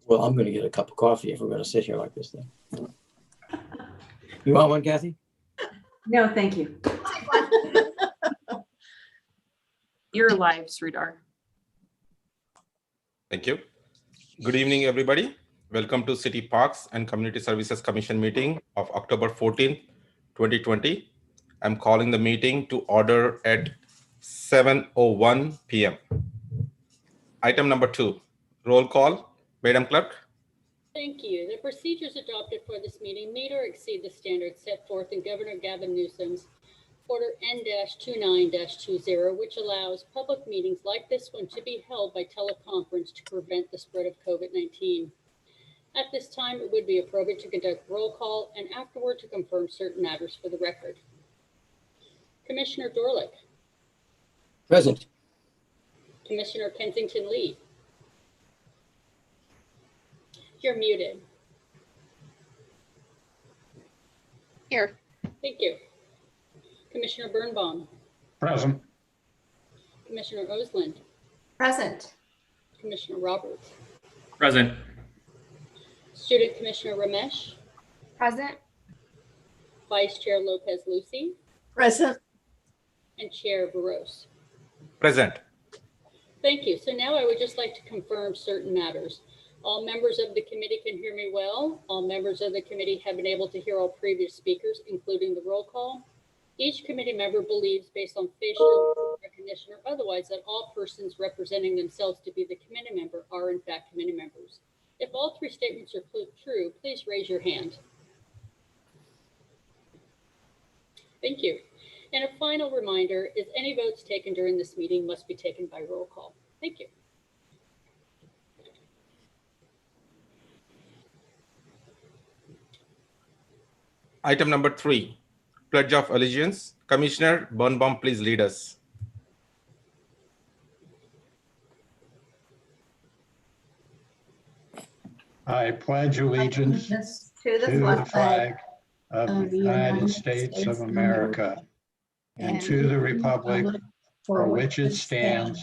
Well, I'm going to get a cup of coffee if we're going to sit here like this thing. You want one, Kathy? No, thank you. You're live, Sridhar. Thank you. Good evening, everybody. Welcome to City Parks and Community Services Commission meeting of October 14th, 2020. I'm calling the meeting to order at 7:01 p.m. Item number 2, roll call. Madam Clerk. Thank you. The procedures adopted for this meeting meet or exceed the standards set forth in Governor Gavin Newsom's Order N-29-20, which allows public meetings like this one to be held by teleconference to prevent the spread of COVID-19. At this time, it would be appropriate to conduct roll call and afterward to confirm certain matters for the record. Commissioner Dorlick, Present. Commissioner Kensington Lee. You're muted. Here. Thank you. Commissioner Birnbaum, Present. Commissioner Osland, Present. Commissioner Roberts, Present. Student Commissioner Ramesh, Present. Vice Chair Lopez Lucy, Present. and Chair Barros. Present. Thank you. So now I would just like to confirm certain matters. All members of the committee can hear me well. All members of the committee have been able to hear all previous speakers, including the roll call. Each committee member believes, based on facial recognition or otherwise, that all persons representing themselves to be the committee member are in fact committee members. If all three statements are true, please raise your hand. Thank you. And a final reminder is any votes taken during this meeting must be taken by roll call. Thank you. Item number 3, Pledge of Allegiance. Commissioner Birnbaum, please lead us. I pledge allegiance To to the flag of the United States of America and to the republic for which it stands,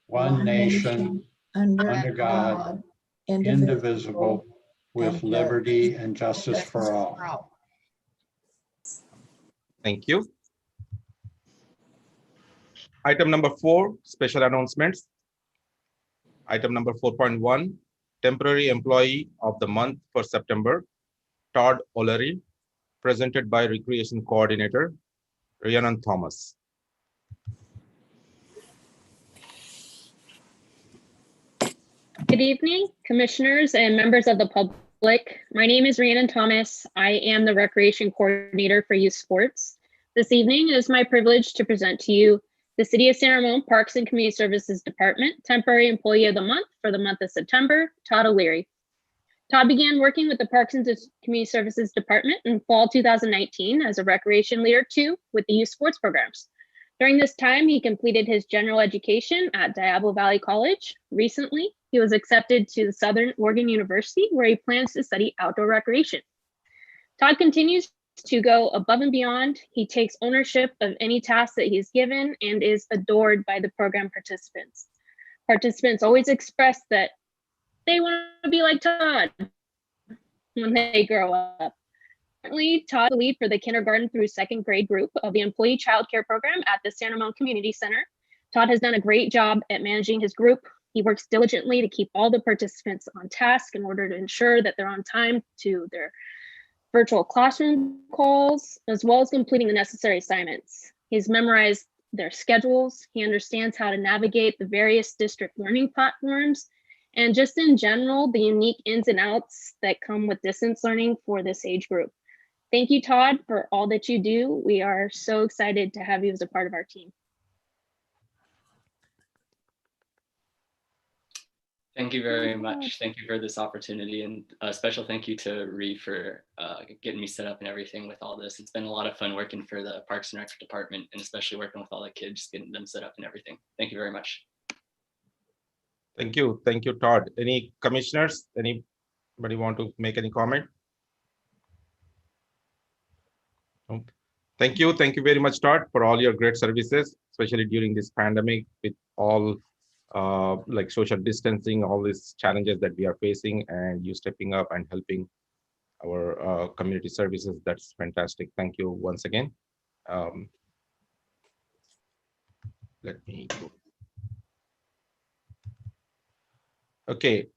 one nation, under God, indivisible, with liberty and justice for all. Thank you. Item number 4, special announcements. Item number 4.1, temporary employee of the month for September, Todd O'Leary, presented by Recreation Coordinator, Rhiannon Thomas. Good evening, commissioners and members of the public. My name is Rhiannon Thomas. I am the Recreation Coordinator for Youth Sports. This evening, it is my privilege to present to you the City of San Ramon Parks and Community Services Department Temporary Employee of the Month for the month of September, Todd O'Leary. Todd began working with the Parks and Community Services Department in fall 2019 as a Recreation Leader 2 with the youth sports programs. During this time, he completed his general education at Diablo Valley College. Recently, he was accepted to Southern Oregon University, where he plans to study outdoor recreation. Todd continues to go above and beyond. He takes ownership of any task that he's given and is adored by the program participants. Participants always express that they want to be like Todd when they grow up. Currently, Todd is the lead for the kindergarten through second grade group of the Employee Child Care Program at the San Ramon Community Center. Todd has done a great job at managing his group. He works diligently to keep all the participants on task in order to ensure that they're on time to their virtual classroom calls, as well as completing the necessary assignments. He's memorized their schedules. He understands how to navigate the various district learning platforms, and just in general, the unique ins and outs that come with distance learning for this age group. Thank you, Todd, for all that you do. We are so excited to have you as a part of our team. Thank you very much. Thank you for this opportunity, and a special thank you to Ree for getting me set up and everything with all this. It's been a lot of fun working for the Parks and Rec department, and especially working with all the kids, getting them set up and everything. Thank you very much. Thank you. Thank you, Todd. Any commissioners? Anybody want to make any comment? No. Thank you. Thank you very much, Todd, for all your great services, especially during this pandemic with all like social distancing, all these challenges that we are facing, and you stepping up and helping our community services. That's fantastic. Thank you once again. Let me go. Okay,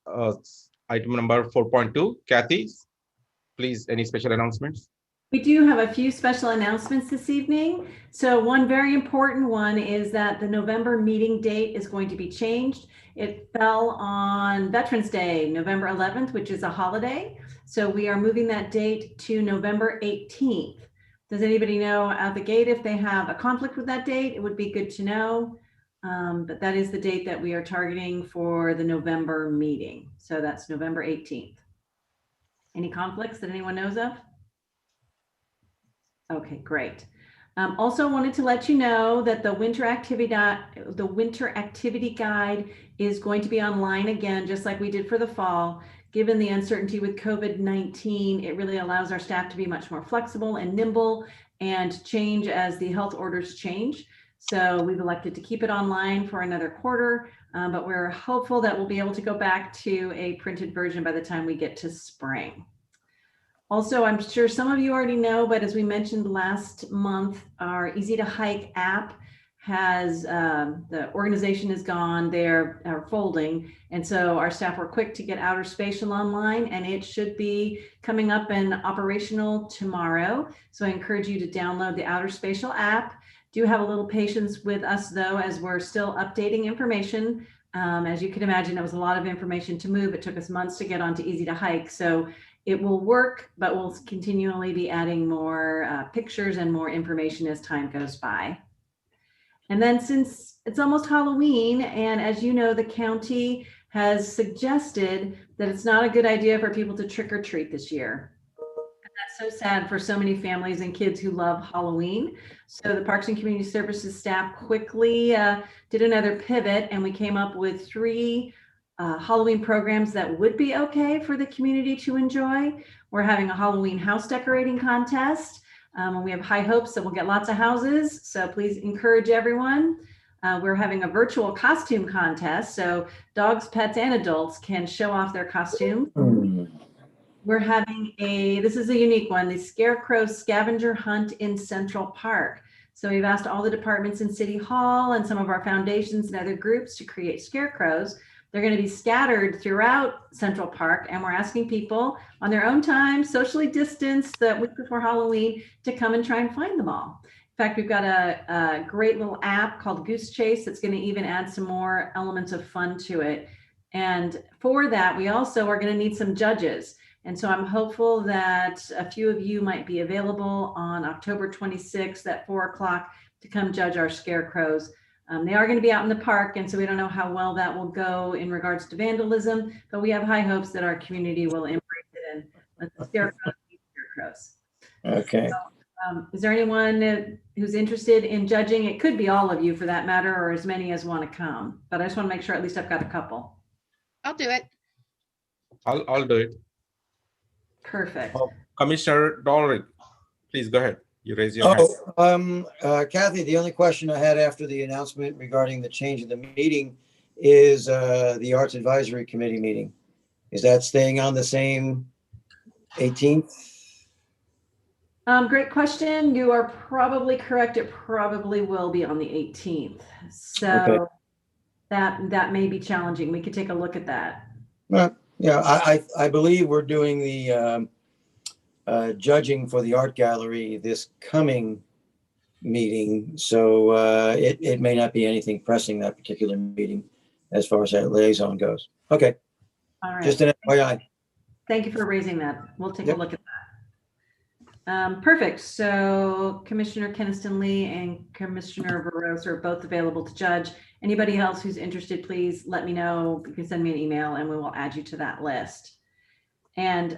item number 4.2, Kathy, please, any special announcements? We do have a few special announcements this evening. So one very important one is that the November meeting date is going to be changed. It fell on Veterans Day, November 11th, which is a holiday. So we are moving that date to November 18th. Does anybody know out the gate if they have a conflict with that date? It would be good to know. But that is the date that we are targeting for the November meeting. So that's November 18th. Any conflicts that anyone knows of? Okay, great. Also wanted to let you know that the winter activity guide is going to be online again, just like we did for the fall. Given the uncertainty with COVID-19, it really allows our staff to be much more flexible and nimble and change as the health orders change. So we've elected to keep it online for another quarter, but we're hopeful that we'll be able to go back to a printed version by the time we get to spring. Also, I'm sure some of you already know, but as we mentioned last month, our Easy to Hike app has, the organization is gone, they're folding. And so our staff were quick to get Outer Spatial online, and it should be coming up and operational tomorrow. So I encourage you to download the Outer Spatial app. Do have a little patience with us though, as we're still updating information. As you can imagine, it was a lot of information to move. It took us months to get onto Easy to Hike. So it will work, but we'll continually be adding more pictures and more information as time goes by. And then since it's almost Halloween, and as you know, the county has suggested that it's not a good idea for people to trick or treat this year. And that's so sad for so many families and kids who love Halloween. So the Parks and Community Services staff quickly did another pivot, and we came up with 3 Halloween programs that would be okay for the community to enjoy. We're having a Halloween house decorating contest. And we have high hopes that we'll get lots of houses. So please encourage everyone. We're having a virtual costume contest. So dogs, pets, and adults can show off their costume. We're having this is a unique one, the Scarecrow Scavenger Hunt in Central Park. So we've asked all the departments in City Hall and some of our foundations and other groups to create scarecrows. They're going to be scattered throughout Central Park, and we're asking people on their own time, socially distanced the week before Halloween, to come and try and find them all. In fact, we've got a great little app called Goose Chase that's going to even add some more elements of fun to it. And for that, we also are going to need some judges. And so I'm hopeful that a few of you might be available on October 26th at 4 o'clock to come judge our scarecrows. They are going to be out in the park, and so we don't know how well that will go in regards to vandalism, but we have high hopes that our community will embrace it and let the scarecrows be scarecrows. Okay. So, is there anyone who's interested in judging? It could be all of you for that matter, or as many as want to come, but I just want to make sure at least I've got a couple. I'll do it. I'll do it. Perfect. Commissioner Dolrick, please go ahead. You raise your hand. Kathy, the only question I had after the announcement regarding the change of the meeting is the Arts Advisory Committee meeting. Is that staying on the same 18th? Great question. You are probably correct. It probably will be on the 18th. So Okay. that may be challenging. We could take a look at that. Well, yeah, I believe we're doing the judging for the art gallery this coming meeting. So it may not be anything pressing that particular meeting as far as that liaison goes. Okay, All right. just an FYI. Thank you for raising that. We'll take Yep. a look at that. Perfect. So Commissioner Keniston Lee and Commissioner Veros are both available to judge. Anybody else who's interested, please let me know. You can send me an email and we will add you to that list. And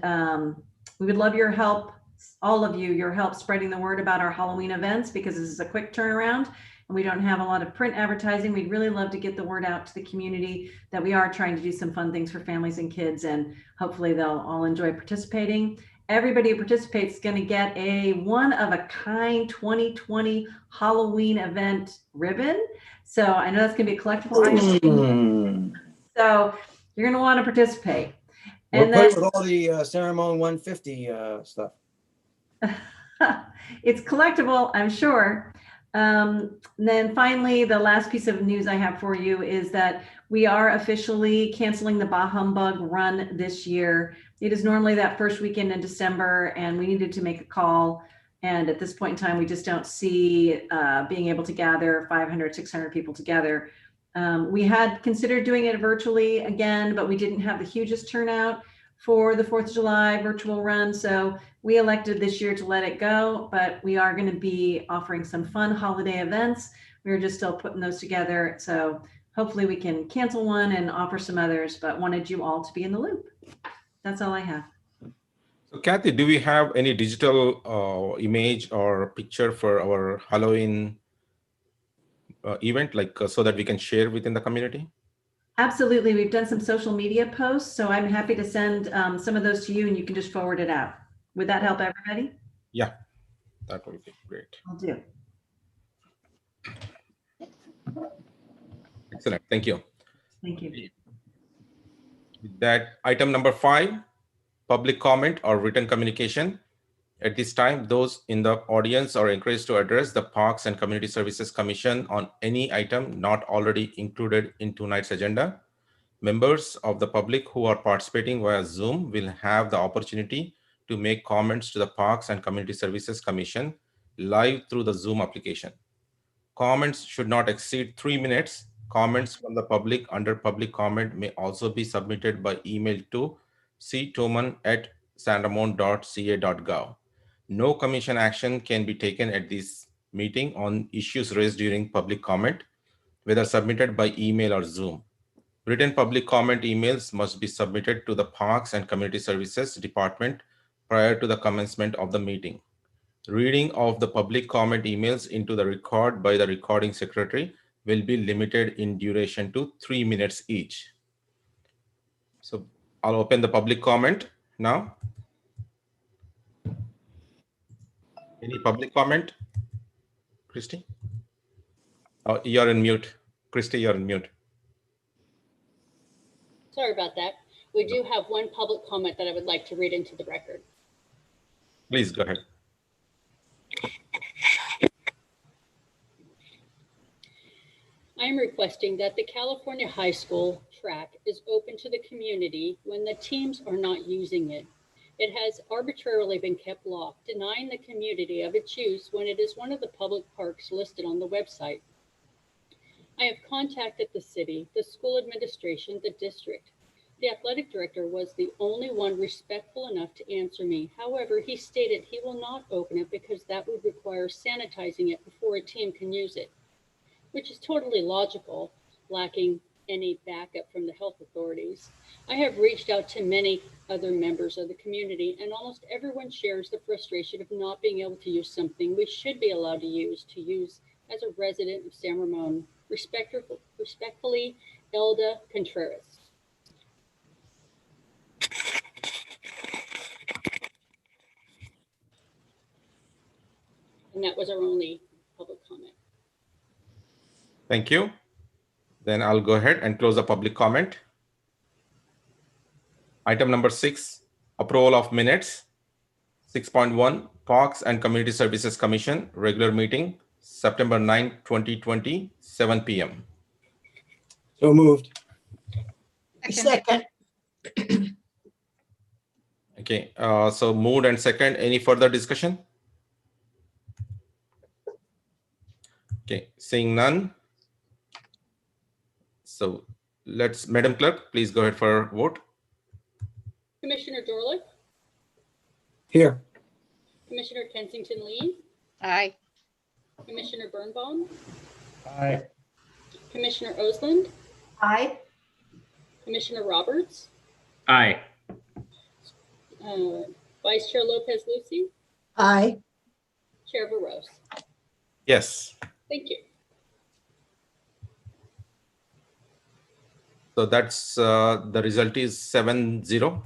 we would love your help, all of you, your help spreading the word about our Halloween events, because this is a quick turnaround and we don't have a lot of print advertising. We'd really love to get the word out to the community that we are trying to do some fun things for families and kids, and hopefully they'll all enjoy participating. everybody who participates is going to get a one-of-a-kind 2020 Halloween event ribbon. So I know that's going to be a collectible item. So you're going to want to participate. We'll And put it then with all the Ceremony 150 stuff. it's collectible, I'm sure. Then finally, the last piece of news I have for you is that we are officially canceling the Bah Humbug run this year. It is normally that first weekend in December, and we needed to make a call. And at this point in time, we just don't see being able to gather 500, 600 people together. We had considered doing it virtually again, but we didn't have the hugest turnout for the 4th of July virtual run. So we elected this year to let it go, but we are going to be offering some fun holiday events. We're just still putting those together. So hopefully we can cancel one and offer some others, but wanted you all to be in the loop. That's all I have. So Kathy, do we have any digital image or picture for our Halloween event, like so that we can share within the community? Absolutely. We've done some social media posts, so I'm happy to send some of those to you and you can just forward it out. Would that help everybody? Yeah, that would be great. I'll do. Excellent. Thank you. Thank you. With that, item number 5, public comment or written communication. At this time, those in the audience are encouraged to address the Parks and Community Services Commission on any item not already included in tonight's agenda. Members of the public who are participating via Zoom will have the opportunity to make comments to the Parks and Community Services Commission live through the Zoom application. Comments should not exceed 3 minutes. Comments from the public under public comment may also be submitted by email to ctoman@sanramon.ca.gov. No commission action can be taken at this meeting on issues raised during public comment, whether submitted by email or Zoom. Written public comment emails must be submitted to the Parks and Community Services Department prior to the commencement of the meeting. Reading of the public comment emails into the record by the recording secretary will be limited in duration to 3 minutes each. So I'll open the public comment now. Any public comment? Christy? Oh, you're in mute. Christy, you're in mute. Sorry about that. We do have one public comment that I would like to read into the record. Please go ahead. I am requesting that the California High School track is open to the community when the teams are not using it. It has arbitrarily been kept locked, denying the community of its use when it is one of the public parks listed on the website. I have contacted the city, the school administration, the district. The athletic director was the only one respectful enough to answer me. However, he stated he will not open it because that would require sanitizing it before a team can use it, which is totally logical, lacking any backup from the health authorities. I have reached out to many other members of the community, and almost everyone shares the frustration of not being able to use something we should be allowed to use as a resident of San Ramon. Respectfully, Elda Contreras. And that was our only public comment. Thank you. Then I'll go ahead and close the public comment. Item number 6, approval of minutes. 6.1, Parks and Community Services Commission, regular meeting, September 9, 2020, 7 p.m. So moved. Second. Okay, so moved and second. Any further discussion? Okay, seeing none. So Madam Clerk, please go ahead for vote. Commissioner Dorlick, Here. Commissioner Kensington Lee, Aye. Commissioner Birnbaum, Aye. Commissioner Osland, Aye. Commissioner Roberts, Aye. Vice Chair Lopez Lucy, Aye. Chair Barros. Yes. Thank you. So that's the result is 7-0.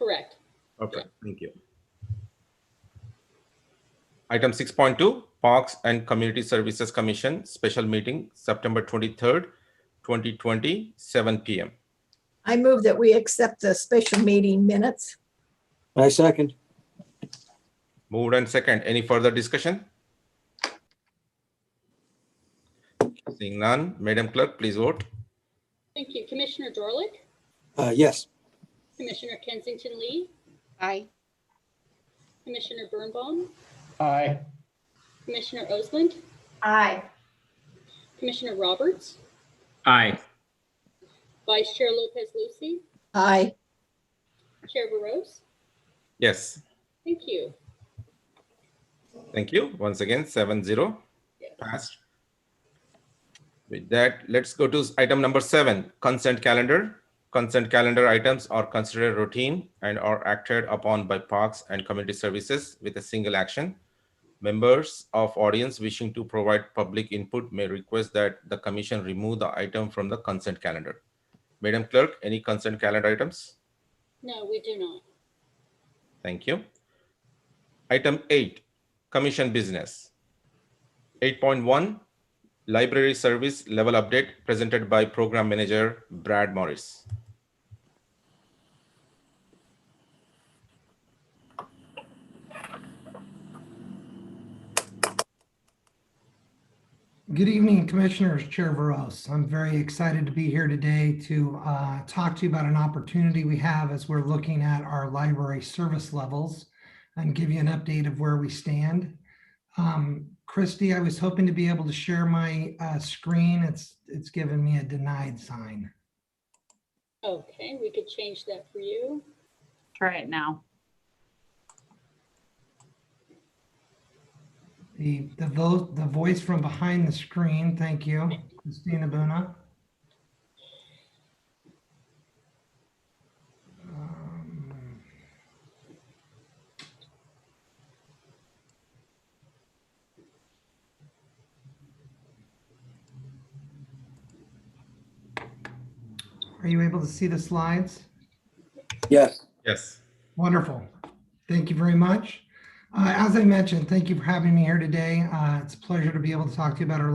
Correct. Okay, thank you. Item 6.2, Parks and Community Services Commission, special meeting, September 23rd, 2020, 7 p.m. I move that we accept the special meeting minutes. I second. Moved and second. Any further discussion? Seeing none, Madam Clerk, please vote. Thank you. Commissioner Dorlick, Yes. Commissioner Kensington Lee, Aye. Commissioner Birnbaum, Aye. Commissioner Osland, Aye. Commissioner Roberts, Aye. Vice Chair Lopez Lucy, Aye. Chair Barros. Yes, Thank you. thank you. Once again, 7-0 Yes. passed. With that, let's go to item number 7, consent calendar. Consent calendar items are considered routine and are acted upon by Parks and Community Services with a single action. Members of audience wishing to provide public input may request that the commission remove the item from the consent calendar. Madam Clerk, any consent calendar items? No, we do not. Thank you. Item 8, commission business. 8.1, library service level update presented by Program Manager Brad Morris. Good evening, Commissioners. Chair Veros. I'm very excited to be here today to talk to you about an opportunity we have as we're looking at our library service levels and give you an update of where we stand. Christy, I was hoping to be able to share my screen. It's given me a denied sign. Okay, we could change that for you. Try it now. The voice from behind the screen, thank you, Christina Buna. Are you able to see the slides? Yes. Yes. Wonderful. Thank you very much. As I mentioned, thank you for having me here today. It's a pleasure to be able to talk to you about our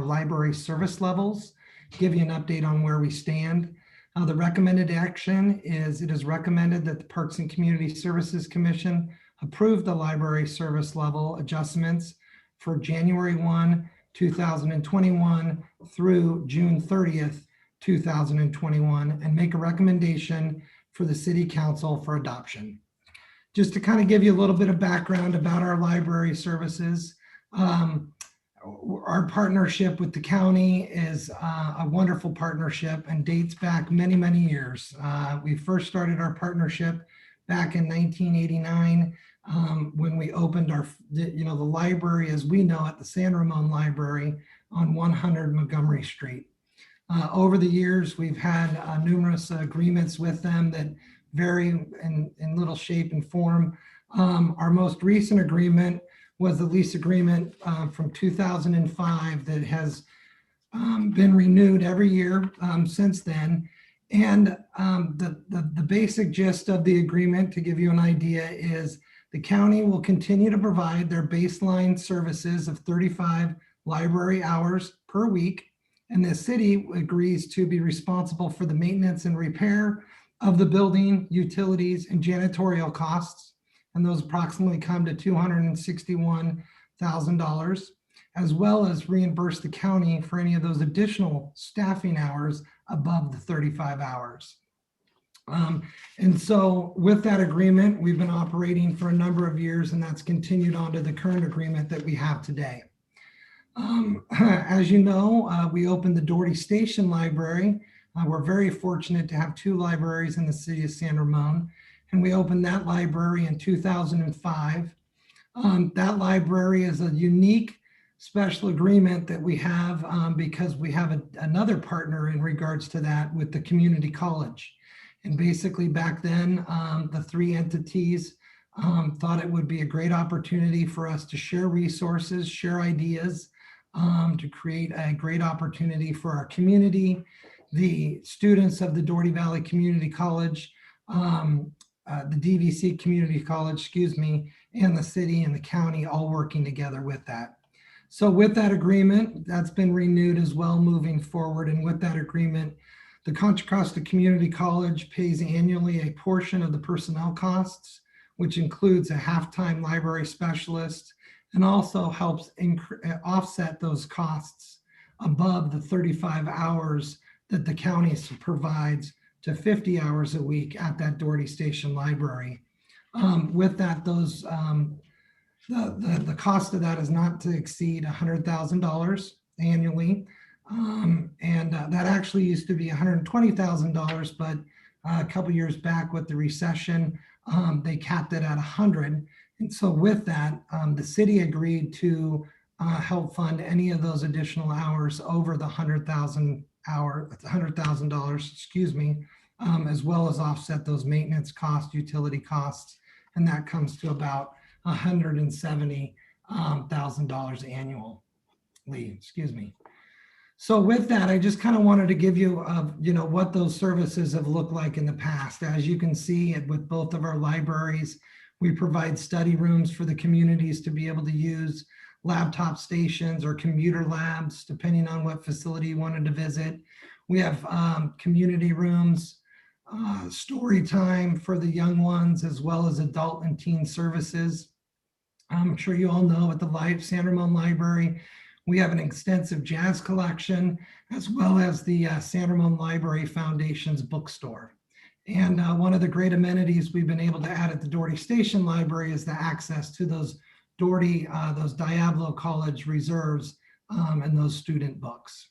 library service levels, give you an update on where we stand. The recommended action is it is recommended that the Parks and Community Services Commission approve the library service level adjustments for January 1, 2021 through June 30th, 2021, and make a recommendation for the City Council for adoption. Just to kind of give you a little bit of background about our library services, our partnership with the county is a wonderful partnership and dates back many, many years. We first started our partnership back in 1989 when we opened the library as we know it, the San Ramon Library on 100 Montgomery Street. Over the years, we've had numerous agreements with them that vary in little shape and form. Our most recent agreement was the lease agreement from 2005 that has been renewed every year since then. And the basic gist of the agreement, to give you an idea, is the county will continue to provide their baseline services of 35 library hours per week, and the city agrees to be responsible for the maintenance and repair of the building, utilities, and janitorial costs, and those approximately come to $261,000, as well as reimburse the county for any of those additional staffing hours above the 35 hours. And so with that agreement, we've been operating for a number of years, and that's continued on to the current agreement that we have today. As you know, we opened the Doherty Station Library. We're very fortunate to have 2 libraries in the city of San Ramon, and we opened that library in 2005. That library is a unique special agreement that we have because we have another partner in regards to that with the community college. And basically back then, the 3 entities thought it would be a great opportunity for us to share resources, share ideas, to create a great opportunity for our community, the students of the Doherty Valley Community College, the DVC Community College, excuse me, and the city and the county all working together with that. So with that agreement, that's been renewed as well moving forward. And with that agreement, the Contra Costa Community College pays annually a portion of the personnel costs, which includes a half-time library specialist, and also helps offset those costs above the 35 hours that the county provides to 50 hours a week at that Doherty Station Library. With that, those the cost of that is not to exceed $100,000 annually. That actually used to be $120,000, but a couple years back with the recession, they capped it at 100. And so with that, the city agreed to help fund any of those additional hours over the $100,000, excuse me, as well as offset those maintenance costs, utility costs, and that comes to about $170,000 annually, excuse me. So with that, I just kind of wanted to give you, what those services have looked like in the past. As you can see with both of our libraries, we provide study rooms for the communities to be able to use, laptop stations or commuter labs, depending on what facility you wanted to visit. We have community rooms, story time for the young ones, as well as adult and teen services. I'm sure you all know at the San Ramon Library, we have an extensive jazz collection, as well as the San Ramon Library Foundation's bookstore. And one of the great amenities we've been able to add at the Doherty Station Library is the access to those Doherty, those Diablo College reserves and those student books.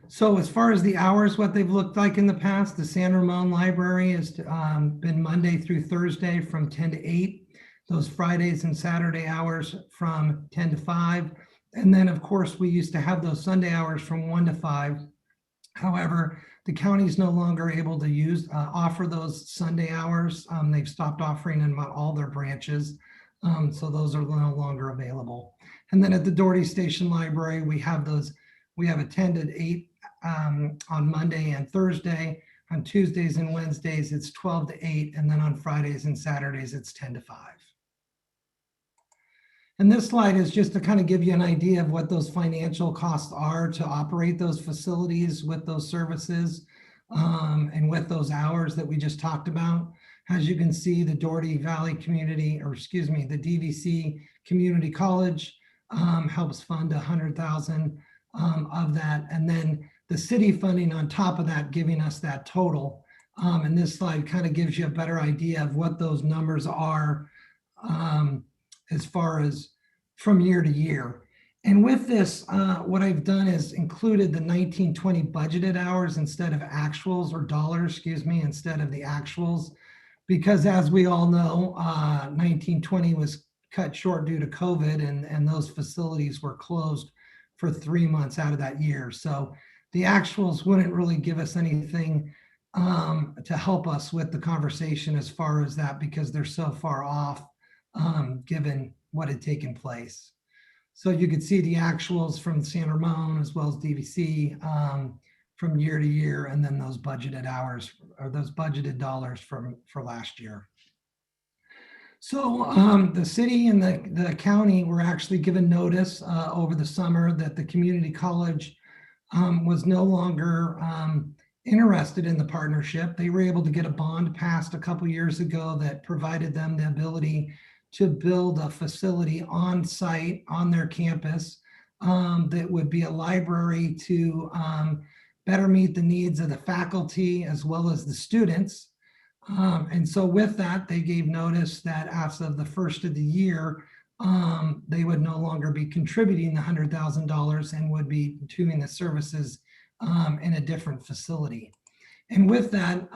So as far as the hours, what they've looked like in the past, the San Ramon Library has been Monday through Thursday from 10 to 8. Those Fridays and Saturday hours from 10 to 5. And then of course, we used to have those Sunday hours from 1 to 5. However, the county is no longer able to offer those Sunday hours. They've stopped offering in about all their branches. So those are no longer available. And then at the Doherty Station Library, we have a 10 to 8 on Monday and Thursday. On Tuesdays and Wednesdays, it's 12 to 8. And then on Fridays and Saturdays, it's 10 to 5. And this slide is just to kind of give you an idea of what those financial costs are to operate those facilities with those services and with those hours that we just talked about. As you can see, the Doherty Valley Community, or excuse me, the DVC Community College helps fund $100,000 of that. And then the city funding on top of that, giving us that total. And this slide kind of gives you a better idea of what those numbers are as far as from year to year. And with this, what I've done is included the 1920 budgeted hours instead of actuals, or dollars, excuse me, instead of the actuals. Because as we all know, 1920 was cut short due to COVID, and those facilities were closed for 3 months out of that year. So the actuals wouldn't really give us anything to help us with the conversation as far as that, because they're so far off given what had taken place. So you could see the actuals from San Ramon as well as DVC from year to year, and then those budgeted hours or those budgeted dollars for last year. So the city and the county were actually given notice over the summer that the community college was no longer interested in the partnership. They were able to get a bond passed a couple years ago that provided them the ability to build a facility on site on their campus that would be a library to better meet the needs of the faculty as well as the students. And so with that, they gave notice that as of the first of the year, they would no longer be contributing the $100,000 and would be doing the services in a different facility. And with that,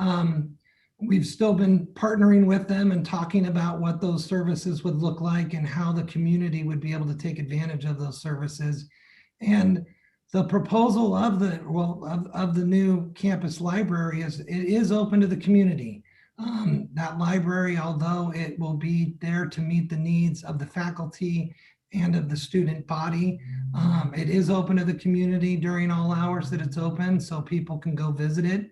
we've still been partnering with them and talking about what those services would look like and how the community would be able to take advantage of those services. And the proposal of the new campus library is, it is open to the community. That library, although it will be there to meet the needs of the faculty and of the student body. It is open to the community during all hours that it's open, so people can go visit it.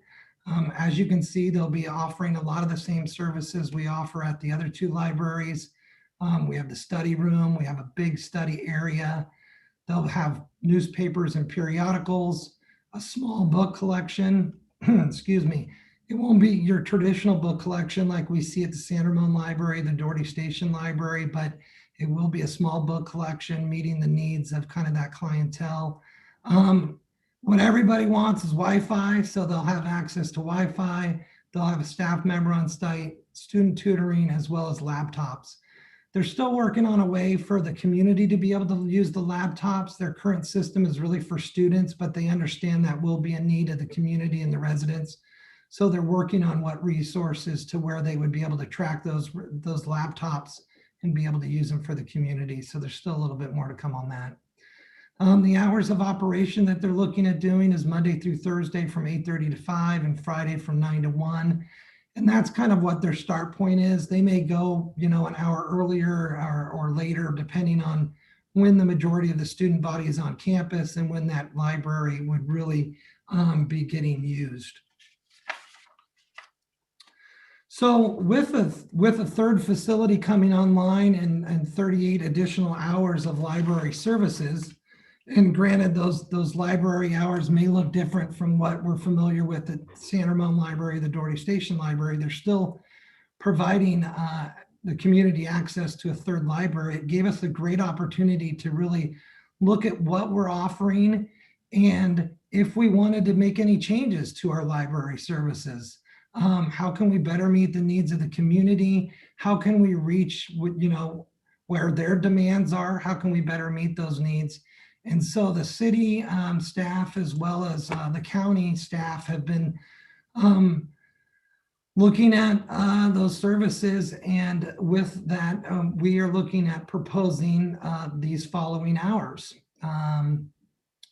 As you can see, they'll be offering a lot of the same services we offer at the other 2 libraries. We have the study room, we have a big study area. They'll have newspapers and periodicals, a small book collection, excuse me. It won't be your traditional book collection like we see at the San Ramon Library, the Doherty Station Library, but it will be a small book collection meeting the needs of kind of that clientele. What everybody wants is Wi-Fi, so they'll have access to Wi-Fi. They'll have a staff member on site, student tutoring, as well as laptops. They're still working on a way for the community to be able to use the laptops. Their current system is really for students, but they understand that will be a need of the community and the residents. So they're working on what resources to where they would be able to track those laptops and be able to use them for the community. So there's still a little bit more to come on that. The hours of operation that they're looking at doing is Monday through Thursday from 8:30 to 5 and Friday from 9 to 1. And that's kind of what their start point is. They may go, an hour earlier or later, depending on when the majority of the student body is on campus and when that library would really be getting used. So with a third facility coming online and 38 additional hours of library services, and granted those library hours may look different from what we're familiar with at San Ramon Library, the Doherty Station Library, they're still providing the community access to a third library. It gave us a great opportunity to really look at what we're offering and if we wanted to make any changes to our library services. How can we better meet the needs of the community? How can we reach, where their demands are? How can we better meet those needs? And so the city staff, as well as the county staff, have been looking at those services. And with that, we are looking at proposing these following hours.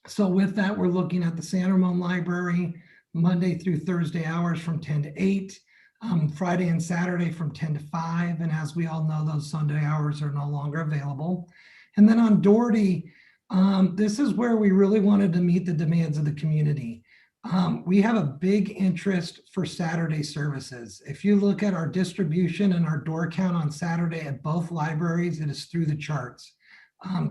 So with that, we're looking at the San Ramon Library, Monday through Thursday hours from 10 to 8, Friday and Saturday from 10 to 5. And as we all know, those Sunday hours are no longer available. And then on Doherty, this is where we really wanted to meet the demands of the community. We have a big interest for Saturday services. If you look at our distribution and our door count on Saturday at both libraries, it is through the charts.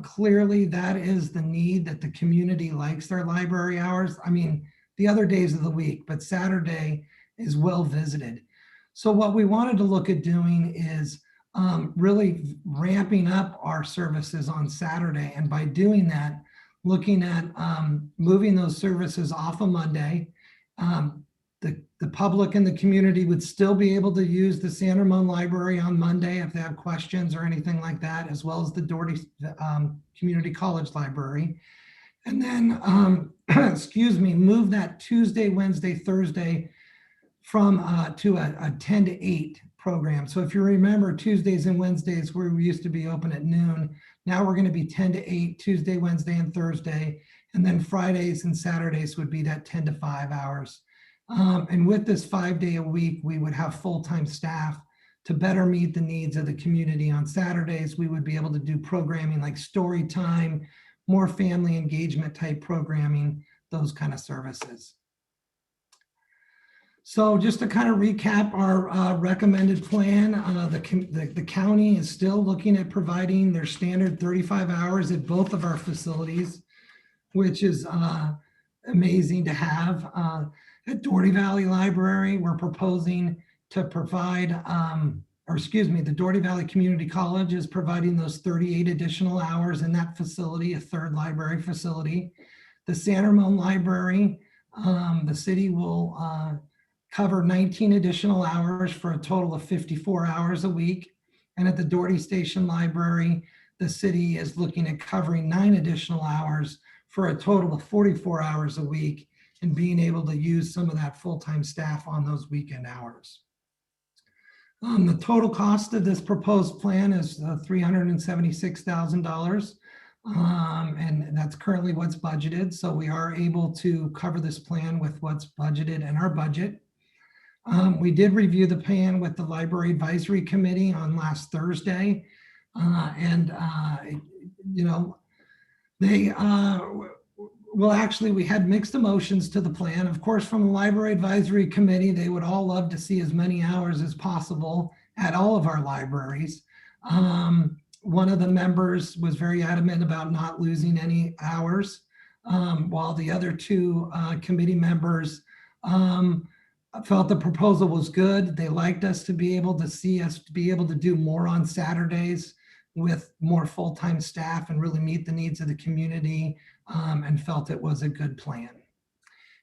Clearly, that is the need that the community likes their library hours. I mean, the other days of the week, but Saturday is well visited. So what we wanted to look at doing is really ramping up our services on Saturday. And by doing that, looking at moving those services off of Monday. The public and the community would still be able to use the San Ramon Library on Monday if they have questions or anything like that, as well as the Doherty Community College Library. And then, excuse me, move that Tuesday, Wednesday, Thursday from to a 10 to 8 program. So if you remember, Tuesdays and Wednesdays where we used to be open at noon, now we're going to be 10 to 8, Tuesday, Wednesday, and Thursday. And then Fridays and Saturdays would be that 10 to 5 hours. And with this 5-day a week, we would have full-time staff to better meet the needs of the community. On Saturdays, we would be able to do programming like story time, more family engagement type programming, those kind of services. So just to kind of recap our recommended plan, the county is still looking at providing their standard 35 hours at both of our facilities, which is amazing to have. At Doherty Valley Library, we're proposing to provide, the Doherty Valley Community College is providing those 38 additional hours in that facility, a third library facility. The San Ramon Library, the city will cover 19 additional hours for a total of 54 hours a week. And at the Doherty Station Library, the city is looking at covering 9 additional hours for a total of 44 hours a week and being able to use some of that full-time staff on those weekend hours. The total cost of this proposed plan is $376,000. And that's currently what's budgeted. So we are able to cover this plan with what's budgeted in our budget. We did review the plan with the Library Advisory Committee on last Thursday. you know, they, well, actually, we had mixed emotions to the plan. Of course, from the Library Advisory Committee, they would all love to see as many hours as possible at all of our libraries. One of the members was very adamant about not losing any hours, while the other two committee members felt the proposal was good. They liked us to be able to see us to be able to do more on Saturdays with more full-time staff and really meet the needs of the community, and felt it was a good plan.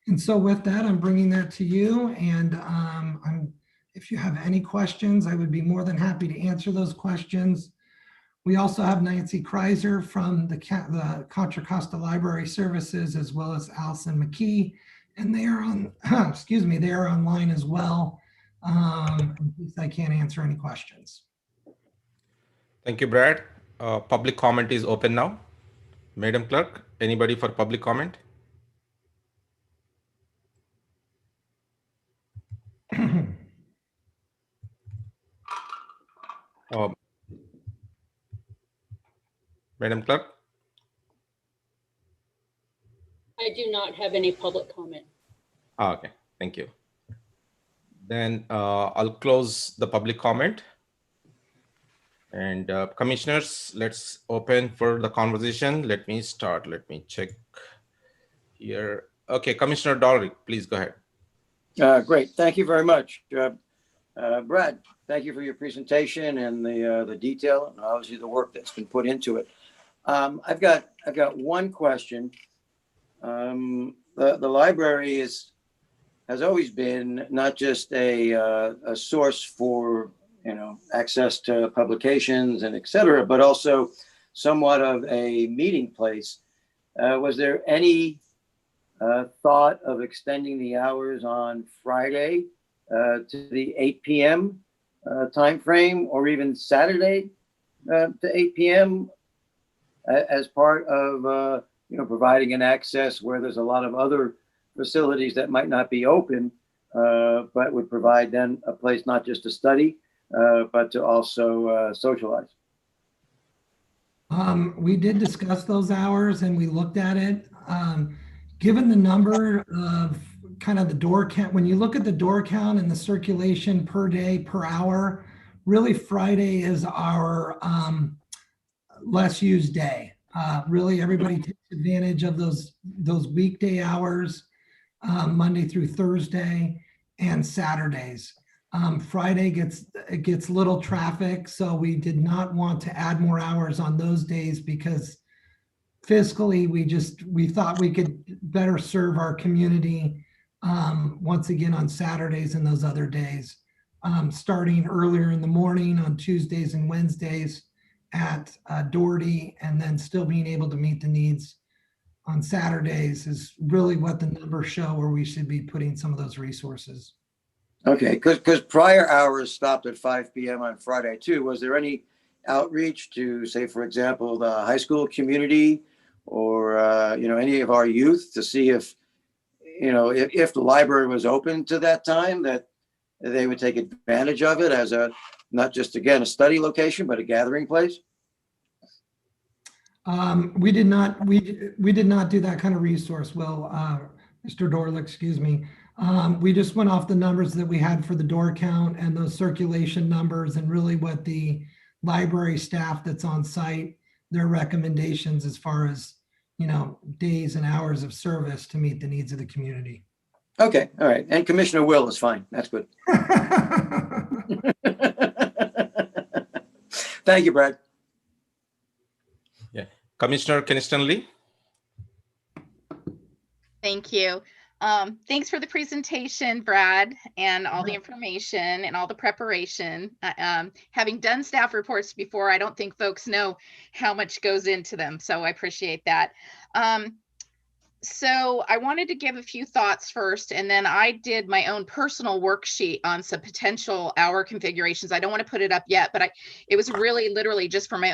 And so with that, I'm bringing that to you. And if you have any questions, I would be more than happy to answer those questions. We also have Nancy Kreiser from the Contra Costa Library Services, as well as Allison McKee, and they are on, excuse me, they are online as well. In case I can't answer any questions. Thank you, Brad. Public comment is open now. Madam Clerk, anybody for public comment? Madam Clerk? I do not have any public comment. Okay, thank you. Then I'll close the public comment. And commissioners, let's open for the conversation. Let me start. Let me check here. Okay, Commissioner Dolrick, please go ahead. Great. Thank you very much. Brad, thank you for your presentation and the detail and obviously the work that's been put into it. I've got one question. The library has always been not just a source for access to publications and et cetera, but also somewhat of a meeting place. Was there any thought of extending the hours on Friday to the 8 p.m. Time frame, or even Saturday to 8 p.m. As part of providing an access where there's a lot of other facilities that might not be open, but would provide then a place not just to study, but to also socialize? We did discuss those hours and we looked at it. Given the number of kind of the door count, when you look at the door count and the circulation per day, per hour, really Friday is our less used day. Really everybody takes advantage of those weekday hours, Monday through Thursday and Saturdays. Friday gets little traffic, so we did not want to add more hours on those days because fiscally we thought we could better serve our community once again on Saturdays and those other days, starting earlier in the morning on Tuesdays and Wednesdays at Doherty, and then still being able to meet the needs on Saturdays is really what the numbers show where we should be putting some of those resources. Okay, because prior hours stopped at 5 p.m. on Friday too. Was there any outreach to, say, for example, the high school community or any of our youth to see if the library was open to that time, that they would take advantage of it as not just again a study location, but a gathering place? We did not do that kind of resource. Well, Mr. Dorlick, excuse me. We just went off the numbers that we had for the door count and those circulation numbers, and really what the library staff that's on site, their recommendations as far as, days and hours of service to meet the needs of the community. Okay, all right. And Commissioner Will is fine. That's good. Thank you, Brad. Yeah, Commissioner Keniston Lee. Thank you. Thanks for the presentation, Brad, and all the information and all the preparation. Having done staff reports before, I don't think folks know how much goes into them, so I appreciate that. So I wanted to give a few thoughts first, and then I did my own personal worksheet on some potential hour configurations. I don't want to put it up yet, but it was really literally just for my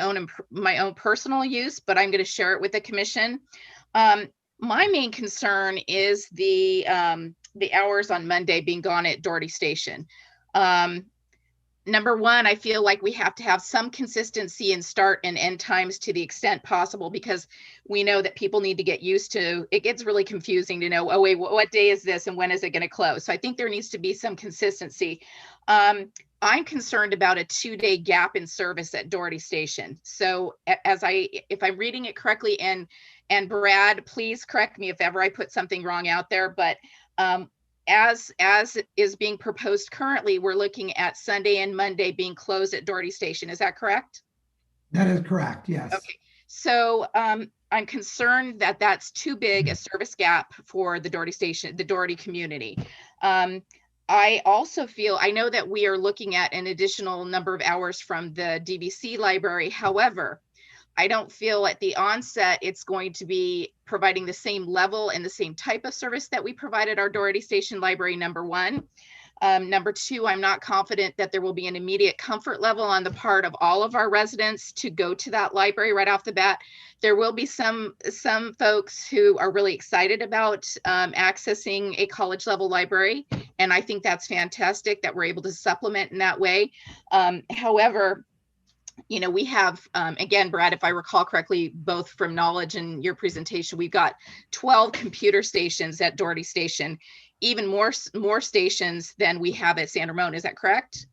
own personal use, but I'm going to share it with the commission. My main concern is the hours on Monday being gone at Doherty Station. number one, I feel like we have to have some consistency in start and end times to the extent possible, because we know that people need to get used to, it gets really confusing to know, oh wait, what day is this and when is it going to close? So I think there needs to be some consistency. I'm concerned about a 2-day gap in service at Doherty Station. So if I'm reading it correctly, and Brad, please correct me if ever I put something wrong out there, but as is being proposed currently, we're looking at Sunday and Monday being closed at Doherty Station. Is that correct? That is correct, yes. Okay, so I'm concerned that that's too big a service gap for the Doherty Station, the Doherty community. I also feel, I know that we are looking at an additional number of hours from the DVC library. However, I don't feel at the onset it's going to be providing the same level and the same type of service that we provided our Doherty Station library, number one. Number two, I'm not confident that there will be an immediate comfort level on the part of all of our residents to go to that library right off the bat. There will be some folks who are really excited about accessing a college level library. And I think that's fantastic that we're able to supplement in that way. However, you know, we have, again, Brad, if I recall correctly, both from knowledge and your presentation, we've got 12 computer stations at Doherty Station, even more stations than we have at San Ramon. Is that correct?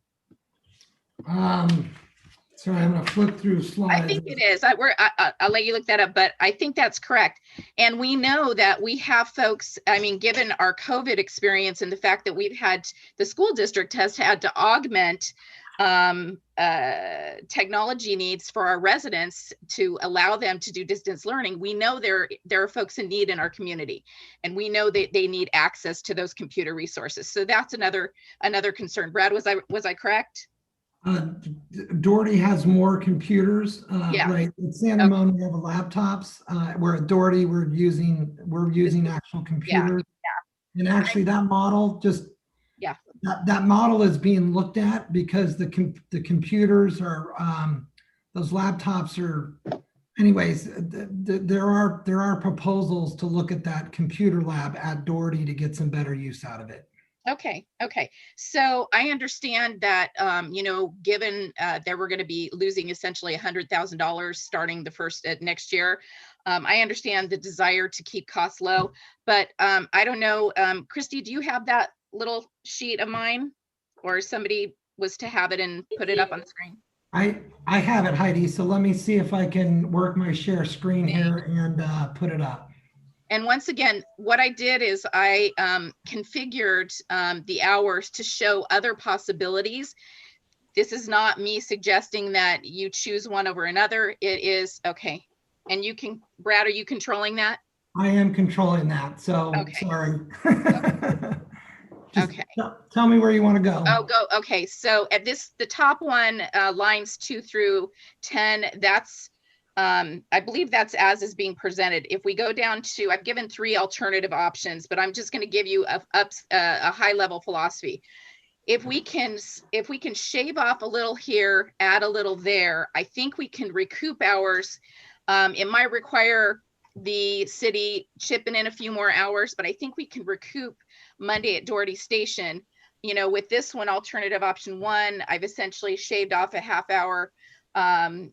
Sorry, I'm going to flip through slides. I think it is. I'll let you look that up, but I think that's correct. And we know that we have folks, I mean, given our COVID experience and the fact that we've had, the school district has had to augment technology needs for our residents to allow them to do distance learning. We know there are folks in need in our community, and we know that they need access to those computer resources. So that's another concern. Brad, was I correct? Doherty has more computers, Yeah. right? At San Ramon, we have laptops. Where at Doherty, we're using actual computers. Yeah. And actually, that model just that model is being looked at because the computers are those laptops are. Anyways, there are proposals to look at that computer lab at Doherty to get some better use out of it. Okay. So I understand that, you know, given that we're going to be losing essentially $100,000 starting the first next year, I understand the desire to keep costs low, but I don't know, Christy, do you have that little sheet of mine, or somebody was to have it and put it up on the screen? I have it, Heidi. So let me see if I can work my share screen here and put it up. And once again, what I did is I configured the hours to show other possibilities. This is not me suggesting that you choose one over another. It is, okay. And you can, Brad, are you controlling that? I am controlling that. So sorry. Okay. Tell me where you want to go. Oh, go. Okay. So at the top one, lines 2 through 10, that's, I believe that's as is being presented. If we go down to, I've given 3 alternative options, but I'm just going to give you a high level philosophy. If we can shave off a little here, add a little there, I think we can recoup hours. It might require the city chipping in a few more hours, but I think we can recoup Monday at Doherty Station. You know, with this one, alternative option 1, I've essentially shaved off a half hour,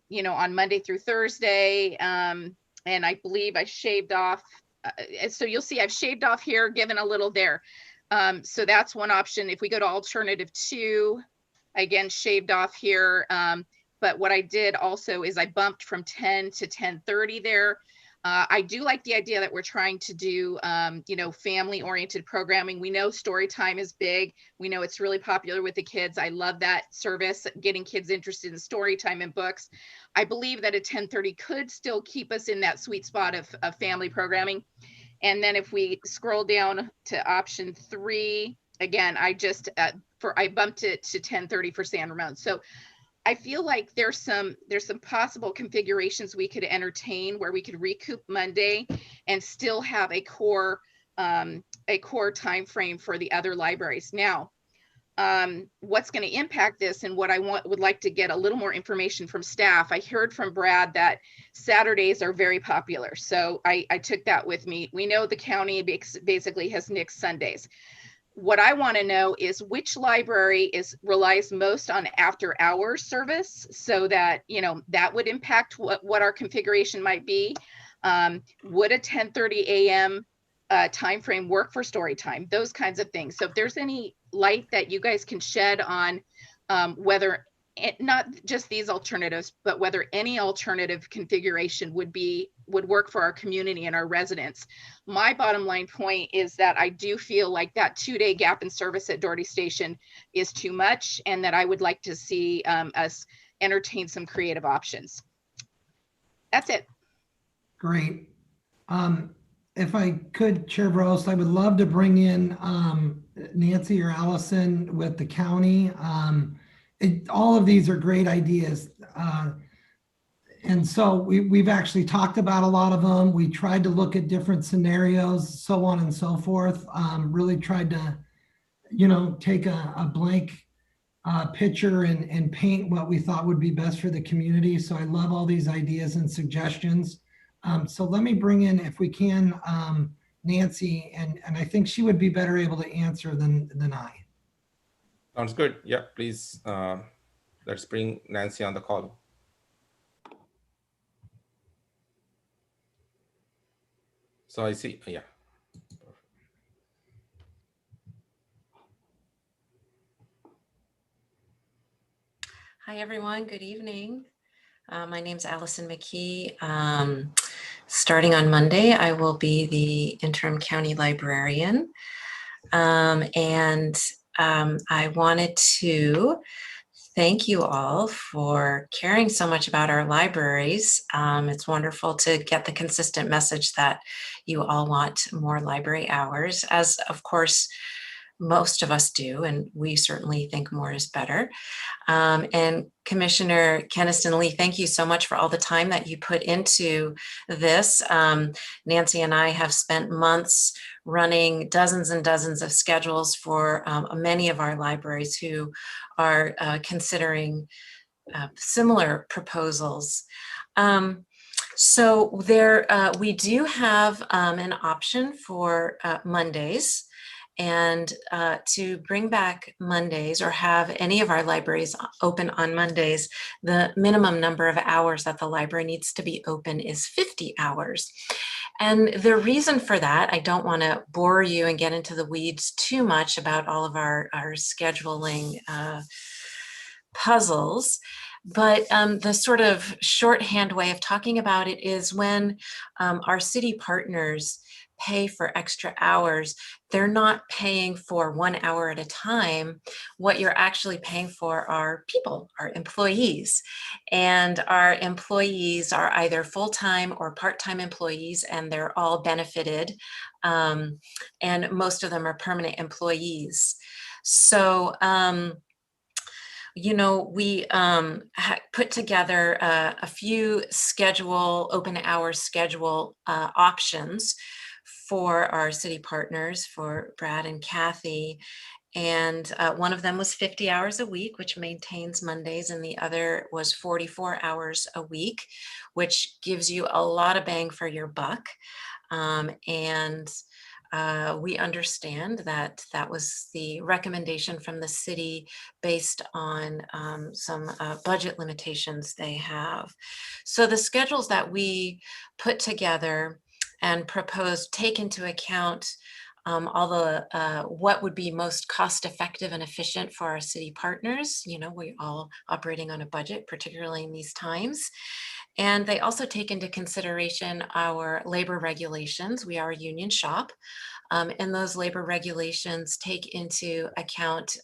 you know, on Monday through Thursday. And I believe I shaved off. So you'll see I've shaved off here, given a little there. So that's one option. If we go to alternative 2, again, shaved off here. But what I did also is I bumped from 10 to 10:30 there. I do like the idea that we're trying to do, you know, family-oriented programming. We know story time is big. We know it's really popular with the kids. I love that service, getting kids interested in story time and books. I believe that a 10:30 could still keep us in that sweet spot of family programming. And then if we scroll down to option 3, again, I just, I bumped it to 10:30 for San Ramon. So I feel like there's some possible configurations we could entertain where we could recoup Monday and still have a core time frame for the other libraries. Now, what's going to impact this, and what I would like to get a little more information from staff. I heard from Brad that Saturdays are very popular, so I took that with me. We know the county basically has nixed Sundays. what I want to know is which library relies most on after hours service, so that, you know, that would impact what our configuration might be. Would a 10:30 a.m. Timeframe work for story time? Those kinds of things. So if there's any light that you guys can shed on whether not just these alternatives, but whether any alternative configuration would work for our community and our residents. My bottom line point is that I do feel like that 2-day gap in service at Doherty Station is too much, and that I would like to see us entertain some creative options. That's it. Great. If I could, Chair Verost, I would love to bring in Nancy or Allison with the county. All of these are great ideas. And so we've actually talked about a lot of them. We tried to look at different scenarios, so on and so forth. Really tried to, you know, take a blank picture and paint what we thought would be best for the community. So I love all these ideas and suggestions. So let me bring in, if we can, Nancy, and I think she would be better able to answer than I. Sounds good. Yeah, please, let's bring Nancy on the call. So I see, yeah. Hi, everyone. Good evening. My name's Allison McKee. Starting on Monday, I will be the interim county librarian. I wanted to thank you all for caring so much about our libraries. It's wonderful to get the consistent message that you all want more library hours, as of course most of us do, and we certainly think more is better. And Commissioner Keniston Lee, thank you so much for all the time that you put into this. Nancy and I have spent months running dozens and dozens of schedules for many of our libraries who are considering similar proposals. So there, we do have an option for Mondays. And to bring back Mondays or have any of our libraries open on Mondays, the minimum number of hours that the library needs to be open is 50 hours. And the reason for that, I don't want to bore you and get into the weeds too much about all of our scheduling puzzles, but the sort of shorthand way of talking about it is when our city partners pay for extra hours, they're not paying for 1 hour at a time. What you're actually paying for are people, our employees. And our employees are either full-time or part-time employees, and they're all benefited. And most of them are permanent employees. So, you know, we put together a few open hour schedule options for our city partners, for Brad and Kathy. And one of them was 50 hours a week, which maintains Mondays, and the other was 44 hours a week, which gives you a lot of bang for your buck. We understand that that was the recommendation from the city based on some budget limitations they have. So the schedules that we put together and proposed take into account all the what would be most cost effective and efficient for our city partners. You know, we're all operating on a budget, particularly in these times. And they also take into consideration our labor regulations. We are a union shop. And those labor regulations take into account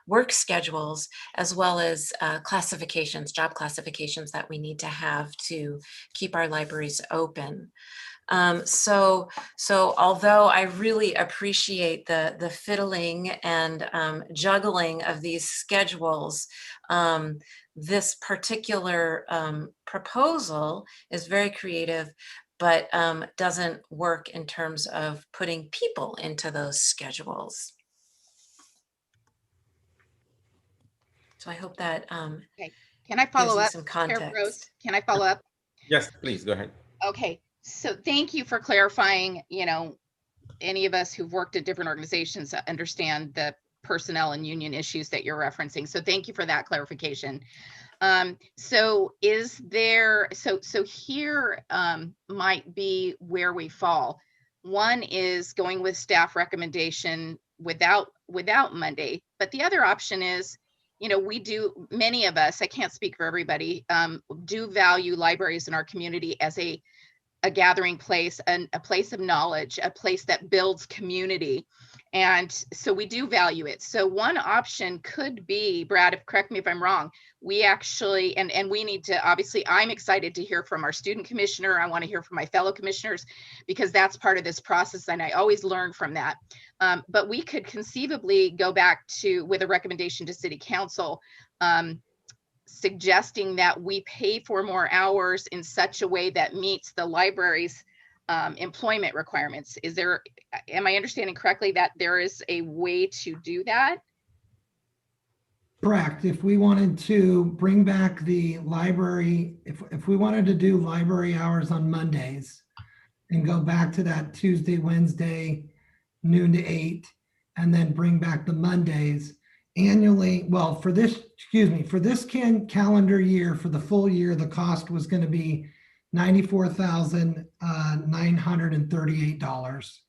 work schedules, as well as classifications, job classifications that we need to have to keep our libraries open. So although I really appreciate the fiddling and juggling of these schedules, this particular proposal is very creative, but doesn't work in terms of putting people into those schedules. So I hope that okay. Can I follow up? Some context. Can I follow up? Yes, please go ahead. Okay, so thank you for clarifying, you know, any of us who've worked at different organizations understand the personnel and union issues that you're referencing. So thank you for that clarification. So here might be where we fall. One is going with staff recommendation without Monday, but the other option is, many of us, I can't speak for everybody, do value libraries in our community as a gathering place and a place of knowledge, a place that builds community. And so we do value it. So one option could be, Brad, correct me if I'm wrong, we actually, and we need to, obviously, I'm excited to hear from our student commissioner. I want to hear from my fellow commissioners, because that's part of this process. And I always learn from that. But we could conceivably go back with a recommendation to city council, suggesting that we pay for more hours in such a way that meets the library's employment requirements. Am I understanding correctly that there is a way to do that? Correct. If we wanted to bring back the library, if we wanted to do library hours on Mondays and go back to that Tuesday, Wednesday, noon to 8, and then bring back the Mondays annually, well, for this calendar year, for the full year, the cost was going to be $94,938.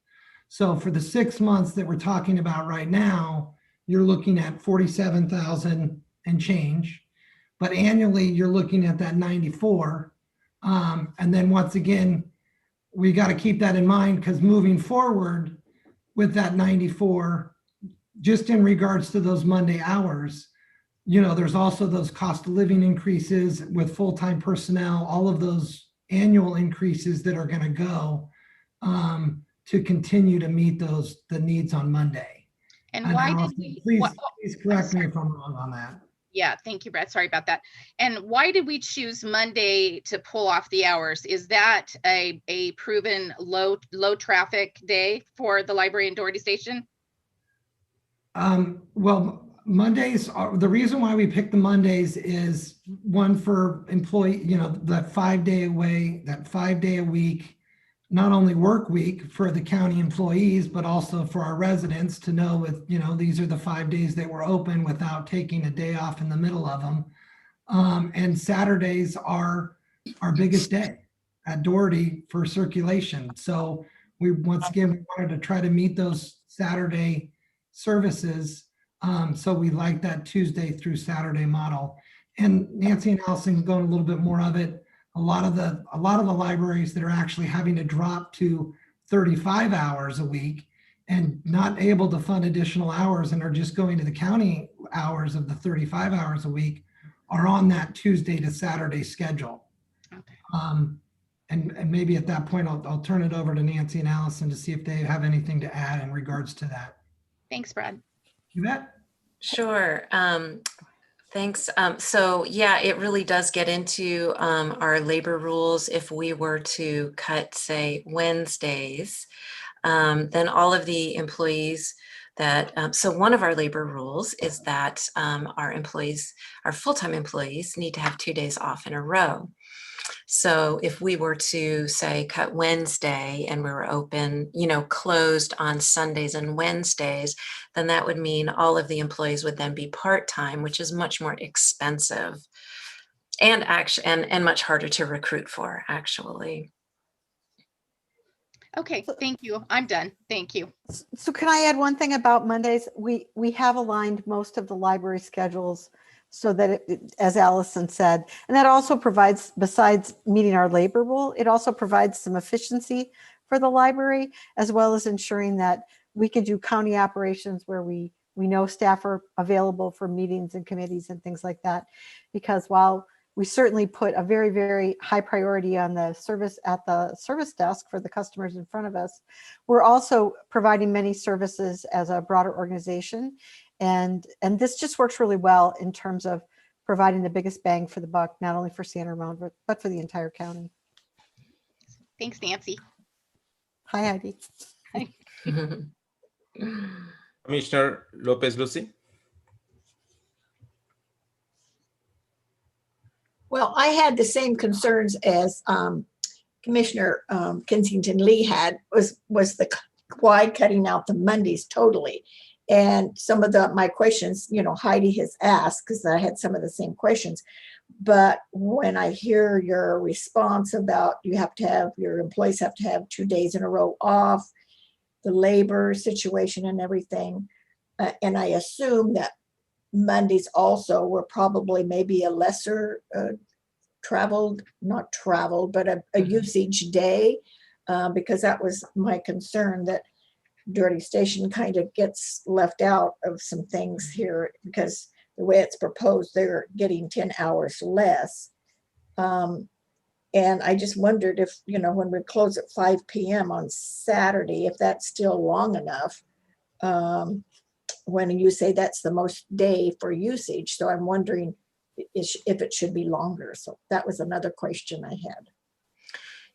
So for the 6 months that we're talking about right now, you're looking at 47,000 and change, but annually you're looking at that 94. And then once again, we got to keep that in mind, because moving forward with that 94, just in regards to those Monday hours, there's also those cost of living increases with full-time personnel, all of those annual increases that are going to go to continue to meet the needs on Monday. And why did we, please correct me if I'm wrong on that. Yeah, thank you, Brett. Sorry about that. And why did we choose Monday to pull off the hours? Is that a proven low traffic day for the library in Doherty Station? Well, Mondays are, the reason why we picked the Mondays is one for employee, that 5 day away, that 5 day a week, not only work week for the county employees, but also for our residents to know with, these are the 5 days that we're open without taking a day off in the middle of them. And Saturdays are our biggest day at Doherty for circulation. So we wanted to try to meet those Saturday services. So we like that Tuesday through Saturday model. And Nancy and Allison going a little bit more of it. A lot of the libraries that are actually having to drop to 35 hours a week and not able to fund additional hours and are just going to the county hours of the 35 hours a week are on that Tuesday to Saturday schedule. Okay. And maybe at that point, I'll turn it over to Nancy and Allison to see if they have anything to add in regards to that. Thanks, Brad. You bet. Sure. Thanks. So yeah, it really does get into our labor rules. If we were to cut, say, Wednesdays, then all of the employees that, so one of our labor rules is that our full-time employees need to have 2 days off in a row. So if we were to say cut Wednesday and we were open, closed on Sundays and Wednesdays, then that would mean all of the employees would then be part-time, which is much more expensive and much harder to recruit for, actually. Okay, thank you. I'm done. Thank you. So can I add one thing about Mondays? We have aligned most of the library schedules so that, as Allison said, and that also provides, besides meeting our labor rule, it also provides some efficiency for the library, as well as ensuring that we can do county operations where we know staff are available for meetings and committees and things like that. Because while we certainly put a very, very high priority on the service at the service desk for the customers in front of us, we're also providing many services as a broader organization. And this just works really well in terms of providing the biggest bang for the buck, not only for San Ramon, but for the entire county. Thanks, Nancy. Hi, Heidi. Hi. Commissioner Lopez Lucy. Well, I had the same concerns as Commissioner Kensington Lee had, was the why cutting out the Mondays totally? And some of my questions, Heidi has asked, because I had some of the same questions. But when I hear your response about your employees have to have 2 days in a row off, the labor situation and everything, and I assume that Mondays also were probably maybe a lesser but a usage day, because that was my concern, that Doherty Station kind of gets left out of some things here, because the way it's proposed, they're getting 10 hours less. And I just wondered if, when we close at 5 p.m. on Saturday, if that's still long enough, when you say that's the most day for usage. So I'm wondering if it should be longer. So that was another question I had.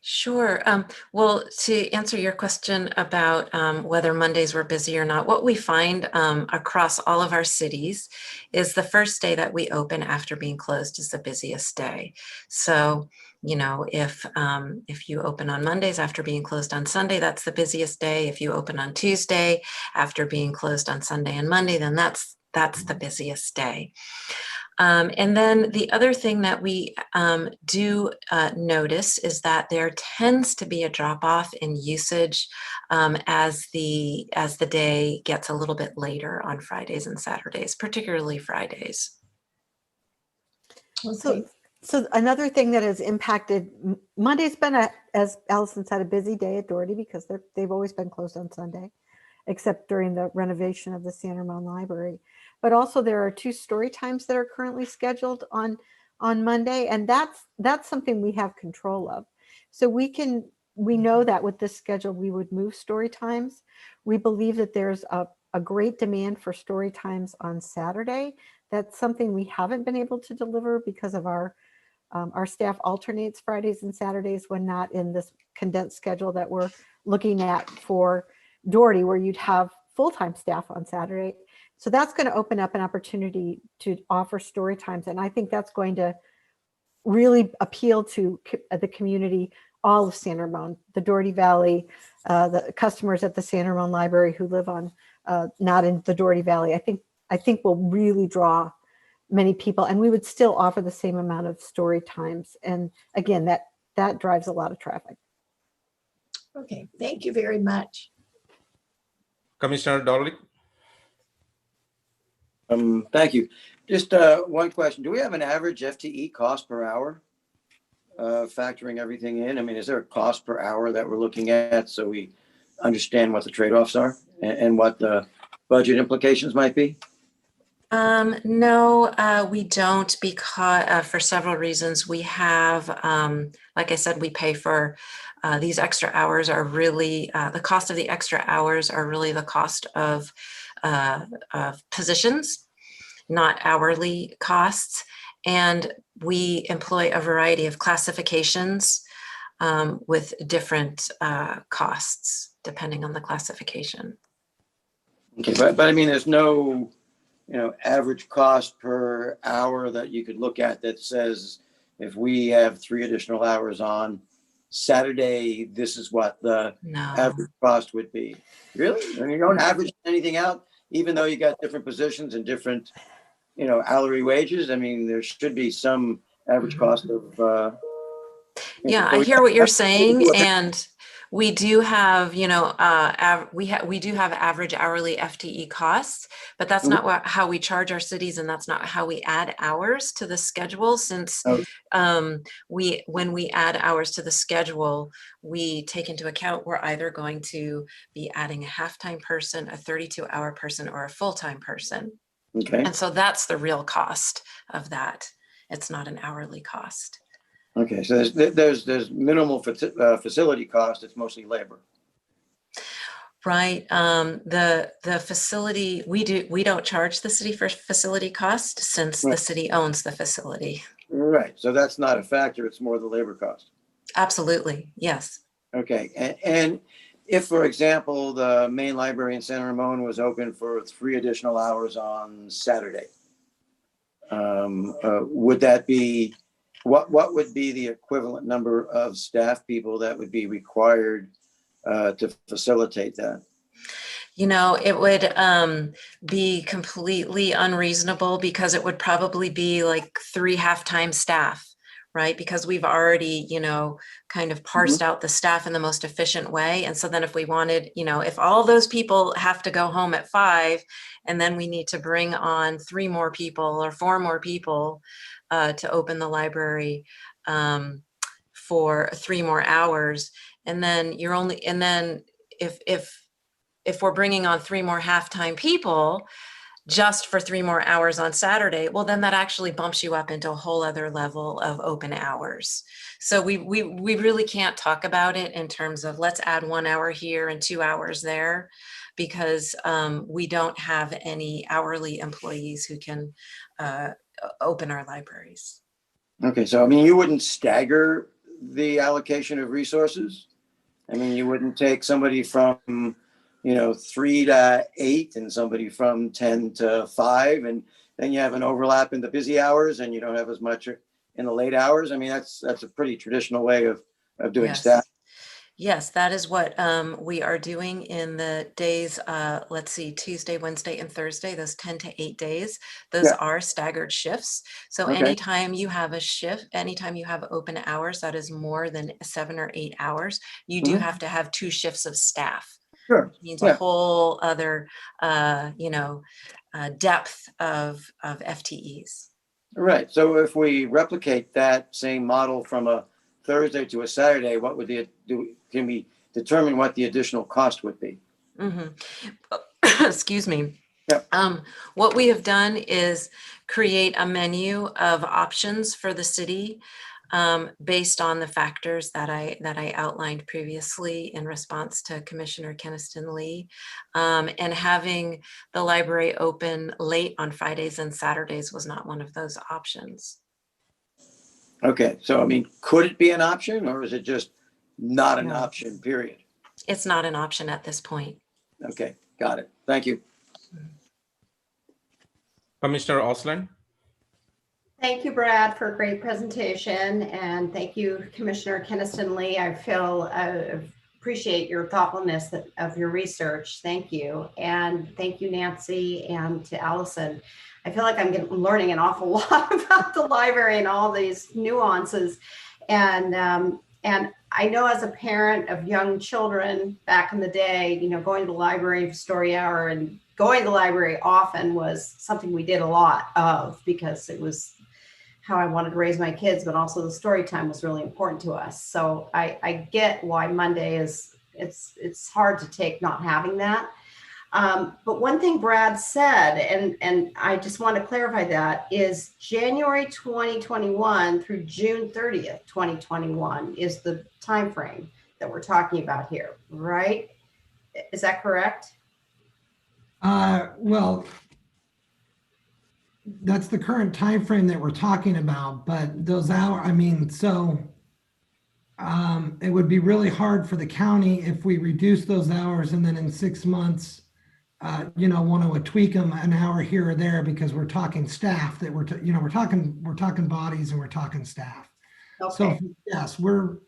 Sure. Well, to answer your question about whether Mondays were busy or not, what we find across all of our cities is the first day that we open after being closed is the busiest day. So, if you open on Mondays after being closed on Sunday, that's the busiest day. If you open on Tuesday after being closed on Sunday and Monday, then that's the busiest day. And then the other thing that we do notice is that there tends to be a drop off in usage as the day gets a little bit later on Fridays and Saturdays, particularly Fridays. Okay. So another thing that has impacted, Monday's been, as Allison said, a busy day at Doherty because they've always been closed on Sunday, except during the renovation of the San Ramon Library. But also there are 2 story times that are currently scheduled on Monday, and that's something we have control of. So we know that with this schedule we would move story times. We believe that there's a great demand for story times on Saturday. That's something we haven't been able to deliver because of our staff alternates Fridays and Saturdays when not in this condensed schedule that we're looking at for Doherty, where you'd have full-time staff on Saturday. So that's going to open up an opportunity to offer story times. And I think that's going to really appeal to the community, all of San Ramon, the Doherty Valley, the customers at the San Ramon Library who live on, not in the Doherty Valley. I think will really draw many people, and we would still offer the same amount of story times. And again, that drives a lot of traffic. Okay, thank you very much. Commissioner Dolly. Thank you. Just one question. Do we have an average FTE cost per hour, factoring everything in? I mean, is there a cost per hour that we're looking at so we understand what the trade-offs are and what the budget implications might be? No, we don't, because for several reasons. We have, like I said, we pay for these extra hours are really, the cost of the extra hours are really the cost of positions, not hourly costs. And we employ a variety of classifications with different costs depending on the classification. Okay, but I mean, there's no, average cost per hour that you could look at that says, if we have 3 additional hours on Saturday, this is what the average cost would be. Really? I mean, you don't average anything out, even though you got different positions and different, hourly wages. I mean, there should be some average cost of. Yeah, I hear what you're saying, and we do have, we do have average hourly FTE costs, but that's not how we charge our cities, and that's not how we add hours to the schedule. Since when we add hours to the schedule, we take into account we're either going to be adding a half-time person, a 32-hour person, or a full-time person. Okay. And so that's the real cost of that. It's not an hourly cost. Okay, so there's minimal facility cost. It's mostly labor. Right. The facility, we don't charge the city for facility cost since the city owns the facility. Right. So that's not a factor. It's more the labor cost. Absolutely. Yes. Okay. And if, for example, the main library in San Ramon was open for 3 additional hours on Saturday, would that be, what would be the equivalent number of staff people that would be required to facilitate that? You know, it would be completely unreasonable because it would probably be like 3 half-time staff, right? Because we've already, you know, kind of parsed out the staff in the most efficient way. And so then if we wanted, you know, if all those people have to go home at 5 and then we need to bring on 3 more people or 4 more people to open the library for 3 more hours, and then you're only, and then if we're bringing on 3 more half-time people just for 3 more hours on Saturday, well, then that actually bumps you up into a whole other level of open hours. So we really can't talk about it in terms of let's add 1 hour here and 2 hours there, because we don't have any hourly employees who can open our libraries. Okay, so I mean, you wouldn't stagger the allocation of resources? I mean, you wouldn't take somebody from, you know, 3 to 8 and somebody from 10 to 5, and then you have an overlap in the busy hours and you don't have as much in the late hours. I mean, that's a pretty traditional way of doing Yes. staff. Yes, that is what we are doing in the days, let's see, Tuesday, Wednesday, and Thursday, those 10 to 8 days. Those are staggered shifts. So Okay. anytime you have a shift, anytime you have open hours, that is more than 7 or 8 hours, you do have to have 2 shifts of staff. Sure. It means a whole other, you know, depth of FTEs. Right. So if we replicate that same model from a Thursday to a Saturday, what would can we determine what the additional cost would be? Excuse me. Yep. What we have done is create a menu of options for the city based on the factors that I outlined previously in response to Commissioner Keniston Lee, and having the library open late on Fridays and Saturdays was not one of those options. Okay, so I mean, could it be an option, or is it just not an option, period? It's not an option at this point. Okay, got it. Thank you. Commissioner Osland? Thank you, Brad, for a great presentation. And thank you, Commissioner Keniston Lee. I appreciate your thoughtfulness of your research. Thank you. And thank you, Nancy, and to Allison. I feel like I'm learning an awful lot about the library and all these nuances. And I know as a parent of young children back in the day, you know, going to the library for story hour and going to the library often was something we did a lot of because it was how I wanted to raise my kids, but also the story time was really important to us. So I get why Monday it's hard to take not having that. But one thing Brad said, and I just want to clarify that, is January 2021 through June 30th, 2021 is the time frame that we're talking about here, right? Is that correct? Well, that's the current time frame that we're talking about, but those hours, I mean, so it would be really hard for the county if we reduce those hours and then in 6 months, you know, want to tweak them an hour here or there because we're talking staff that we're talking bodies and we're talking staff. Okay. So yes, we're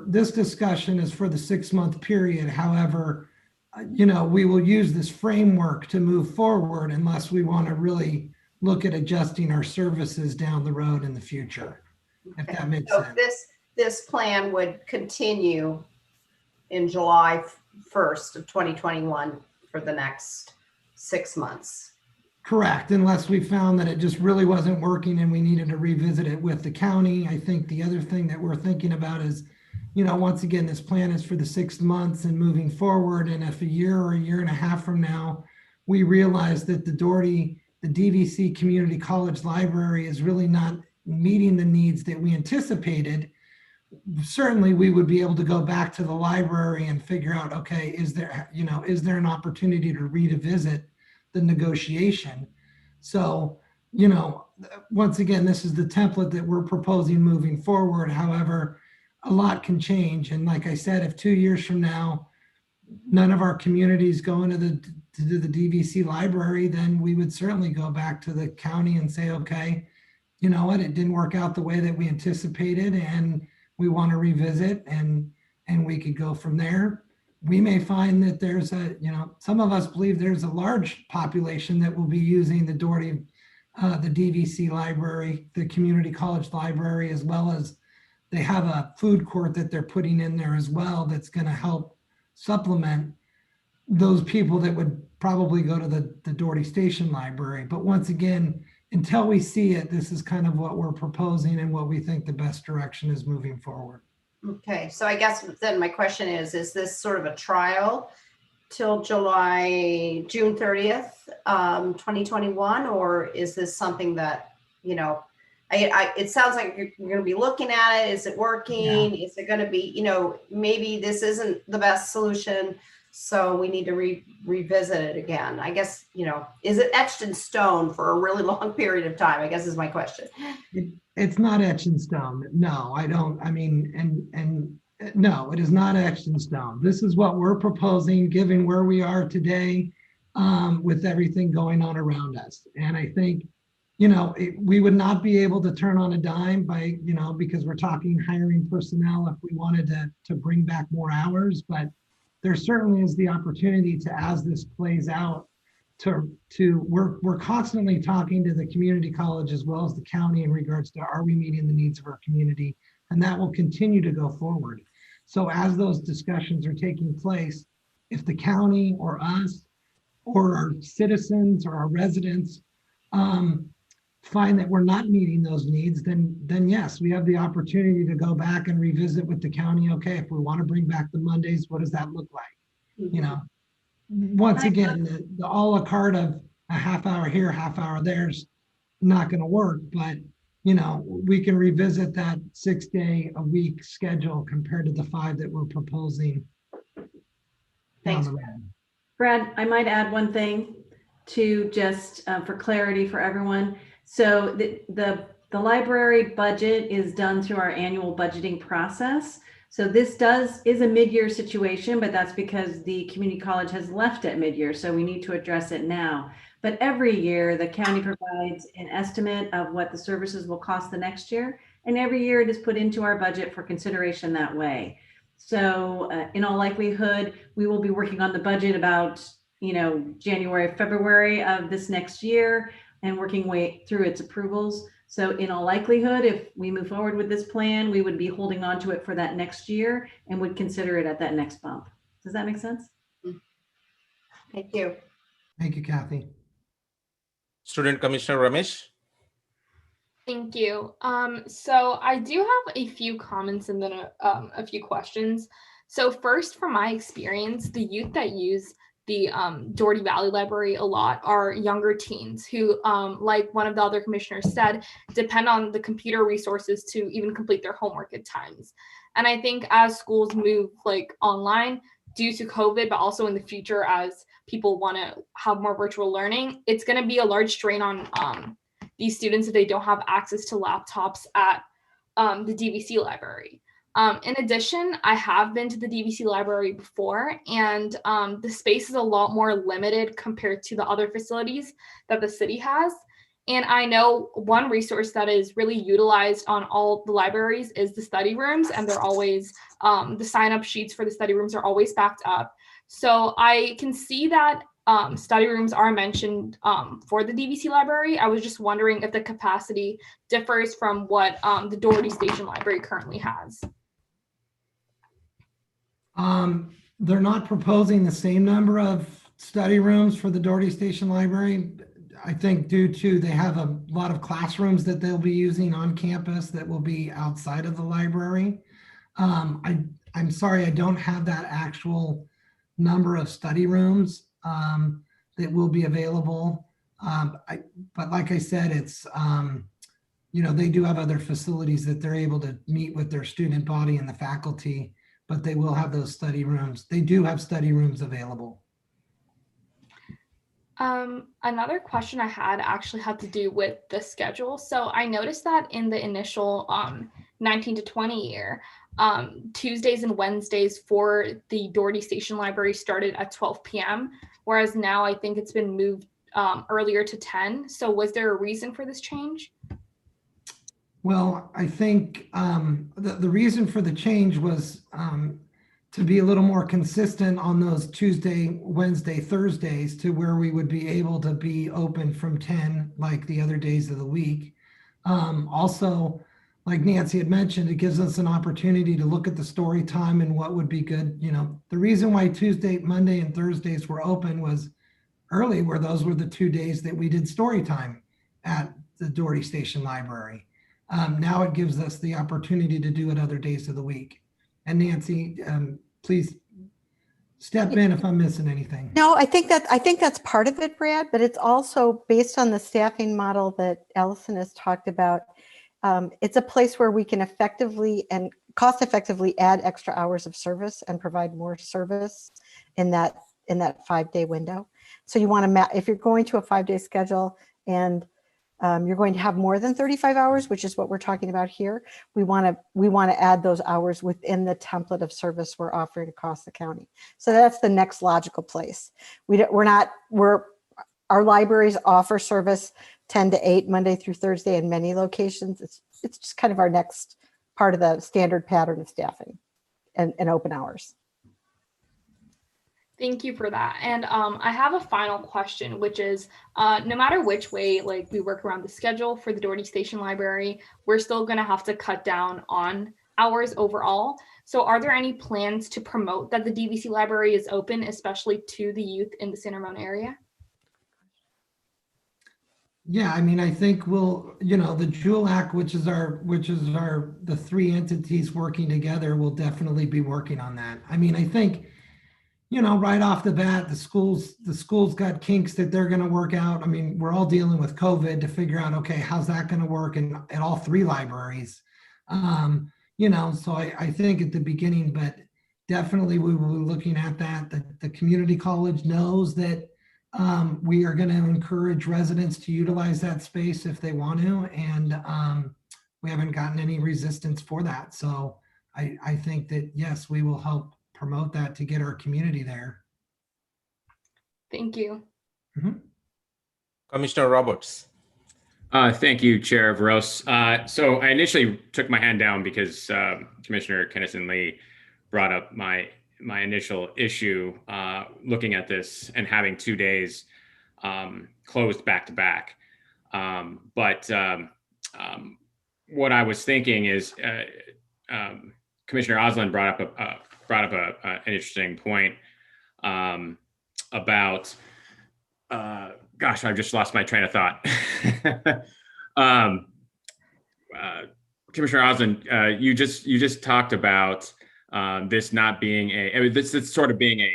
this discussion is for the 6-month period. However, you know, we will use this framework to move forward unless we want to really look at adjusting our services down the road in the future, if that makes so sense. This plan would continue in July 1st of 2021 for the next 6 months. Correct, unless we found that it just really wasn't working and we needed to revisit it with the county. I think the other thing that we're thinking about is, you know, once again, this plan is for the 6 months and moving forward. And if a year or a year and a half from now, we realize that the DVC Community College Library is really not meeting the needs that we anticipated, certainly we would be able to go back to the library and figure out, okay, is there an opportunity to revisit the negotiation? So, you know, once again, this is the template that we're proposing moving forward. However, a lot can change. And like I said, if 2 years from now, none of our communities go into the DVC library, then we would certainly go back to the county and say, okay, you know what, it didn't work out the way that we anticipated and we want to revisit. And and we could go from there. We may find that there's some of us believe there's a large population that will be using the Doherty, the DVC library, the community college library, as well as they have a food court that they're putting in there as well that's going to help supplement those people that would probably go to the Doherty Station Library. But once again, until we see it, this is kind of what we're proposing and what we think the best direction is moving forward. Okay, so I guess then my question is this sort of a trial till June 30th, 2021, or is this something that, it sounds like you're going to be looking at it. Is it working? Yeah. Is it going to be, maybe this isn't the best solution, so we need to revisit it again. I guess, is it etched in stone for a really long period of time? I guess is my question. It's not etched in stone. No, I don't. I mean, no, it is not etched in stone. This is what we're proposing, given where we are today, with everything going on around us. And I think, we would not be able to turn on a dime by, because we're talking hiring personnel if we wanted to bring back more hours, but there certainly is the opportunity to, as this plays out, we're constantly talking to the community college as well as the county in regards to, are we meeting the needs of our community? And that will continue to go forward. So as those discussions are taking place, if the county or us or our citizens or our residents find that we're not meeting those needs, then yes, we have the opportunity to go back and revisit with the county. Okay, if we want to bring back the Mondays, what does that look like? Once again, the a la carte of a half hour here, half hour there's not going to work, but we can revisit that 6 day a week schedule compared to the 5 that we're proposing. Thanks, Brad. I might add one thing to just for clarity for everyone. So the library budget is done through our annual budgeting process. So this is a mid-year situation, but that's because the community college has left at mid-year. So we need to address it now. But every year the county provides an estimate of what the services will cost the next year. And every year it is put into our budget for consideration that way. So in all likelihood, we will be working on the budget about, January, February of this next year and working way through its approvals. So in all likelihood, if we move forward with this plan, we would be holding on to it for that next year and would consider it at that next bump. Does that make sense? Thank you. Thank you, Kathy. Student Commissioner Ramesh. Thank you. So I do have a few comments and then a few questions. So first, from my experience, the youth that use the Doherty Valley Library a lot are younger teens who, like one of the other commissioners said, depend on the computer resources to even complete their homework at times. And I think as schools move online due to COVID, but also in the future as people want to have more virtual learning, it's going to be a large strain on these students if they don't have access to laptops at the DVC library. In addition, I have been to the DVC library before, and the space is a lot more limited compared to the other facilities that the city has. And I know one resource that is really utilized on all the libraries is the study rooms, and they're always, the sign-up sheets for the study rooms are always backed up. So I can see that study rooms are mentioned for the DVC library. I was just wondering if the capacity differs from what the Doherty Station Library currently has. They're not proposing the same number of study rooms for the Doherty Station Library. I think due to they have a lot of classrooms that they'll be using on campus that will be outside of the library. I'm sorry, I don't have that actual number of study rooms that will be available. But like I said, it's, they do have other facilities that they're able to meet with their student body and the faculty, but they will have those study rooms. They do have study rooms available. Another question I had actually had to do with the schedule. So I noticed that in the initial 19 to 20 year, Tuesdays and Wednesdays for the Doherty Station Library started at 12 p.m., whereas now I think it's been moved earlier to 10. So was there a reason for this change? Well, I think the reason for the change was to be a little more consistent on those Tuesday, Wednesday, Thursdays to where we would be able to be open from 10 like the other days of the week. Also, like Nancy had mentioned, it gives us an opportunity to look at the story time and what would be good. You know, the reason why Tuesday, Monday, and Thursdays were open was early, where those were the 2 days that we did story time at the Doherty Station Library. Now it gives us the opportunity to do it other days of the week. And Nancy, please step in if I'm missing anything. No, I think that's part of it, Brad, but it's also based on the staffing model that Allison has talked about. It's a place where we can effectively and cost effectively add extra hours of service and provide more service in that 5-day window. So you want to, if you're going to a 5-day schedule and you're going to have more than 35 hours, which is what we're talking about here, we want to add those hours within the template of service we're offering across the county. So that's the next logical place. Our libraries offer service 10 to 8 Monday through Thursday in many locations. It's just kind of our next part of the standard pattern of staffing and open hours. Thank you for that. And I have a final question, which is no matter which way like we work around the schedule for the Doherty Station Library, we're still going to have to cut down on hours overall. So are there any plans to promote that the DVC library is open, especially to the youth in the San Ramon area? Yeah, I mean, I think we'll, the JULAC, which is the 3 entities working together, will definitely be working on that. I mean, I think, right off the bat, the schools got kinks that they're going to work out. I mean, we're all dealing with COVID to figure out, okay, how's that going to work at all 3 libraries? So I think at the beginning, but definitely we will be looking at that. The community college knows that we are going to encourage residents to utilize that space if they want to, and we haven't gotten any resistance for that. So I think that, yes, we will help promote that to get our community there. Thank you. Mm-hmm. Commissioner Roberts. Thank you, Chair Veros. So I initially took my hand down because Commissioner Kinnison-Lee brought up my initial issue looking at this and having 2 days closed back to back. But what I was thinking is Commissioner Osland brought up an interesting point about, gosh, I've just lost my train of thought. Commissioner Osland, you just talked about this not being this sort of being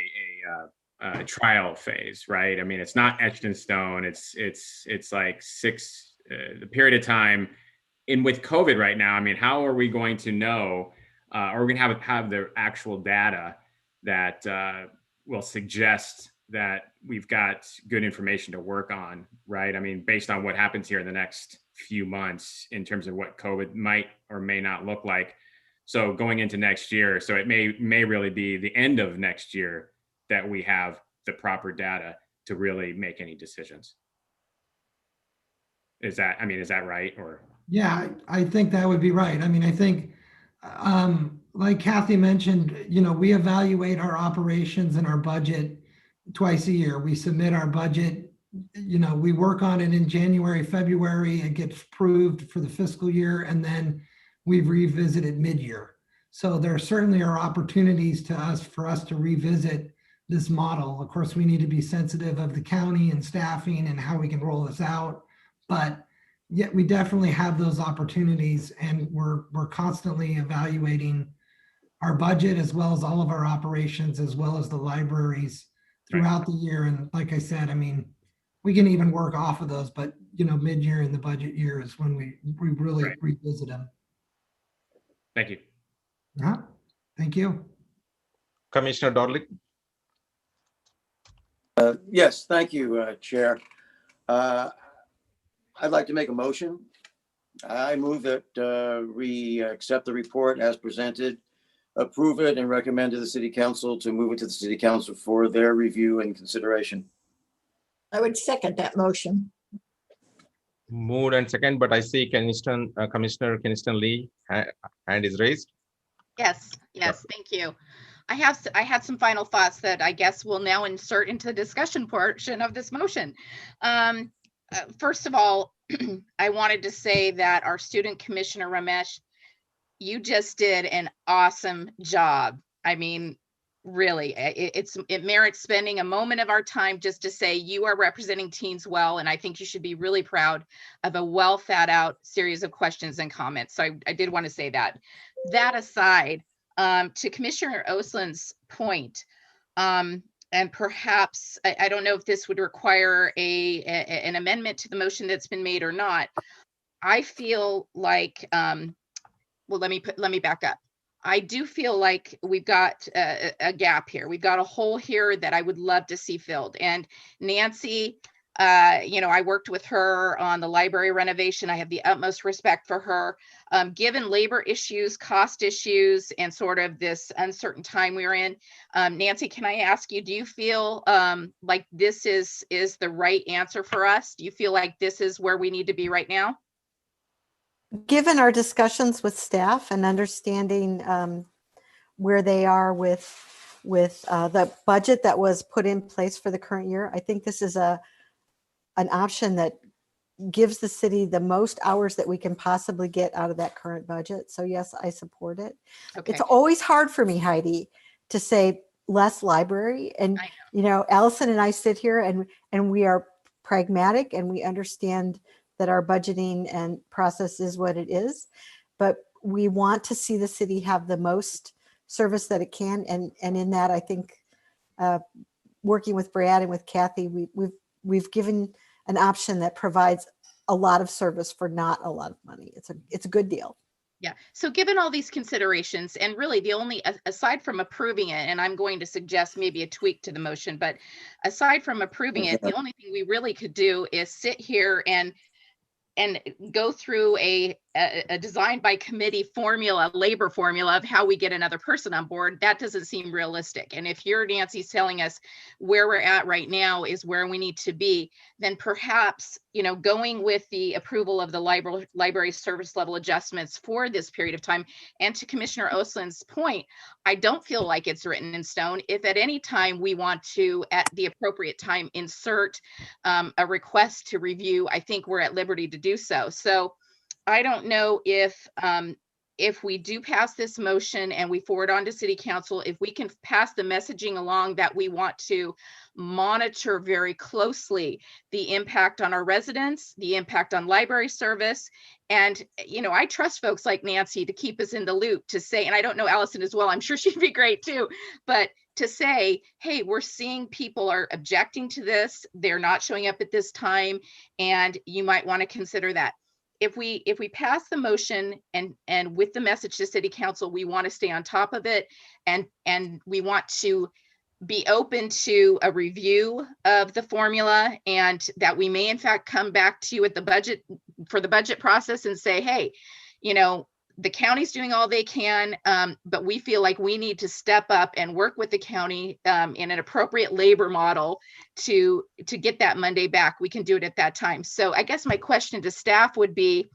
a trial phase, right? I mean, it's not etched in stone. It's like the period of time. And with COVID right now, I mean, how are we going to know? Are we going to have the actual data that will suggest that we've got good information to work on, right? I mean, based on what happens here in the next few months in terms of what COVID might or may not look like. So going into next year, so it may really be the end of next year that we have the proper data to really make any decisions. Is that right? Or yeah, I think that would be right. I mean, I think like Kathy mentioned, we evaluate our operations and our budget twice a year. We submit our budget, we work on it in January, February, it gets approved for the fiscal year, and then we revisit it mid-year. So there certainly are opportunities for us to revisit this model. Of course, we need to be sensitive of the county and staffing and how we can roll this out, but yet we definitely have those opportunities, and we're constantly evaluating our budget as well as all of our operations, as well as the libraries throughout the year. And like I said, I mean, we can even work off of those, but mid-year in the budget year is when we really revisit them. Thank you. Thank you. Commissioner Dorlick. Yes, thank you, Chair. I'd like to make a motion. I move that we accept the report as presented, approve it, and recommend to the City Council to move it to the City Council for their review and consideration. I would second that motion. Moved and second, but I see Commissioner Kinnison-Lee hand is raised. Yes, thank you. I had some final thoughts that I guess we'll now insert into the discussion portion of this motion. First of all, I wanted to say that our student commissioner, Ramesh, you just did an awesome job. I mean, really, it merits spending a moment of our time just to say you are representing teens well, and I think you should be really proud of a well thought out series of questions and comments. So I did want to say that. That aside, to Commissioner Oslin's point, and perhaps, I don't know if this would require an amendment to the motion that's been made or not. I feel like, well, let me back up. I do feel like we've got a gap here. We've got a hole here that I would love to see filled. And Nancy, I worked with her on the library renovation. I have the utmost respect for her. Given labor issues, cost issues, and sort of this uncertain time we're in, Nancy, can I ask you, do you feel like this is the right answer for us? Do you feel like this is where we need to be right now? Given our discussions with staff and understanding where they are with the budget that was put in place for the current year, I think this is an option that gives the city the most hours that we can possibly get out of that current budget. So yes, I support it. Okay. It's always hard for me, Heidi, to say less library. And, Allison and I sit here and we are pragmatic and we understand that our budgeting and process is what it is, but we want to see the city have the most service that it can. And in that, I think working with Brad and with Kathy, we've given an option that provides a lot of service for not a lot of money. It's a good deal. Yeah. So given all these considerations, and really the only, aside from approving it, and I'm going to suggest maybe a tweak to the motion, but aside from approving it, the only thing we really could do is sit here and go through a design by committee formula, labor formula of how we get another person on board. That doesn't seem realistic. And if you're, Nancy, telling us where we're at right now is where we need to be, then perhaps, going with the approval of the library service level adjustments for this period of time. And to Commissioner Oslin's point, I don't feel like it's written in stone. If at any time we want to, at the appropriate time, insert a request to review, I think we're at liberty to do so. So I don't know if we do pass this motion and we forward on to City Council, if we can pass the messaging along that we want to monitor very closely the impact on our residents, the impact on library service. And, I trust folks like Nancy to keep us in the loop, to say, and I don't know Allison as well, I'm sure she'd be great too, but to say, hey, we're seeing people are objecting to this, they're not showing up at this time, and you might want to consider that. If we pass the motion and with the message to City Council, we want to stay on top of it, and we want to be open to a review of the formula, and that we may in fact come back to you at the budget for the budget process and say, hey, the county's doing all they can, but we feel like we need to step up and work with the county in an appropriate labor model to get that Monday back. We can do it at that time. So I guess my question to staff would be,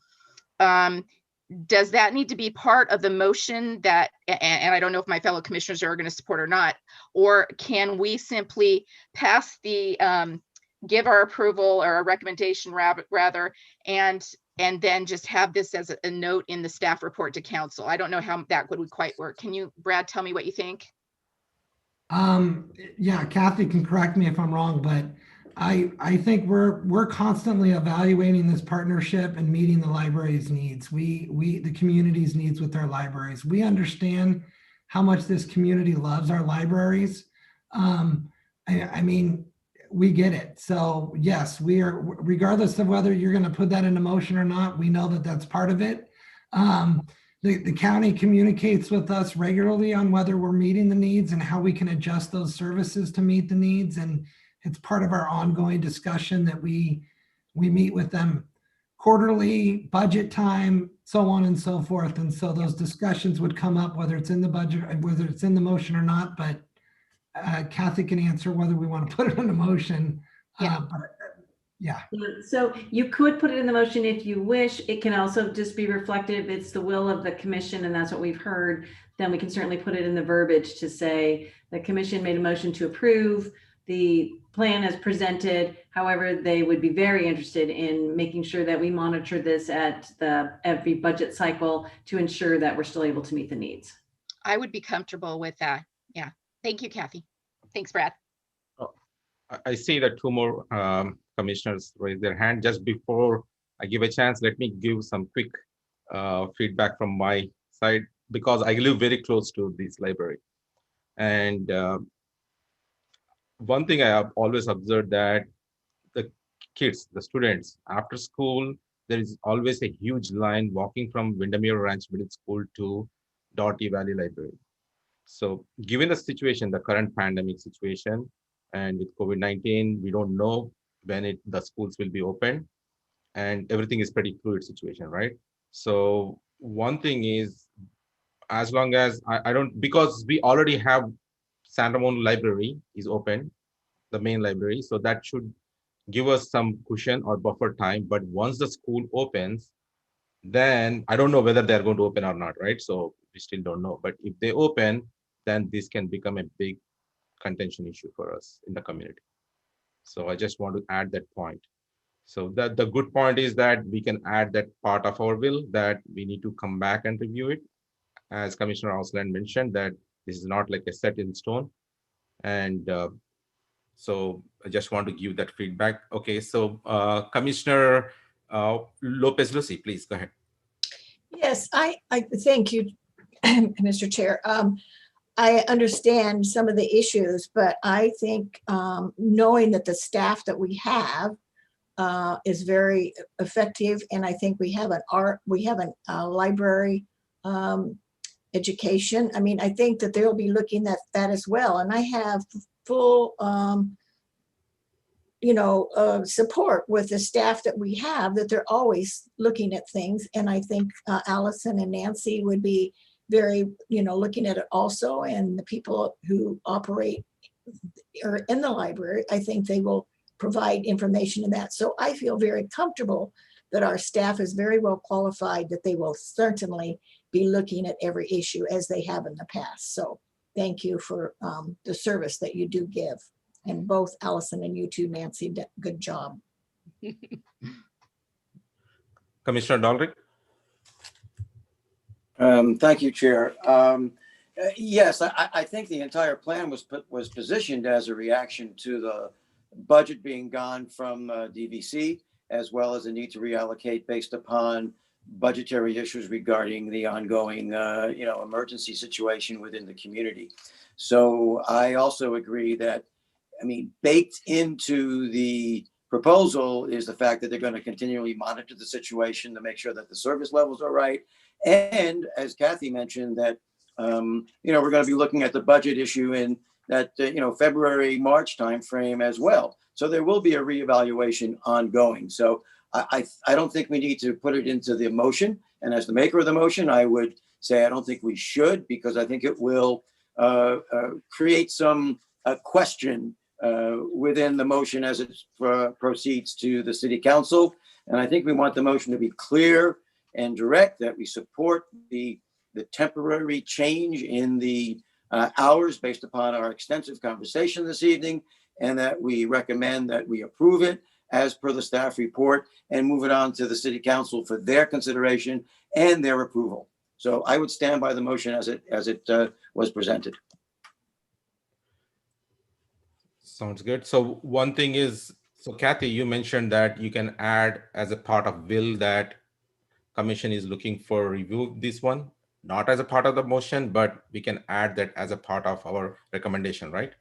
does that need to be part of the motion that, and I don't know if my fellow commissioners are going to support or not, or can we simply pass the, give our approval or a recommendation rather, and then just have this as a note in the staff report to council? I don't know how that would quite work. Can you, Brad, tell me what you think? Yeah, Kathy can correct me if I'm wrong, but I think we're constantly evaluating this partnership and meeting the library's needs. The community's needs with their libraries. We understand how much this community loves our libraries. I mean, we get it. So yes, we are, regardless of whether you're going to put that into motion or not, we know that that's part of it. The county communicates with us regularly on whether we're meeting the needs and how we can adjust those services to meet the needs. And it's part of our ongoing discussion that we meet with them quarterly, budget time, so on and so forth. And so those discussions would come up, whether it's in the budget, whether it's in the motion or not, but Kathy can answer whether we want to put it in a motion. Yeah. Yeah. So you could put it in the motion if you wish. It can also just be reflective. It's the will of the commission, and that's what we've heard. Then we can certainly put it in the verbiage to say the commission made a motion to approve the plan as presented. However, they would be very interested in making sure that we monitor this at every budget cycle to ensure that we're still able to meet the needs. I would be comfortable with that. Yeah. Thank you, Kathy. Thanks, Brad. I see that two more commissioners raise their hand. Just before I give a chance, let me give some quick feedback from my side, because I live very close to this library. And one thing I have always observed that the kids, the students, after school, there is always a huge line walking from Windermere Ranch Middle School to Doherty Valley Library. So given the situation, the current pandemic situation, and with COVID-19, we don't know when the schools will be open, and everything is pretty fluid situation, right? So one thing is, as long as I don't, because we already have San Ramon Library is open, the main library, so that should give us some cushion or buffer time. But once the school opens, then I don't know whether they're going to open or not, right? So we still don't know. But if they open, then this can become a big contention issue for us in the community. So I just want to add that point. So that the good point is that we can add that part of our will that we need to come back and review it. As Commissioner Ausland mentioned, that this is not like a set in stone. And so I just want to give that feedback. Okay, so Commissioner Lopez Lucy, please go ahead. Yes, I thank you, Mr. Chair. I understand some of the issues, but I think knowing that the staff that we have is very effective, and I think we have a library education. I mean, I think that they'll be looking at that as well, and I have full support with the staff that we have, that they're always looking at things. And I think Allison and Nancy would be very, looking at it also. And the people who operate or in the library, I think they will provide information in that. So I feel very comfortable that our staff is very well qualified, that they will certainly be looking at every issue as they have in the past. So thank you for the service that you do give. And both Allison and you too, Nancy, good job. Commissioner Dahlrich. Thank you, Chair. Yes, I think the entire plan was positioned as a reaction to the budget being gone from DVC, as well as the need to reallocate based upon budgetary issues regarding the ongoing, emergency situation within the community. So I also agree that, baked into the proposal is the fact that they're going to continually monitor the situation to make sure that the service levels are right. And as Kathy mentioned, that, we're going to be looking at the budget issue in that, February, March timeframe as well. So there will be a reevaluation ongoing. So I don't think we need to put it into the motion. And as the maker of the motion, I would say I don't think we should, because I think it will create some question within the motion as it proceeds to the city council. And I think we want the motion to be clear and direct, that we support the temporary change in the hours based upon our extensive conversation this evening, and that we recommend that we approve it as per the staff report and move it on to the city council for their consideration and their approval. So I would stand by the motion as it was presented. Sounds good. So one thing is, so Kathy, you mentioned that you can add as a part of bill that commission is looking for review this one, not as a part of the motion, but we can add that as a part of our recommendation, right?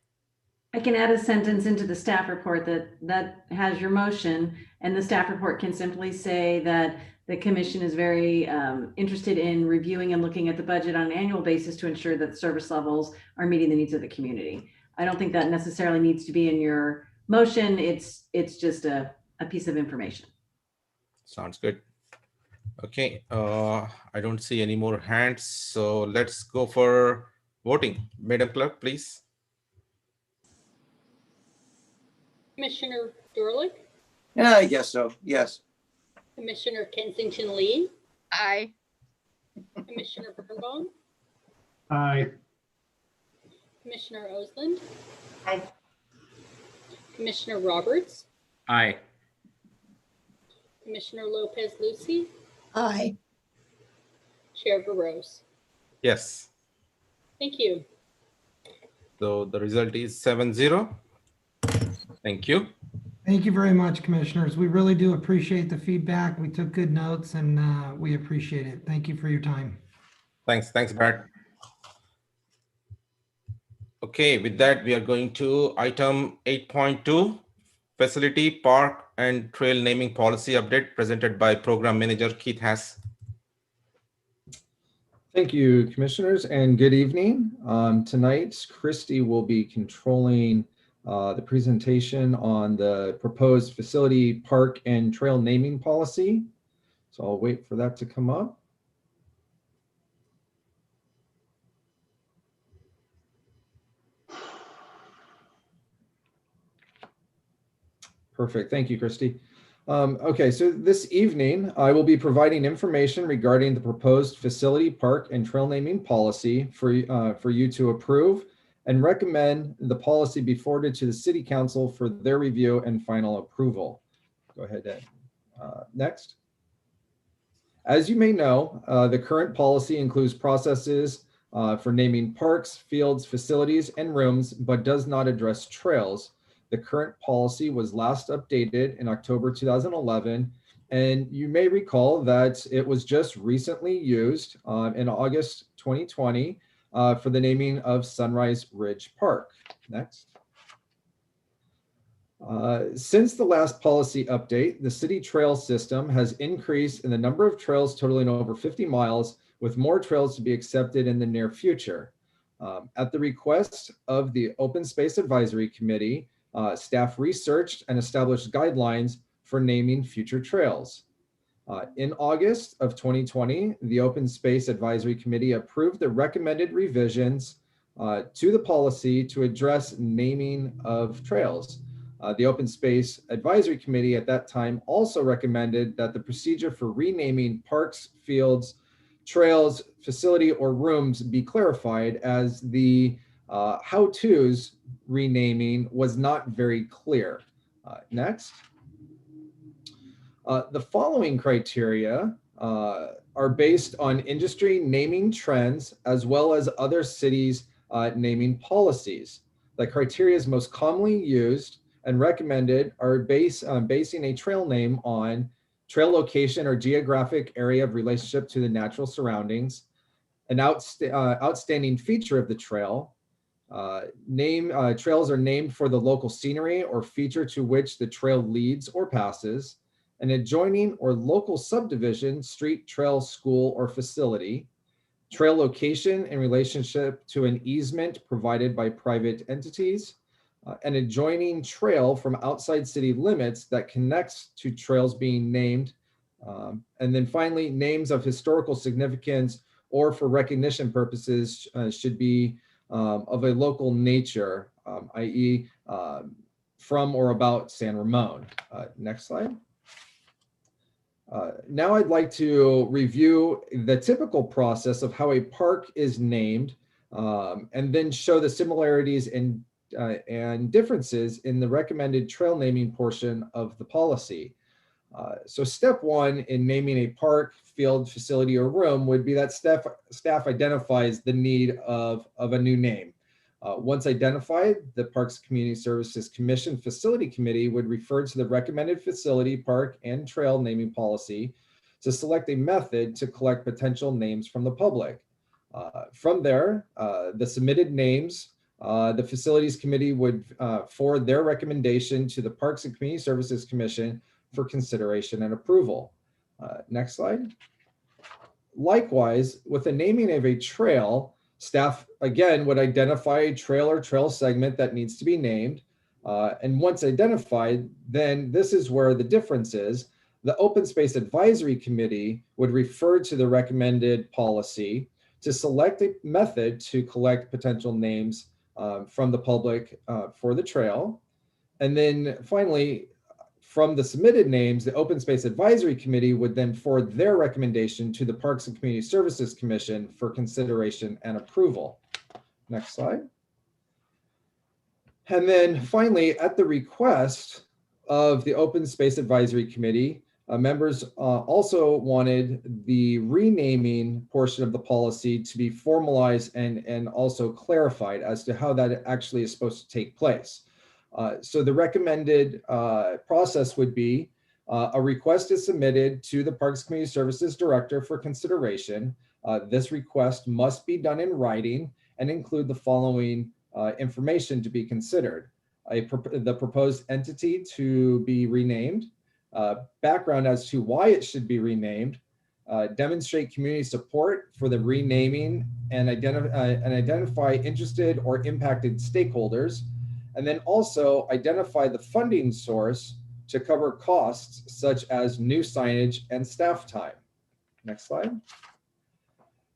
I can add a sentence into the staff report that has your motion, and the staff report can simply say that the commission is very interested in reviewing and looking at the budget on an annual basis to ensure that service levels are meeting the needs of the community. I don't think that necessarily needs to be in your motion. It's just a piece of information. Sounds good. Okay, I don't see any more hands, so let's go for voting. Madam Clerk, please. Commissioner Durlick, Yeah, I guess so. Yes. Commissioner Kensington Lee, Aye. Commissioner Birnbaum, Aye. Commissioner Osland, Aye. Commissioner Roberts, Aye. Commissioner Lopez Lucy, Aye. Chair Garose. Yes. Thank you. So the result is 7-0. Thank you. Thank you very much, commissioners. We really do appreciate the feedback. We took good notes and we appreciate it. Thank you for your time. Thanks, Brad. Okay, with that, we are going to item 8.2, Facility, Park, and Trail Naming Policy Update, presented by Program Manager Keith Haas. Thank you, commissioners, and good evening. Tonight, Christy will be controlling the presentation on the proposed facility, park, and trail naming policy. So I'll wait for that to come up. Perfect. Thank you, Christy. Okay, so this evening, I will be providing information regarding the proposed facility, park, and trail naming policy for you to approve and recommend the policy be forwarded to the City Council for their review and final approval. Go ahead, Ed. Next. As you may know, the current policy includes processes for naming parks, fields, facilities, and rooms, but does not address trails. The current policy was last updated in October 2011, and you may recall that it was just recently used in August 2020 for the naming of Sunrise Ridge Park. Next. Since the last policy update, the city trail system has increased in the number of trails totaling over 50 miles, with more trails to be accepted in the near future. At the request of the Open Space Advisory Committee, staff researched and established guidelines for naming future trails. In August of 2020, the Open Space Advisory Committee approved the recommended revisions to the policy to address naming of trails. The Open Space Advisory Committee at that time also recommended that the procedure for renaming parks, fields, trails, facility, or rooms be clarified, as the how-tos renaming was not very clear. Next. The following criteria are based on industry naming trends as well as other cities' naming policies. The criteria is most commonly used and recommended are basing a trail name on trail location or geographic area of relationship to the natural surroundings, an outstanding feature of the trail. Trails are named for the local scenery or feature to which the trail leads or passes, an adjoining or local subdivision, street, trail, school, or facility, trail location in relationship to an easement provided by private entities, an adjoining trail from outside city limits that connects to trails being named, and then finally, names of historical significance or for recognition purposes should be of a local nature, i.e. From or about San Ramon. Next slide. Now I'd like to review the typical process of how a park is named, and then show the similarities and differences in the recommended trail naming portion of the policy. So step one in naming a park, field, facility, or room would be that staff identifies the need of a new name. Once identified, the Parks Community Services Commission Facility Committee would refer to the recommended facility, park, and trail naming policy to select a method to collect potential names from the public. From there, the submitted names, the Facilities Committee would forward their recommendation to the Parks and Community Services Commission for consideration and approval. Next slide. Likewise, with the naming of a trail, staff again would identify a trail or trail segment that needs to be named. And once identified, then this is where the difference is. The Open Space Advisory Committee would refer to the recommended policy to select a method to collect potential names from the public for the trail. And then finally, From the submitted names, the Open Space Advisory Committee would then forward their recommendation to the Parks and Community Services Commission for consideration and approval. Next slide. And then finally, at the request of the Open Space Advisory Committee, members also wanted the renaming portion of the policy to be formalized and also clarified as to how that actually is supposed to take place. So the recommended process would be a request is submitted to the Parks Community Services Director for consideration. This request must be done in writing and include the following information to be considered. The proposed entity to be renamed, background as to why it should be renamed, demonstrate community support for the renaming and identify interested or impacted stakeholders, and then also identify the funding source to cover costs such as new signage and staff time. Next slide.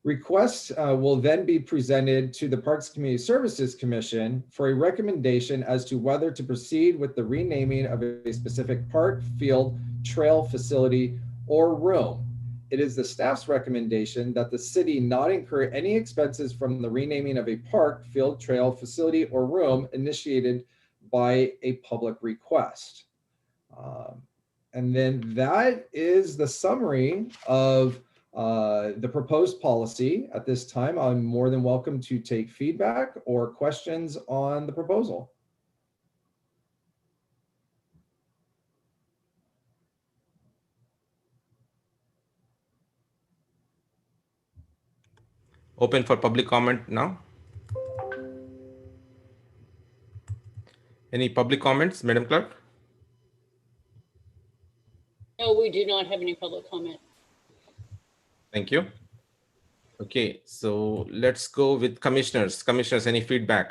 Requests will then be presented to the Parks Community Services Commission for a recommendation as to whether to proceed with the renaming of a specific park, field, trail, facility, or room. It is the staff's recommendation that the city not incur any expenses from the renaming of a park, field, trail, facility, or room initiated by a public request. And then that is the summary of the proposed policy. At this time, I'm more than welcome to take feedback or questions on the proposal. Open for public comment now. Any public comments, Madam Clerk? No, we do not have any public comment. Thank you. Okay, so let's go with commissioners. Commissioners, any feedback?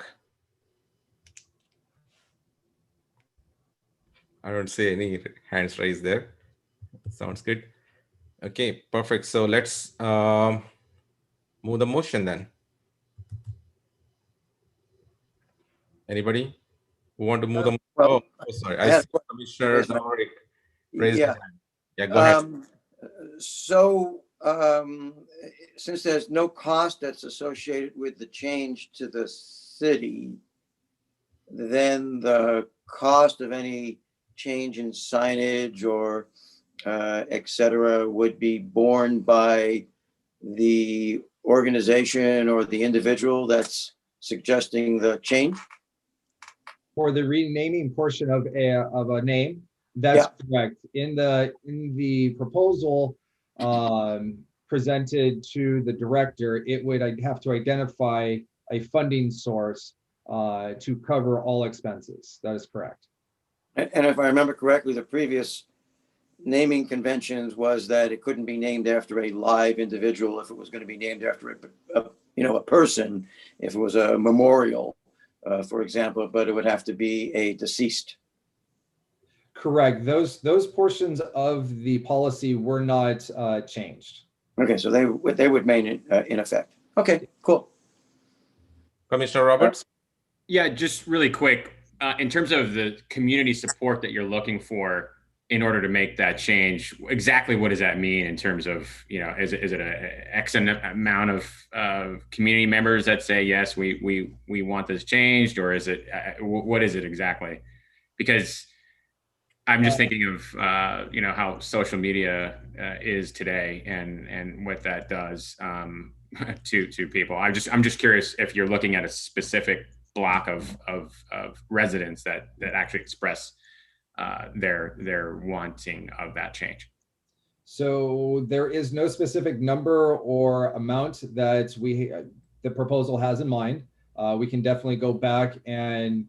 I don't see any hands raised there. Sounds good. Okay, perfect. So let's move the motion then. Anybody who want to move the motion? Well, oh, sorry. I see commissioners already raised their hand. Yeah, go ahead. So since there's no cost that's associated with the change to the city, then the cost of any change in signage or et cetera would be borne by the organization or the individual that's suggesting the change? For the renaming portion of a name, that's correct. In the proposal presented to the director, it would have to identify a funding source to cover all expenses. That is correct. And if I remember correctly, the previous naming conventions was that it couldn't be named after a live individual if it was going to be named after a person, if it was a memorial, for example, but it would have to be a deceased. Correct. Those portions of the policy were not changed. Okay, so they would remain in effect. Okay, cool. Commissioner Roberts? Yeah, just really quick, in terms of the community support that you're looking for in order to make that change, exactly what does that mean in terms of, is it a X amount of community members that say, yes, we want this changed, or is it, what is it exactly? Because I'm just thinking of, how social media is today and what that does to people. I'm just curious if you're looking at a specific block of residents that actually express their wanting of that change. So there is no specific number or amount that the proposal has in mind. We can definitely go back and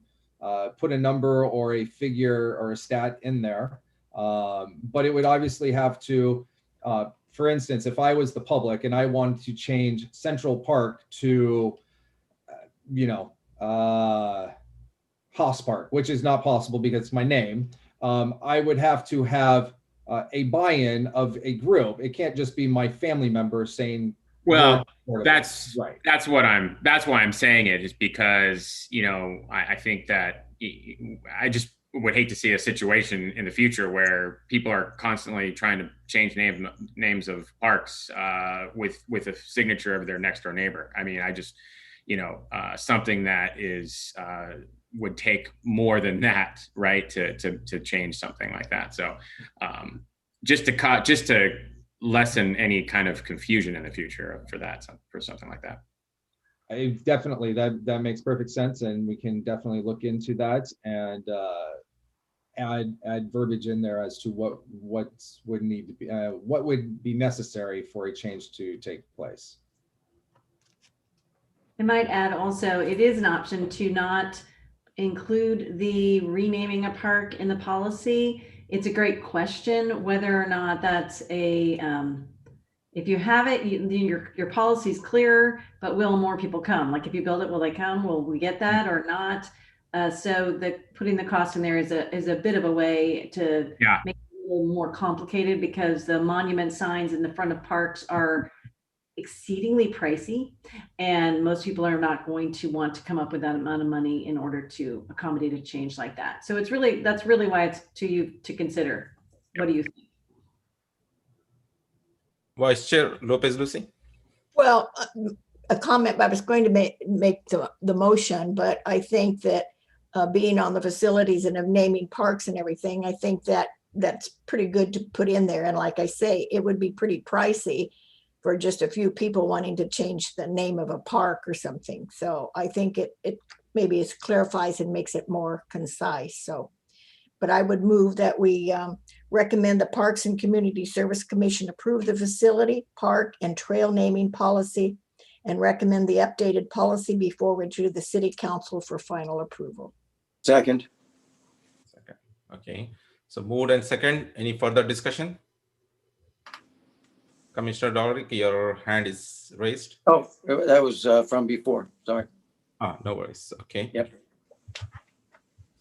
put a number or a figure or a stat in there. But it would obviously have to, for instance, if I was the public and I wanted to change Central Park to, Haas Park, which is not possible because it's my name, I would have to have a buy-in of a group. It can't just be my family member saying, well, that's right. That's why I'm saying it, is because, I think that would hate to see a situation in the future where people are constantly trying to change names of parks with a signature of their next door neighbor. I mean, I just, something that is would take more than that, right, to change something like that. So just to lessen any kind of confusion in the future for something like that. Definitely, that makes perfect sense, and we can definitely look into that and add verbiage in there as to what would need to be what would be necessary for a change to take place. I might add also, it is an option to not include the renaming a park in the policy. It's a great question whether or not that's a if you have it, your policy is clear, but will more people come? Like if you build it, will they come? Will we get that or not? So putting the cost in there is a bit of a way to make it a little more complicated, because the monument signs in the front of parks are exceedingly pricey, and most people are not going to want to come up with that amount of money in order to accommodate a change like that. So that's really why it's to you to consider. What do you think? Vice Chair Lopez Lucy. Well, a comment, I was going to make the motion, but I think that being on the facilities and of naming parks and everything, I think that that's pretty good to put in there. And like I say, it would be pretty pricey for just a few people wanting to change the name of a park or something. So I think it maybe it clarifies and makes it more concise. So, but I would move that we recommend the Parks and Community Service Commission approve the facility, park, and trail naming policy, and recommend the updated policy be forwarded to the City Council for final approval. Second. Okay, so moved and second. Any further discussion? Commissioner Dolrick, your hand is raised. Oh, that was from before. Sorry. No worries. Okay. Yep.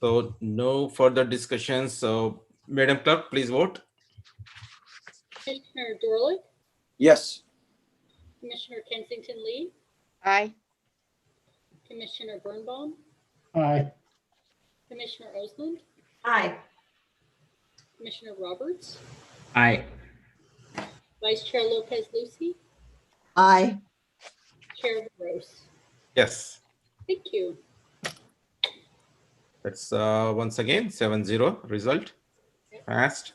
So no further discussion. So Madam Clerk, please vote. Commissioner Dorlick, Yes. Commissioner Kensington Lee, Aye. Commissioner Birnbaum, Aye. Commissioner Osmond, Aye. Commissioner Roberts, Aye. Vice Chair Lopez Lucy, Aye. Chair Rose. Yes. Thank you. That's once again 7-0 result. Passed.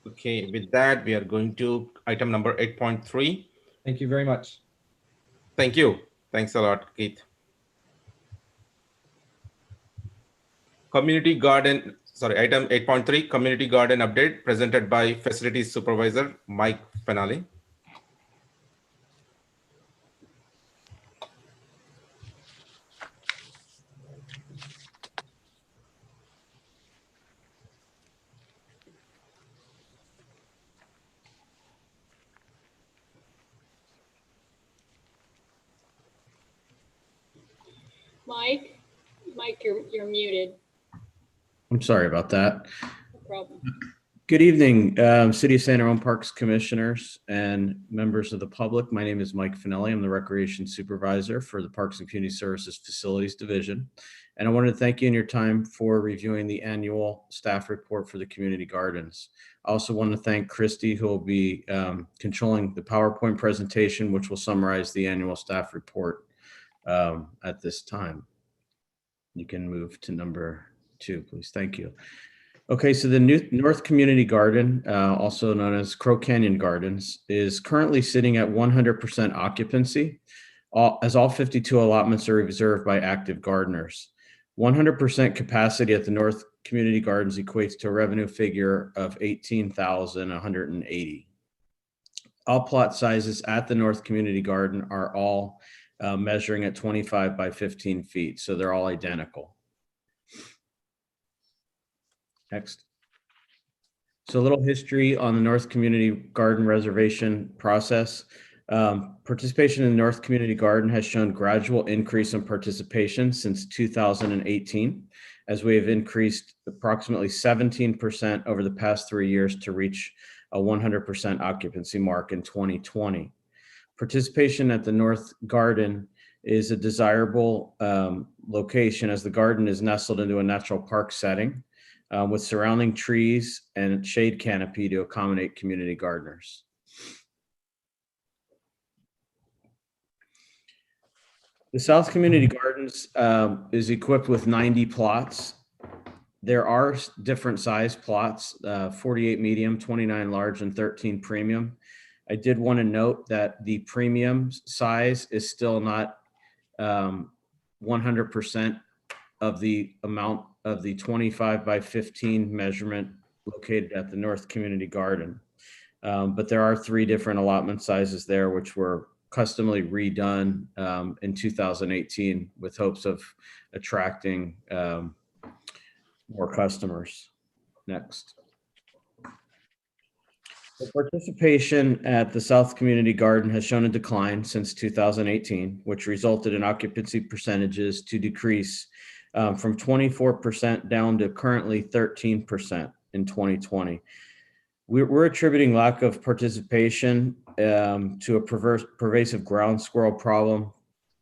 Okay, with that, we are going to item number 8.3. Thank you very much. Thank you. Thanks a lot, Keith. Community garden, sorry, item 8.3, community garden update presented by Facilities Supervisor Mike Finale. Mike, you're muted. I'm sorry about that. No problem. Good evening, City of Santa Rosa Parks Commissioners and members of the public. My name is Mike Finelli. I'm the Recreation Supervisor for the Parks and Community Services Facilities Division. And I wanted to thank you in your time for reviewing the annual staff report for the community gardens. I also want to thank Christy, who will be controlling the PowerPoint presentation, which will summarize the annual staff report at this time. You can move to number 2, please. Thank you. Okay, so the North Community Garden, also known as Crow Canyon Gardens, is currently sitting at 100% occupancy, as all 52 allotments are reserved by active gardeners. 100% capacity at the North Community Gardens equates to a revenue figure of $18,180. All plot sizes at the North Community Garden are all measuring at 25 by 15 feet, so they're all identical. Next. So a little history on the North Community Garden reservation process. Participation in the North Community Garden has shown gradual increase in participation since 2018, as we have increased approximately 17% over the past 3 years to reach a 100% occupancy mark in 2020. Participation at the North Garden is a desirable location, as the garden is nestled into a natural park setting. with surrounding trees and shade canopy to accommodate community gardeners. The South Community Gardens is equipped with 90 plots. There are different size plots, 48 medium, 29 large, and 13 premium. I did want to note that the premium size is still not 100% of the amount of the 25 by 15 measurement located at the North Community Garden. But there are 3 different allotment sizes there, which were customly redone in 2018 with hopes of attracting more customers. Next. The participation at the South Community Garden has shown a decline since 2018, which resulted in occupancy percentages to decrease from 24% down to currently 13% in 2020. We're attributing lack of participation to a pervasive ground squirrel problem,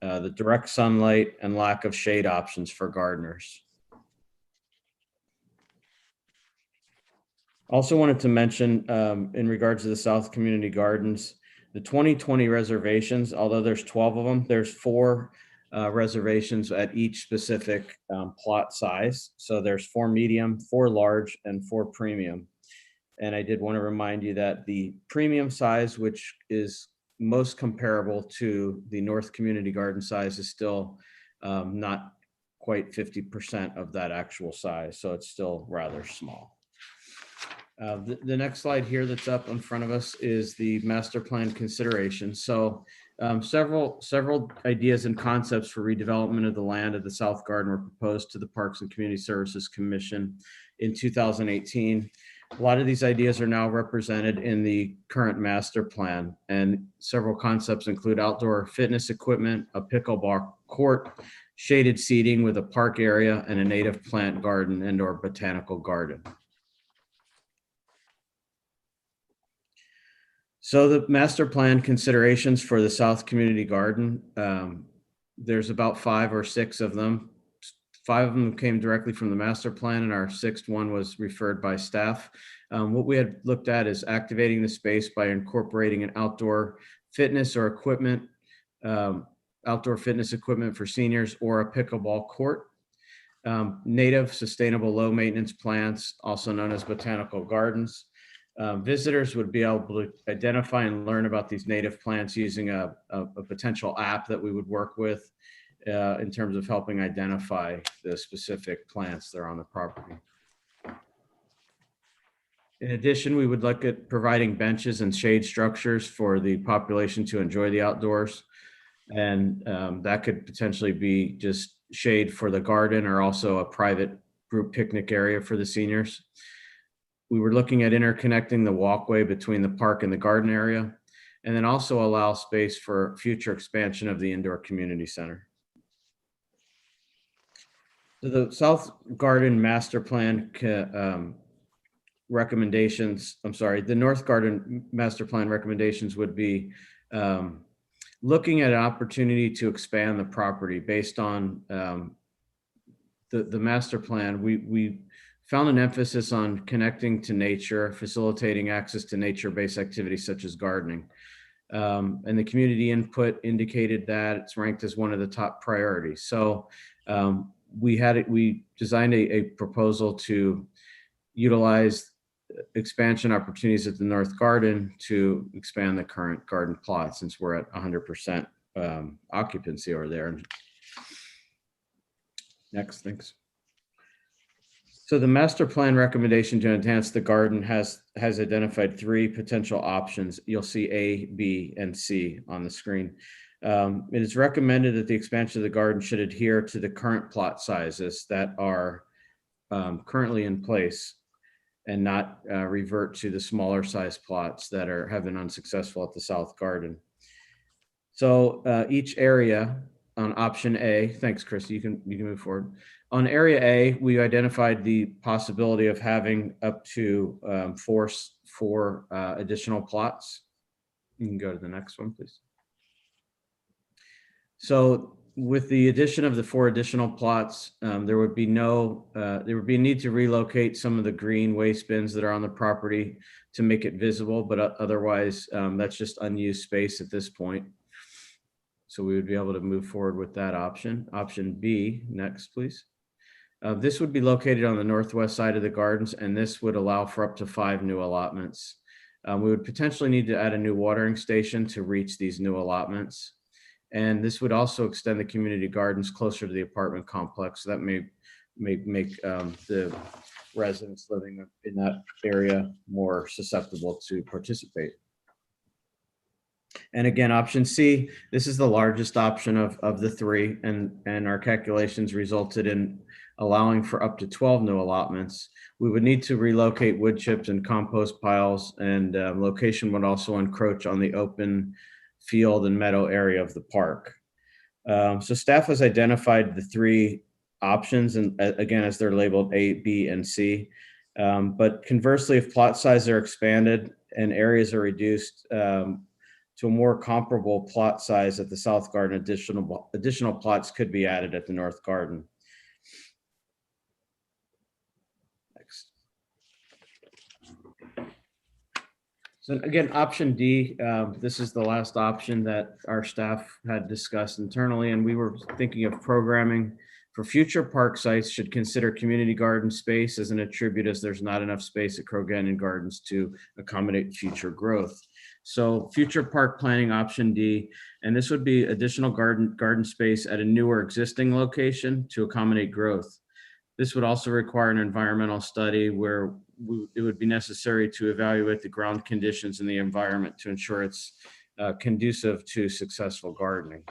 the direct sunlight, and lack of shade options for gardeners. Also wanted to mention in regards to the South Community Gardens, the 2020 reservations, although there's 12 of them, there's 4 reservations at each specific plot size. So there's 4 medium, 4 large, and 4 premium. And I did want to remind you that the premium size, which is most comparable to the North Community Garden size, is still not quite 50% of that actual size. So it's still rather small. The next slide here that's up in front of us is the master plan consideration. So several ideas and concepts for redevelopment of the land of the South Garden were proposed to the Parks and Community Services Commission in 2018. A lot of these ideas are now represented in the current master plan, and several concepts include outdoor fitness equipment, a pickleball court, shaded seating with a park area, and a native plant garden and/or botanical garden. So the master plan considerations for the South Community Garden, there's about 5 or 6 of them. 5 of them came directly from the master plan, and our 6th one was referred by staff. What we had looked at is activating the space by incorporating an outdoor fitness or equipment, outdoor fitness equipment for seniors, or a pickleball court. Native, sustainable, low maintenance plants, also known as botanical gardens. Visitors would be able to identify and learn about these native plants using a potential app that we would work with in terms of helping identify the specific plants that are on the property. In addition, we would look at providing benches and shade structures for the population to enjoy the outdoors. And that could potentially be just shade for the garden, or also a private group picnic area for the seniors. We were looking at interconnecting the walkway between the park and the garden area, and then also allow space for future expansion of the indoor community center. So the South Garden Master Plan recommendations, the North Garden Master Plan recommendations would be looking at an opportunity to expand the property based on the master plan. We found an emphasis on connecting to nature, facilitating access to nature-based activities such as gardening. And the community input indicated that it's ranked as one of the top priorities. So we designed a proposal to utilize expansion opportunities at the North Garden to expand the current garden plot, since we're at 100% occupancy over there. Next, thanks. So the master plan recommendation to enhance the garden has identified 3 potential options. You'll see A, B, and C on the screen. It is recommended that the expansion of the garden should adhere to the current plot sizes that are currently in place, and not revert to the smaller size plots that have been unsuccessful at the South Garden. So each area on option A, thanks, Christy, you can move forward. On area A, we identified the possibility of having up to 4 additional plots. You can go to the next one, please. So with the addition of the 4 additional plots, there would be a need to relocate some of the green waste bins that are on the property to make it visible, but otherwise that's just unused space at this point. So we would be able to move forward with that option. Option B, next, please. This would be located on the northwest side of the gardens, and this would allow for up to 5 new allotments. We would potentially need to add a new watering station to reach these new allotments. And this would also extend the community gardens closer to the apartment complex. So that may make the residents living in that area more susceptible to participate. And again, option C, this is the largest option of the 3, and our calculations resulted in allowing for up to 12 new allotments. We would need to relocate wood chips and compost piles, and location would also encroach on the open field and meadow area of the park. So staff has identified the 3 options, and again, as they're labeled A, B, and C. But conversely, if plot size are expanded and areas are reduced to a more comparable plot size at the South Garden, additional plots could be added at the North Garden. Next. So again, option D, this is the last option that our staff had discussed internally, and we were thinking of programming for future park sites should consider community garden space as an attribute, as there's not enough space at Crow-Gannon Gardens to accommodate future growth. So future park planning, option D, and this would be additional garden space at a newer existing location to accommodate growth. This would also require an environmental study where it would be necessary to evaluate the ground conditions in the environment to ensure it's conducive to successful gardening.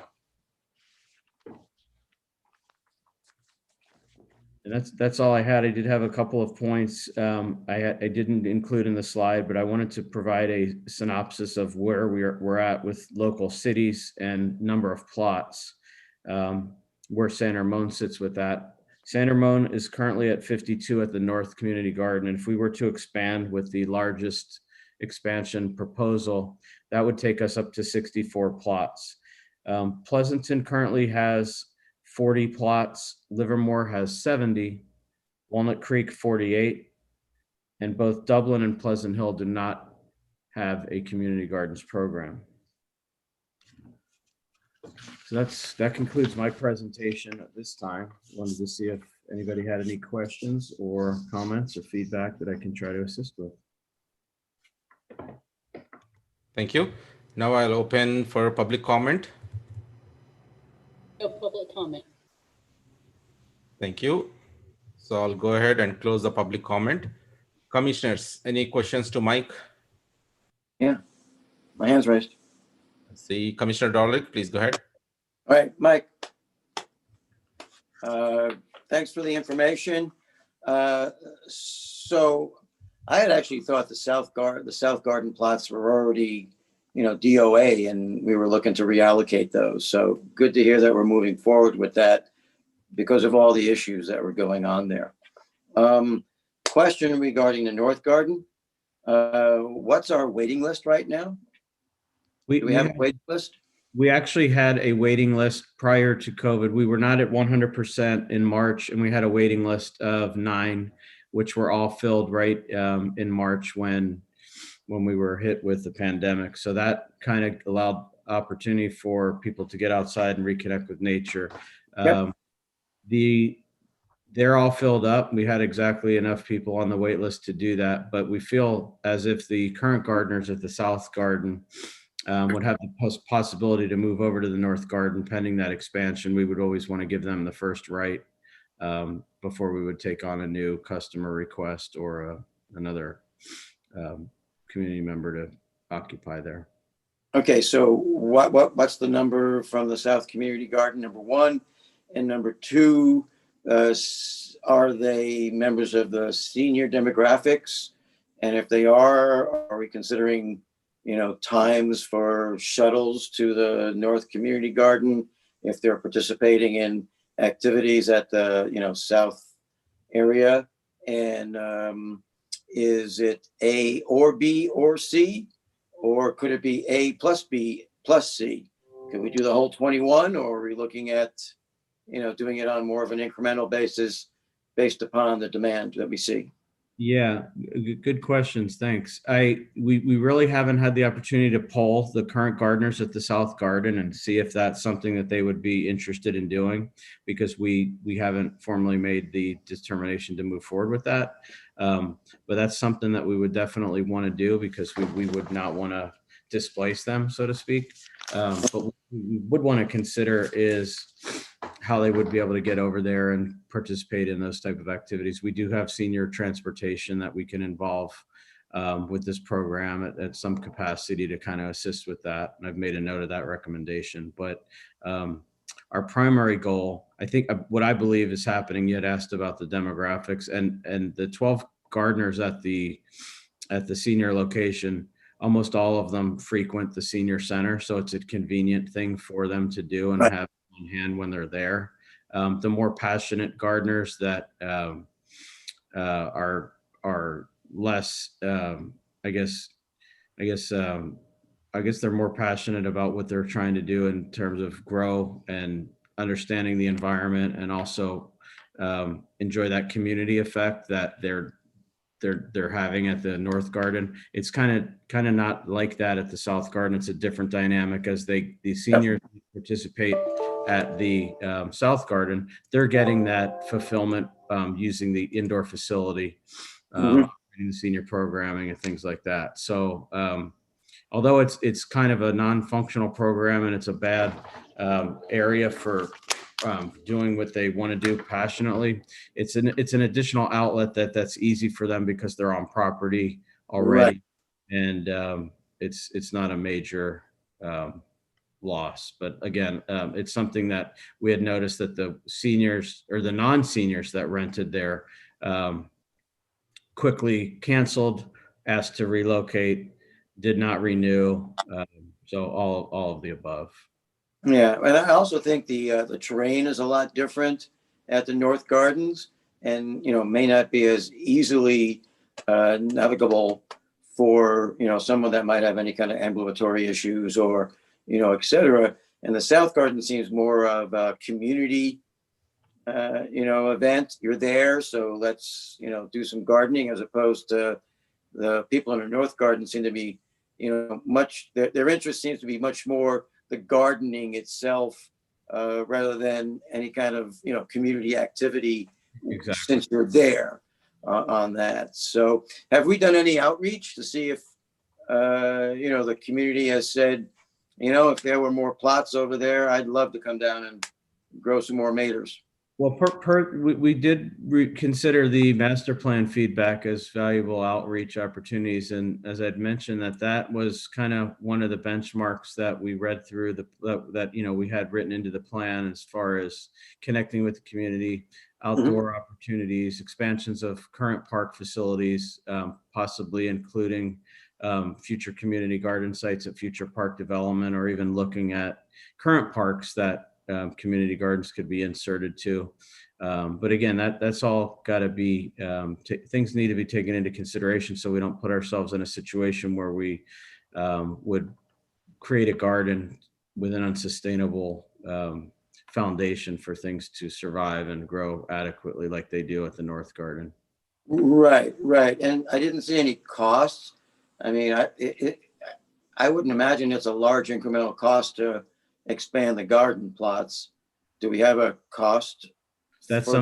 And that's all I had. I did have a couple of points I didn't include in the slide, but I wanted to provide a synopsis of where we're at with local cities and number of plots, where San Ramon sits with that. San Ramon is currently at 52 at the North Community Garden. And if we were to expand with the largest expansion proposal, that would take us up to 64 plots. Pleasanton currently has 40 plots, Livermore has 70, Walnut Creek 48, and both Dublin and Pleasant Hill do not have a community gardens program. So that concludes my presentation at this time. Wanted to see if anybody had any questions or comments or feedback that I can try to assist with. Thank you. Now I'll open for public comment. No public comment. Thank you. So I'll go ahead and close the public comment. Commissioners, any questions to Mike? Yeah, my hand's raised. See, Commissioner Dorlick, please go ahead. All right, Mike. Thanks for the information. So I had actually thought the South Garden plots were already, DOA, and we were looking to reallocate those. So good to hear that we're moving forward with that because of all the issues that were going on there. Question regarding the North Garden. What's our waiting list right now? Do we have a waiting list? We actually had a waiting list prior to COVID. We were not at 100% in March, and we had a waiting list of 9, which were all filled right in March when we were hit with the pandemic. So that kind of allowed opportunity for people to get outside and reconnect with nature. Yep. They're all filled up. We had exactly enough people on the wait list to do that, but we feel as if the current gardeners at the South Garden would have the possibility to move over to the North Garden pending that expansion. We would always want to give them the first right before we would take on a new customer request or another community member to occupy there. Okay, so what's the number from the South Community Garden, number 1? And number 2, are they members of the senior demographics? And if they are we considering times for shuttles to the North Community Garden if they're participating in activities at the South area? And is it A or B or C, or could it be A plus B plus C? Can we do the whole 21, or are we looking at, doing it on more of an incremental basis based upon the demand that we see? Yeah, good questions. Thanks. We really haven't had the opportunity to poll the current gardeners at the South Garden and see if that's something that they would be interested in doing, because we haven't formally made the determination to move forward with that. But that's something that we would definitely want to do, because we would not want to displace them, so to speak. But what we would want to consider is how they would be able to get over there and participate in those type of activities. We do have senior transportation that we can involve with this program at some capacity to kind of assist with that. And I've made a note of that recommendation. But our primary goal, I think what I believe is happening, you had asked about the demographics, and the 12 gardeners at the senior location, almost all of them frequent the senior center. So it's a convenient thing for them to do and have on hand when they're there. The more passionate gardeners that are less, I guess they're more passionate about what they're trying to do in terms of grow and understanding the environment, and also enjoy that community effect that they're having at the North Garden. It's kind of not like that at the South Garden. It's a different dynamic, as the seniors participate at the South Garden. They're getting that fulfillment using the indoor facility, the senior programming and things like that. So although it's kind of a non-functional program, and it's a bad area for doing what they want to do passionately, it's an additional outlet that's easy for them because they're on property already. Right. And it's not a major loss. But again, it's something that we had noticed that the seniors or the non-seniors that rented there quickly canceled, asked to relocate, did not renew. So all of the above. Yeah, and I also think the terrain is a lot different at the North Gardens, and may not be as easily navigable for someone that might have any kind of ambulatory issues or et cetera. And the South Garden seems more of a community event. You're there, so let's do some gardening, as opposed to the people in the North Garden seem to be much their interest seems to be much more the gardening itself, rather than any kind of community activity. Exactly. Since you're there on that. So have we done any outreach to see if the community has said, if there were more plots over there, I'd love to come down and grow some more maters? Well, we did consider the master plan feedback as valuable outreach opportunities. And as I'd mentioned, that was kind of one of the benchmarks that we read through that we had written into the plan, as far as connecting with the community, outdoor opportunities, expansions of current park facilities, possibly including future community garden sites at future park development, or even looking at current parks that community gardens could be inserted to. But again, that's all got to be, things need to be taken into consideration, so we don't put ourselves in a situation where we would create a garden with an unsustainable foundation for things to survive and grow adequately like they do at the North Garden. Right. And I didn't see any costs. I mean, I wouldn't imagine it's a large incremental cost to expand the garden plots. Do we have a cost? That's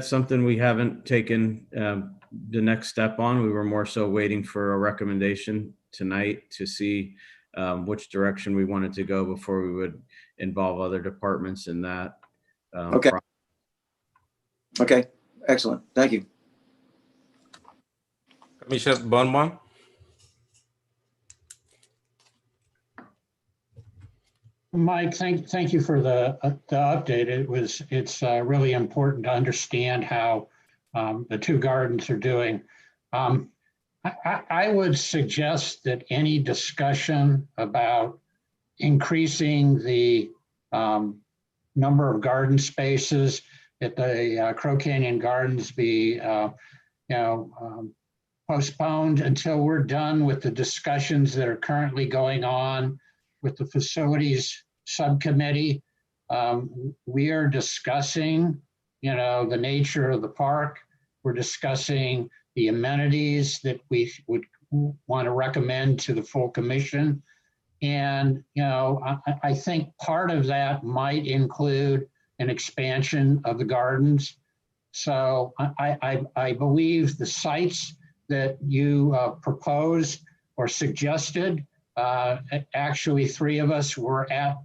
something we haven't taken the next step on. We were more so waiting for a recommendation tonight to see which direction we wanted to go before we would involve other departments in that. Okay, excellent. Thank you. Commissioner Burnbaum. Mike, thank you for the update. It's really important to understand how the two gardens are doing. I would suggest that any discussion about increasing the number of garden spaces at the Crow Canyon Gardens be postponed until we're done with the discussions that are currently going on with the facilities subcommittee, we are discussing, the nature of the park. We're discussing the amenities that we would want to recommend to the full commission. And, I think part of that might include an expansion of the gardens. So I believe the sites that you proposed or suggested, actually 3 of us were at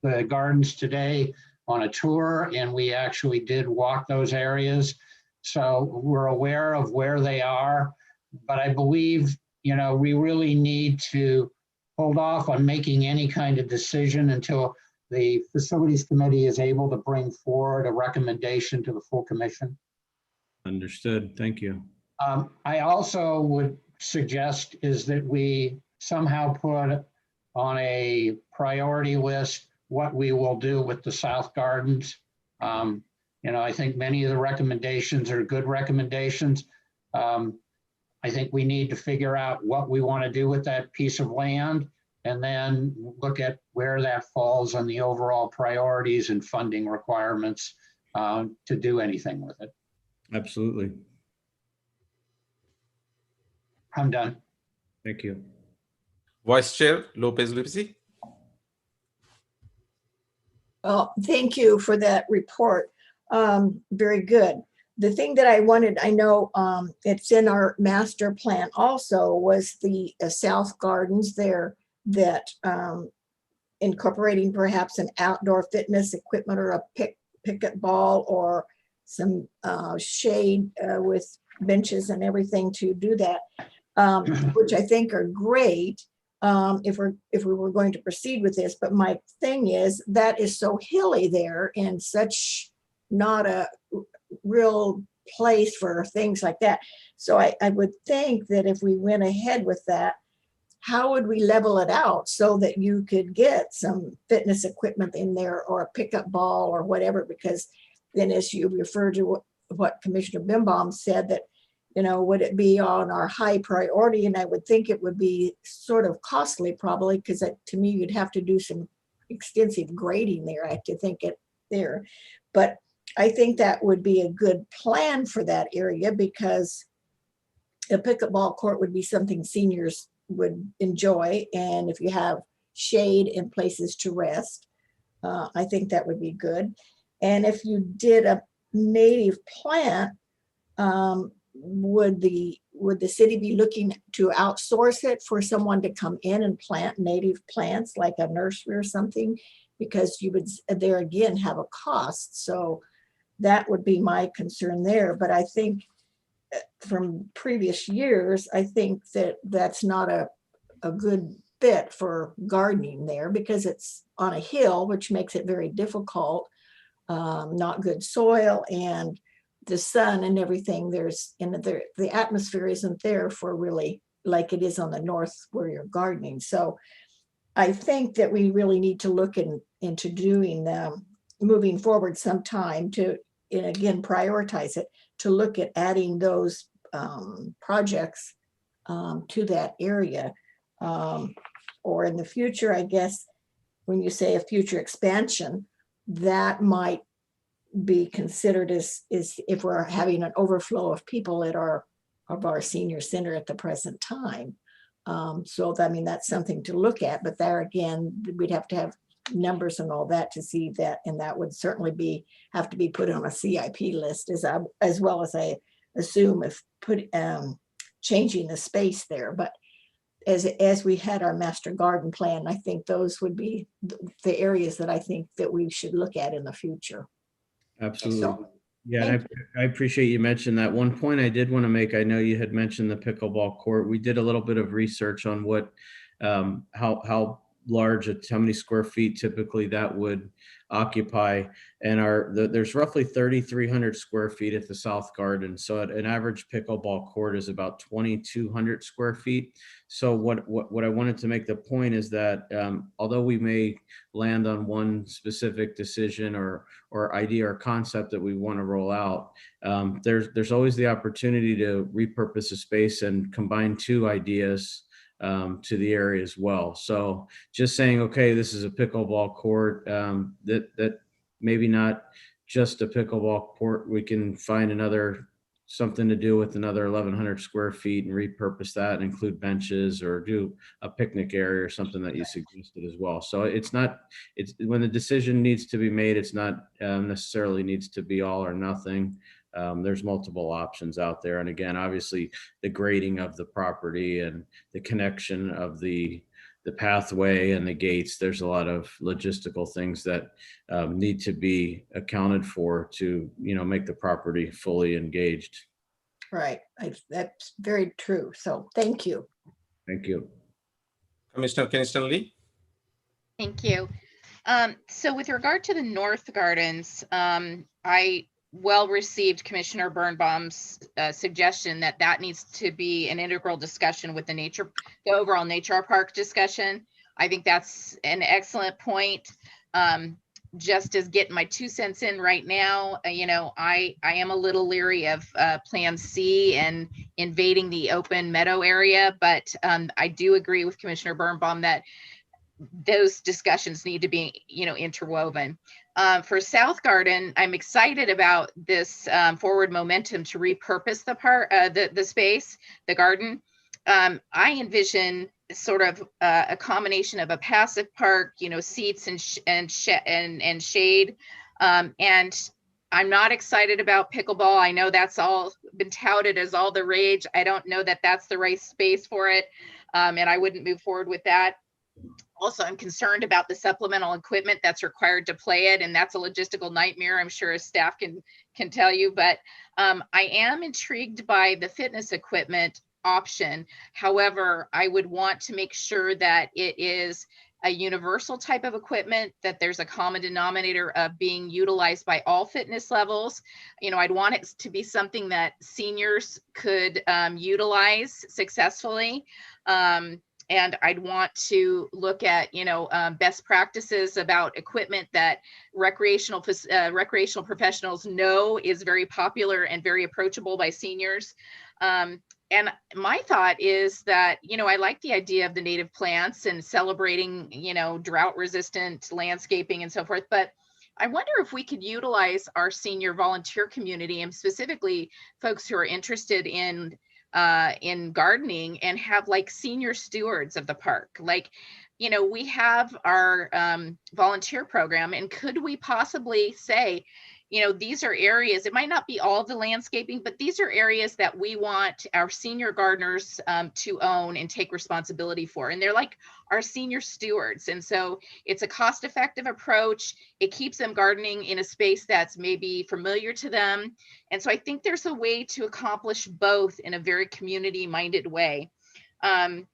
the gardens today on a tour, and we actually did walk those areas. So we're aware of where they are, but I believe, we really need to hold off on making any kind of decision until the facilities committee is able to bring forward a recommendation to the full commission. Understood. Thank you. I also would suggest is that we somehow put on a priority list what we will do with the South Gardens. I think many of the recommendations are good recommendations. I think we need to figure out what we want to do with that piece of land and then look at where that falls on the overall priorities and funding requirements to do anything with it. Absolutely. I'm done. Thank you. Vice Chair Lopez Lipsy. Well, thank you for that report. Very good. The thing that I wanted, I know it's in our master plan also, was the South Gardens there that incorporating perhaps an outdoor fitness equipment or a picket ball or some shade with benches and everything to do that, which I think are great if we were going to proceed with this. But my thing is that is so hilly there and such not a real place for things like that. So I would think that if we went ahead with that, how would we level it out so that you could get some fitness equipment in there or a pickup ball or whatever? Because then, as you refer to what Commissioner Bimbaum said, that, would it be on our high priority? And I would think it would be sort of costly probably, because to me, you'd have to do some extensive grading there. I have to think it there. But I think that would be a good plan for that area, because a pickleball court would be something seniors would enjoy. And if you have shade and places to rest, I think that would be good. And if you did a native plant, would the city be looking to outsource it for someone to come in and plant native plants like a nursery or something? Because you would there again have a cost. So that would be my concern there. But I think from previous years, I think that that's not a good fit for gardening there, because it's on a hill, which makes it very difficult, not good soil, and the sun and everything. The atmosphere isn't there for really like it is on the north where you're gardening. So I think that we really need to look into doing moving forward sometime to, and again, prioritize it, to look at adding those projects to that area. Or in the future, I guess, when you say a future expansion, that might be considered as if we're having an overflow of people at our senior center at the present time. So that's something to look at, but there again, we'd have to have numbers and all that to see that, and that would certainly have to be put on a CIP list as well as I assume if changing the space there. But as we had our master garden plan, I think those would be the areas that I think that we should look at in the future. Absolutely. So, yeah, and I appreciate you mentioned that. One point I did want to make, I know you had mentioned the pickleball court. We did a little bit of research on what, how large, how many square feet typically that would occupy. And there's roughly 3,300 square feet at the South Garden. So an average pickleball court is about 2,200 square feet. So what I wanted to make the point is that although we may land on one specific decision or idea or concept that we want to roll out, there's always the opportunity to repurpose a space and combine two ideas to the area as well. So just saying, okay, this is a pickleball court, that maybe not just a pickleball court, we can find something to do with another 1,100 square feet and repurpose that and include benches or do a picnic area or something that you suggested as well. So it's when the decision needs to be made, it's not necessarily needs to be all or nothing. There's multiple options out there. And again, obviously the grading of the property and the connection of the pathway and the gates, there's a lot of logistical things that need to be accounted for to, make the property fully engaged. Right. That's very true. So thank you. Thank you. Commissioner Kinnison Lee. Thank you. So with regard to the North Gardens, I received Commissioner Birnbaum's suggestion that needs to be an integral discussion with the overall nature park discussion. I think that's an excellent point. Just as getting my 2 cents in right now, I am a little leery of Plan C and invading the open meadow area, but I do agree with Commissioner Birnbaum that those discussions need to be, interwoven. For South Garden, I'm excited about this forward momentum to repurpose the space, the garden. I envision sort of a combination of a passive park, seats and shade. And I'm not excited about pickleball. I know that's all been touted as all the rage. I don't know that that's the right space for it. And I wouldn't move forward with that. Also, I'm concerned about the supplemental equipment that's required to play it, and that's a logistical nightmare. I'm sure staff can tell you, but I am intrigued by the fitness equipment option. However, I would want to make sure that it is a universal type of equipment, that there's a common denominator of being utilized by all fitness levels. I'd want it to be something that seniors could utilize successfully. And I'd want to look at, best practices about equipment that recreational professionals know is very popular and very approachable by seniors. And my thought is that, I like the idea of the native plants and celebrating, drought resistant landscaping and so forth, but I wonder if we could utilize our senior volunteer community and specifically folks who are interested in gardening and have like senior stewards of the park. We have our volunteer program, and could we possibly say, these are areas, it might not be all of the landscaping, but these are areas that we want our senior gardeners to own and take responsibility for. And they're like our senior stewards. And so it's a cost-effective approach. It keeps them gardening in a space that's maybe familiar to them. And so I think there's a way to accomplish both in a very community-minded way. And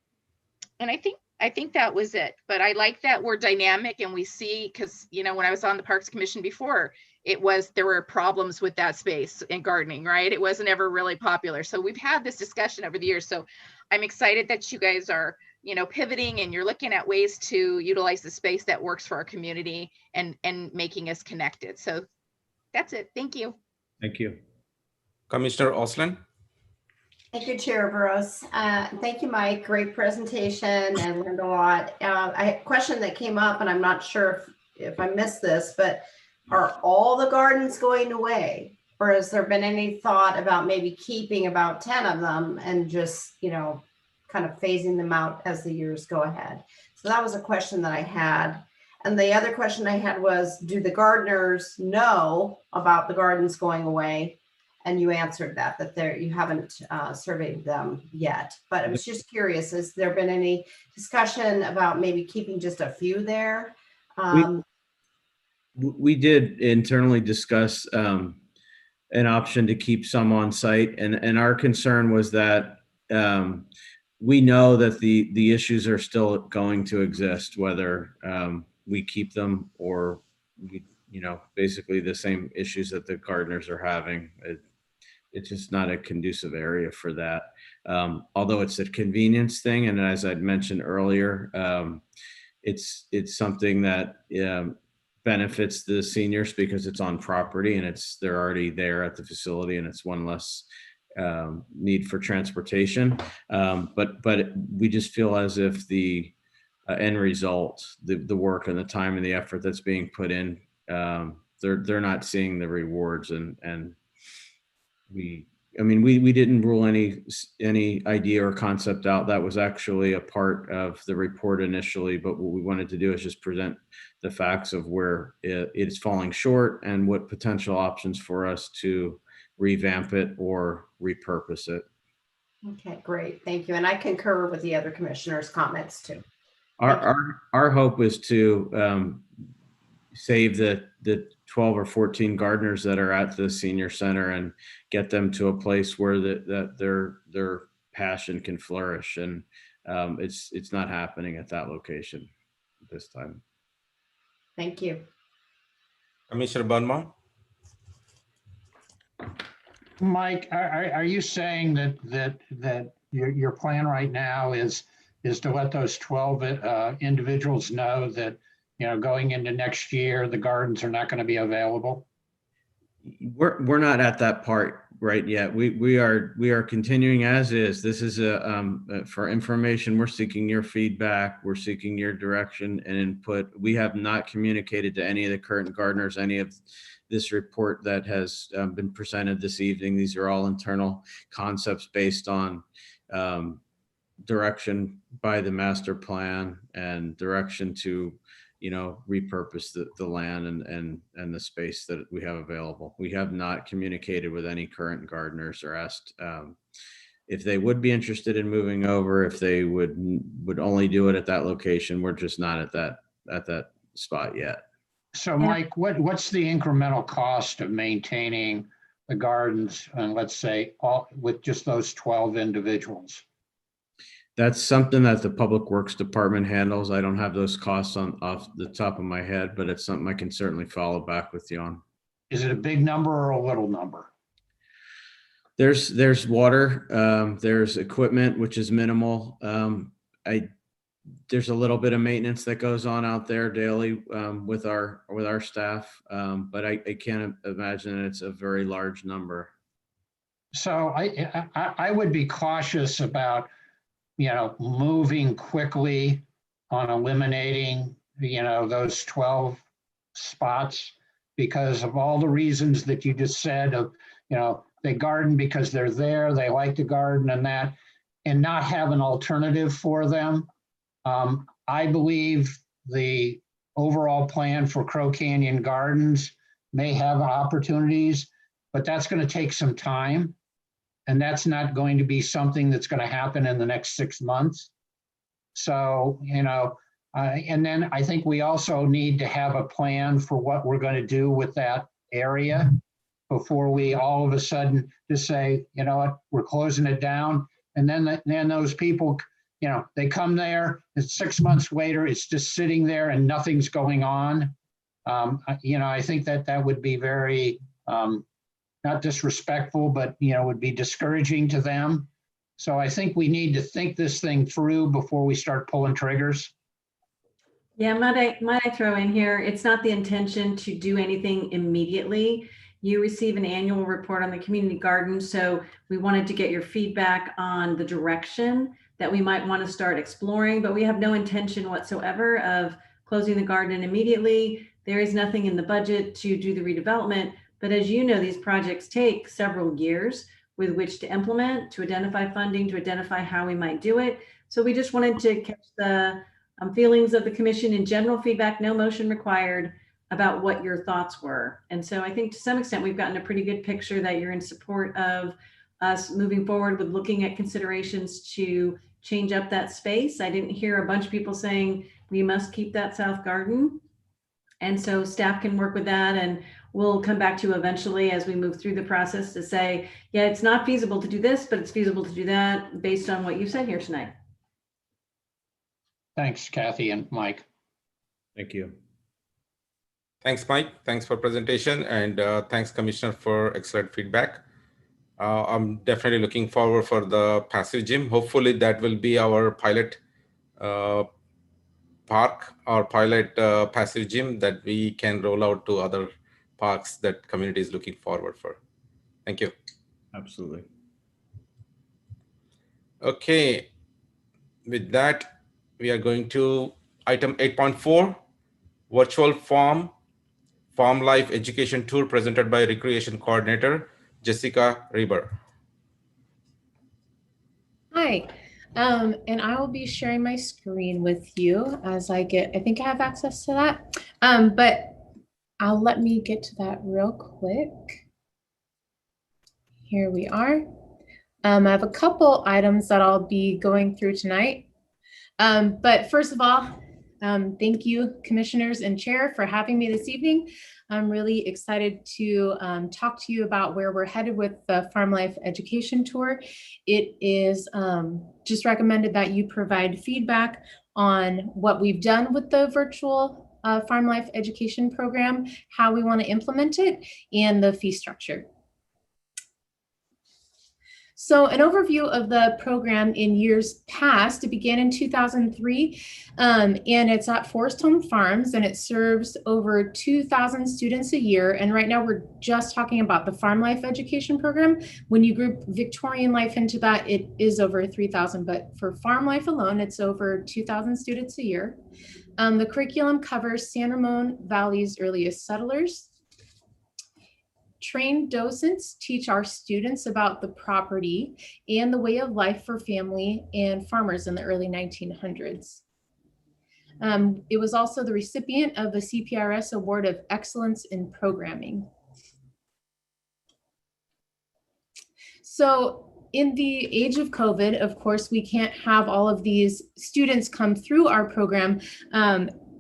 I think that was it. But I like that we're dynamic, and we see, because, when I was on the Parks Commission before, there were problems with that space in gardening, right? It wasn't ever really popular. So we've had this discussion over the years. So I'm excited that you guys are, pivoting and you're looking at ways to utilize the space that works for our community and making us connected. So that's it. Thank you. Thank you. Commissioner Osland. Thank you, Chair Burrows. Thank you, Mike. Great presentation and learned a lot. A question that came up, and I'm not sure if I missed this, but are all the gardens going away? Or has there been any thought about maybe keeping about 10 of them and just, kind of phasing them out as the years go ahead? So that was a question that I had. And the other question I had was, do the gardeners know about the gardens going away? And you answered that you haven't surveyed them yet. But I was just curious, has there been any discussion about maybe keeping just a few there? We did internally discuss an option to keep some on site, and our concern was that we know that the issues are still going to exist, whether we keep them or basically the same issues that the gardeners are having. It's just not a conducive area for that. Although it's a convenience thing, and as I'd mentioned earlier, it's something that benefits the seniors because it's on property and they're already there at the facility, and it's one less need for transportation. But we just feel as if the end result, the work and the time and the effort that's being put in, they're not seeing the rewards, and we didn't rule any idea or concept out. That was actually a part of the report initially, but what we wanted to do is just present the facts of where it's falling short and what potential options for us to revamp it or repurpose it. Okay, great. Thank you. And I concur with the other commissioners' comments too. Our hope is to save the 12 or 14 gardeners that are at the senior center and get them to a place where that their passion can flourish. And it's not happening at that location this time. Thank you. Commissioner Burma? Mike, are you saying that your plan right now is to let those 12 individuals know that, going into next year, the gardens are not going to be available? We're not at that part right yet. We are continuing as is. This is for information. We're seeking your feedback. We're seeking your direction and input. We have not communicated to any of the current gardeners any of this report that has been presented this evening. These are all internal concepts based on direction by the master plan and direction to repurpose the land and the space that we have available. We have not communicated with any current gardeners or asked if they would be interested in moving over, if they would only do it at that location. We're just not at that spot yet. So Mike, what's the incremental cost of maintaining the gardens, and let's say with just those 12 individuals? That's something that the Public Works Department handles. I don't have those costs off the top of my head, but it's something I can certainly follow back with you on. Is it a big number or a little number? There's water, there's equipment, which is minimal. There's a little bit of maintenance that goes on out there daily with our staff, but I can't imagine it's a very large number. So I would be cautious about moving quickly on eliminating those 12 spots because of all the reasons that you just said of they garden because they're there, they like to garden and not have an alternative for them. I believe the overall plan for Crow Canyon Gardens may have opportunities, but that's going to take some time. And that's not going to be something that's going to happen in the next 6 months. So, and then I think we also need to have a plan for what we're going to do with that area before we all of a sudden just say, you know what, we're closing it down. And then those people, they come there and 6 months later, it's just sitting there and nothing's going on. I think that would be very, not disrespectful, but would be discouraging to them. So I think we need to think this thing through before we start pulling triggers. Yeah, might I throw in here, it's not the intention to do anything immediately. You receive an annual report on the community garden, so we wanted to get your feedback on the direction that we might want to start exploring, but we have no intention whatsoever of closing the garden immediately. There is nothing in the budget to do the redevelopment. But as you know, these projects take several years with which to implement, to identify funding, to identify how we might do it. So we just wanted to catch the feelings of the commission in general feedback, no motion required, about what your thoughts were. And so I think to some extent, we've gotten a pretty good picture that you're in support of us moving forward with looking at considerations to change up that space. I didn't hear a bunch of people saying we must keep that south garden. And so staff can work with that, and we'll come back to you eventually as we move through the process to say, yeah, it's not feasible to do this, but it's feasible to do that based on what you said here tonight. Thanks, Kathy and Mike. Thank you. Thanks, Mike. Thanks for presentation, and thanks, Commissioner, for excellent feedback. I'm definitely looking forward for the passive gym. Hopefully that will be our pilot park or pilot passive gym that we can roll out to other parks that community is looking forward for. Thank you. Absolutely. Okay, with that, we are going to item 8.4, virtual farm life education tour presented by Recreation Coordinator Jessica Reber. Hi, and I will be sharing my screen with you as I think I have access to that, but let me get to that real quick. Here we are. I have a couple items that I'll be going through tonight. But first of all, thank you, commissioners and chair, for having me this evening. I'm really excited to talk to you about where we're headed with the Farm Life Education Tour. It is just recommended that you provide feedback on what we've done with the virtual Farm Life Education program, how we want to implement it, and the fee structure. So an overview of the program in years past, it began in 2003, and it's at Forest Home Farms, and it serves over 2,000 students a year. And right now we're just talking about the Farm Life Education program. When you group Victorian Life into that, it is over 3,000, but for Farm Life alone, it's over 2,000 students a year. The curriculum covers San Ramon Valley's earliest settlers. Trained docents teach our students about the property and the way of life for family and farmers in the early 1900s. It was also the recipient of the CPRS Award of Excellence in Programming. So in the age of COVID, of course, we can't have all of these students come through our program,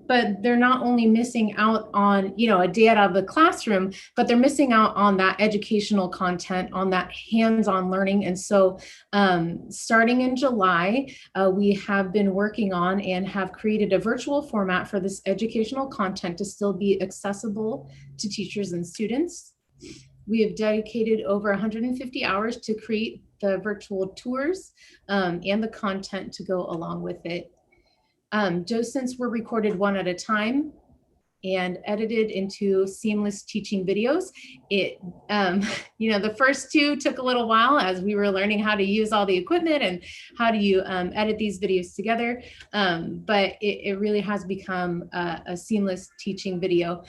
but they're not only missing out on, a day out of the classroom, but they're missing out on that educational content, on that hands-on learning. And so starting in July, we have been working on and have created a virtual format for this educational content to still be accessible to teachers and students. We have dedicated over 150 hours to create the virtual tours and the content to go along with it. Docents were recorded one at a time and edited into seamless teaching videos. The first two took a little while as we were learning how to use all the equipment and how do you edit these videos together. But it really has become a seamless teaching video.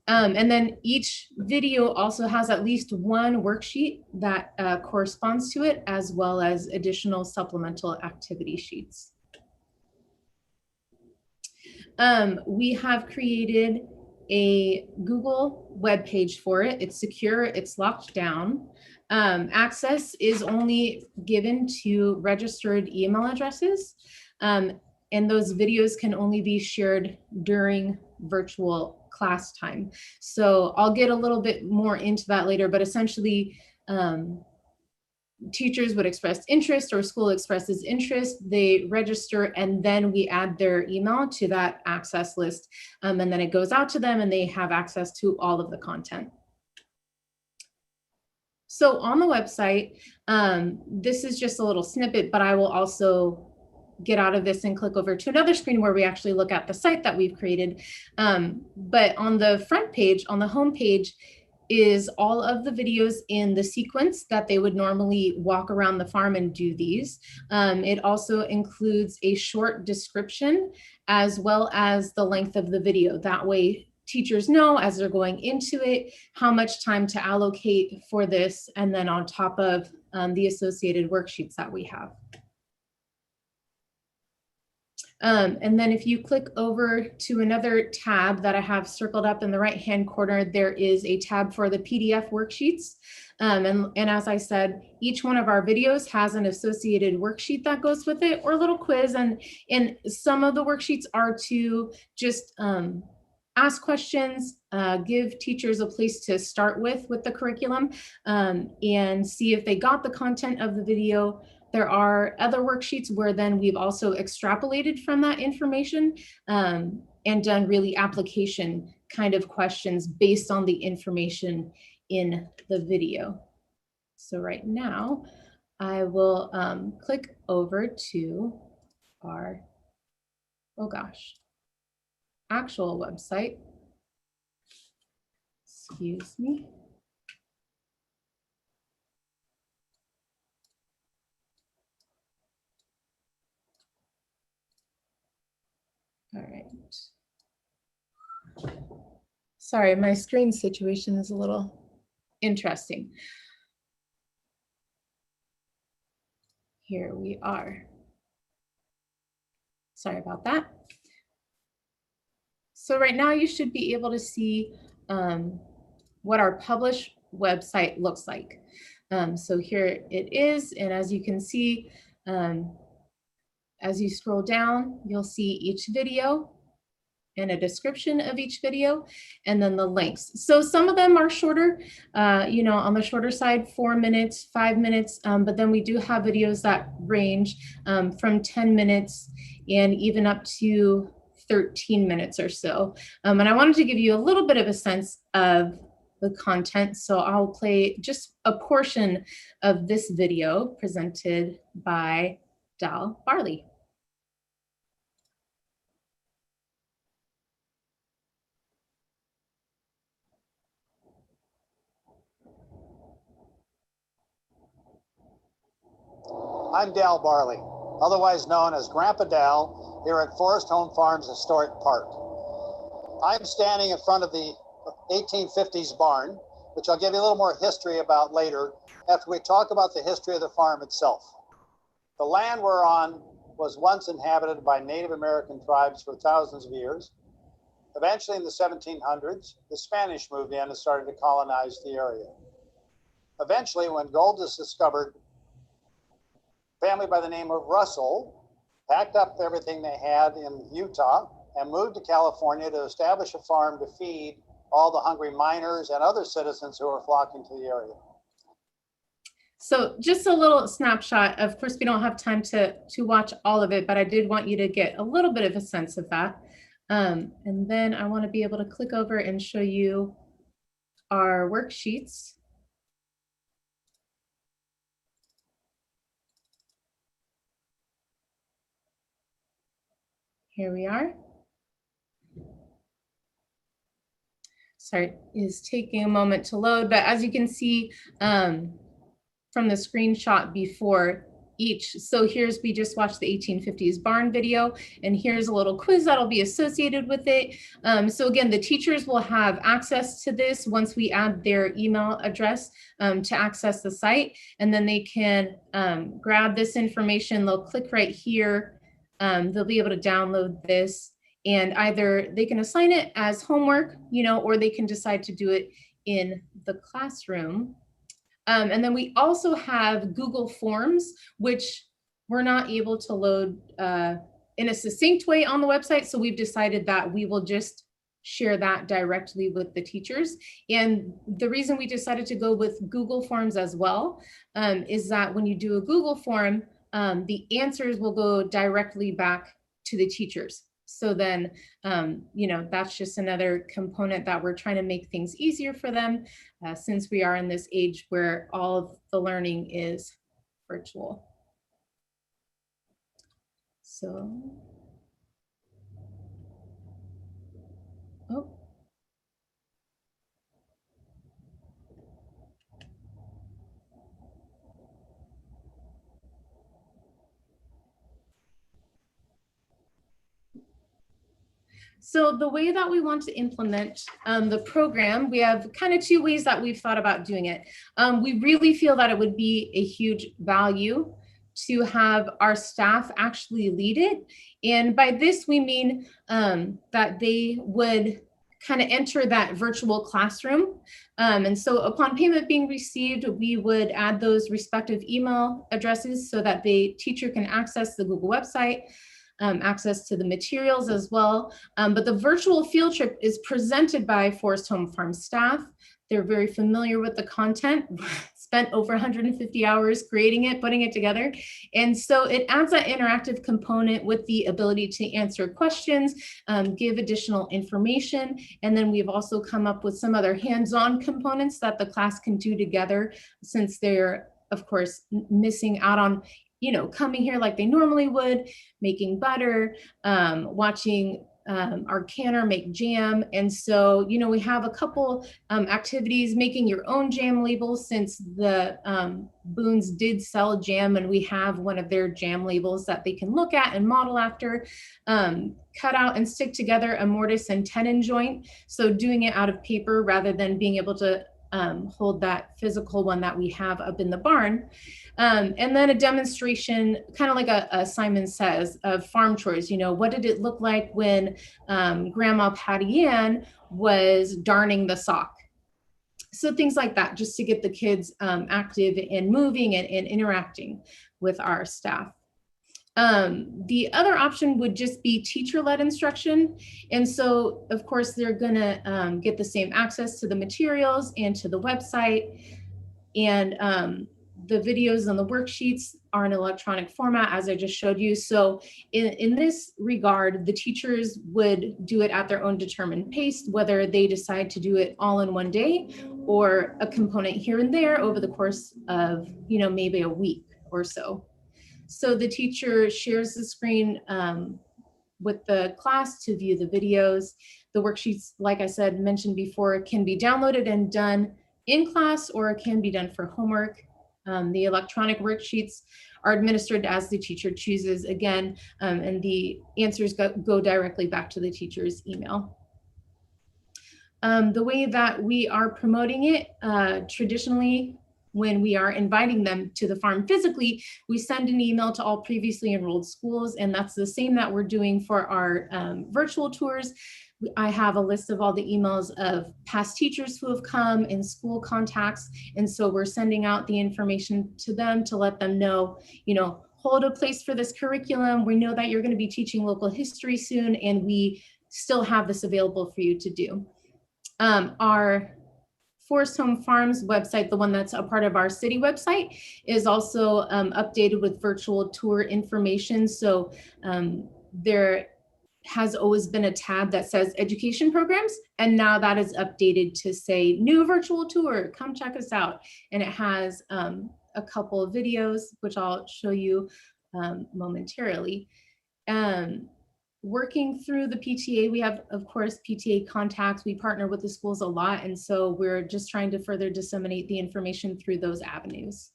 And then each video also has at least one worksheet that corresponds to it, as well as additional supplemental activity sheets. We have created a Google web page for it. It's secure, it's locked down. Access is only given to registered email addresses, and those videos can only be shared during virtual class time. So I'll get a little bit more into that later, but essentially, teachers would express interest or school expresses interest, they register, and then we add their email to that access list. And then it goes out to them and they have access to all of the content. So on the website, this is just a little snippet, but I will also get out of this and click over to another screen where we actually look at the site that we've created. But on the front page, on the home page, is all of the videos in the sequence that they would normally walk around the farm and do these. It also includes a short description as well as the length of the video. That way teachers know as they're going into it how much time to allocate for this, and then on top of the associated worksheets that we have. And then if you click over to another tab that I have circled up in the right-hand corner, there is a tab for the PDF worksheets. And as I said, each one of our videos has an associated worksheet that goes with it, or a little quiz. And some of the worksheets are to just ask questions, give teachers a place to start with the curriculum, and see if they got the content of the video. There are other worksheets where then we've also extrapolated from that information and done really application kind of questions based on the information in the video. So right now, I will click over to our, actual website. Excuse me. Sorry, my screen situation is a little interesting. Here we are. Sorry about that. So right now you should be able to see what our published website looks like. So here it is, and as you can see, as you scroll down, you'll see each video and a description of each video, and then the links. So some of them are shorter, you know, on the shorter side, 4 minutes, 5 minutes, but then we do have videos that range from 10 minutes and even up to 13 minutes or so. And I wanted to give you a little bit of a sense of the content. So I'll play just a portion of this video presented by Dal Barley. I'm Dal Barley, otherwise known as Grandpa Dal, here at Forest Home Farms Historic Park. I'm standing in front of the 1850s barn, which I'll give you a little more history about later after we talk about the history of the farm itself. The land we're on was once inhabited by Native American tribes for thousands of years. Eventually in the 1700s, the Spanish moved in and started to colonize the area. Eventually, when gold was discovered, a family by the name of Russell packed up everything they had in Utah and moved to California to establish a farm to feed all the hungry miners and other citizens who were flocking to the area. So just a little snapshot. Of course, we don't have time to watch all of it, but I did want you to get a little bit of a sense of that. And then I want to be able to click over and show you our worksheets. Here we are. Sorry, it's taking a moment to load, but as you can see from the screenshot before each, so we just watched the 1850s barn video, and here's a little quiz that'll be associated with it. So again, the teachers will have access to this once we add their email address to access the site, and then they can grab this information. They'll click right here. They'll be able to download this, and either they can assign it as homework, you know, or they can decide to do it in the classroom. And then we also have Google Forms, which we're not able to load in a succinct way on the website. So we've decided that we will just share that directly with the teachers. And the reason we decided to go with Google Forms as well is that when you do a Google form, the answers will go directly back to the teachers. So then, you know, that's just another component that we're trying to make things easier for them since we are in this age where all of the learning is virtual. So, oh. So the way that we want to implement the program, we have kind of two ways that we've thought about doing it. We really feel that it would be a huge value to have our staff actually lead it. And by this, we mean that they would kind of enter that virtual classroom. And so upon payment being received, we would add those respective email addresses so that the teacher can access the Google website, access to the materials as well. But the virtual field trip is presented by Forest Home Farm staff. They're very familiar with the content, spent over 150 hours creating it, putting it together. And so it adds that interactive component with the ability to answer questions, give additional information. And then we've also come up with some other hands-on components that the class can do together, since they're, of course, missing out on, you know, coming here like they normally would, making butter, watching our canner make jam. And so, you know, we have a couple activities, making your own jam labels, since the Boones did sell jam and we have one of their jam labels that they can look at and model after. Cut out and stick together a mortise and tenon joint. So doing it out of paper rather than being able to hold that physical one that we have up in the barn. And then a demonstration, kind of like a Simon Says, of farm chores. You know, what did it look like when Grandma Patty Ann was darning the sock? So things like that, just to get the kids active and moving and interacting with our staff. The other option would just be teacher-led instruction. And so, of course, they're gonna get the same access to the materials and to the website. And the videos and the worksheets are in electronic format, as I just showed you. So in this regard, the teachers would do it at their own determined pace, whether they decide to do it all in one day or a component here and there over the course of, you know, maybe a week or so. So the teacher shares the screen with the class to view the videos. The worksheets, like I said, mentioned before, can be downloaded and done in class, or it can be done for homework. The electronic worksheets are administered as the teacher chooses again, and the answers go directly back to the teacher's email. The way that we are promoting it, traditionally, when we are inviting them to the farm physically, we send an email to all previously enrolled schools, and that's the same that we're doing for our virtual tours. I have a list of all the emails of past teachers who have come and school contacts. And so we're sending out the information to them to let them know, you know, hold a place for this curriculum. We know that you're going to be teaching local history soon, and we still have this available for you to do. Our Forest Home Farms website, the one that's a part of our city website, is also updated with virtual tour information. So there has always been a tab that says education programs, and now that is updated to say new virtual tour, come check us out. And it has a couple of videos, which I'll show you momentarily. Working through the PTA, we have, of course, PTA contacts. We partner with the schools a lot, and so we're just trying to further disseminate the information through those avenues.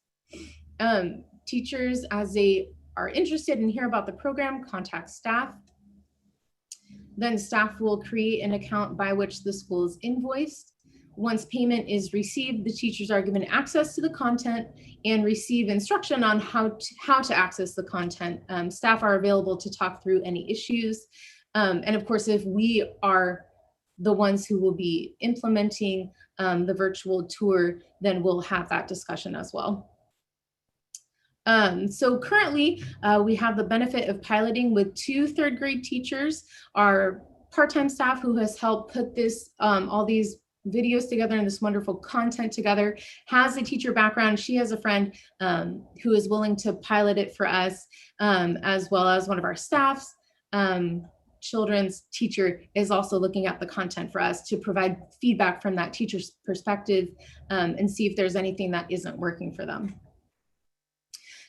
Teachers, as they are interested and hear about the program, contact staff. Then staff will create an account by which the school is invoiced. Once payment is received, the teachers are given access to the content and receive instruction on how to access the content. Staff are available to talk through any issues. And of course, if we are the ones who will be implementing the virtual tour, then we'll have that discussion as well. So currently, we have the benefit of piloting with 2 third grade teachers. Our part-time staff, who has helped put this, all these videos together and this wonderful content together, has a teacher background. She has a friend who is willing to pilot it for us, as well as one of our staffs. Children's teacher is also looking at the content for us to provide feedback from that teacher's perspective, and see if there's anything that isn't working for them.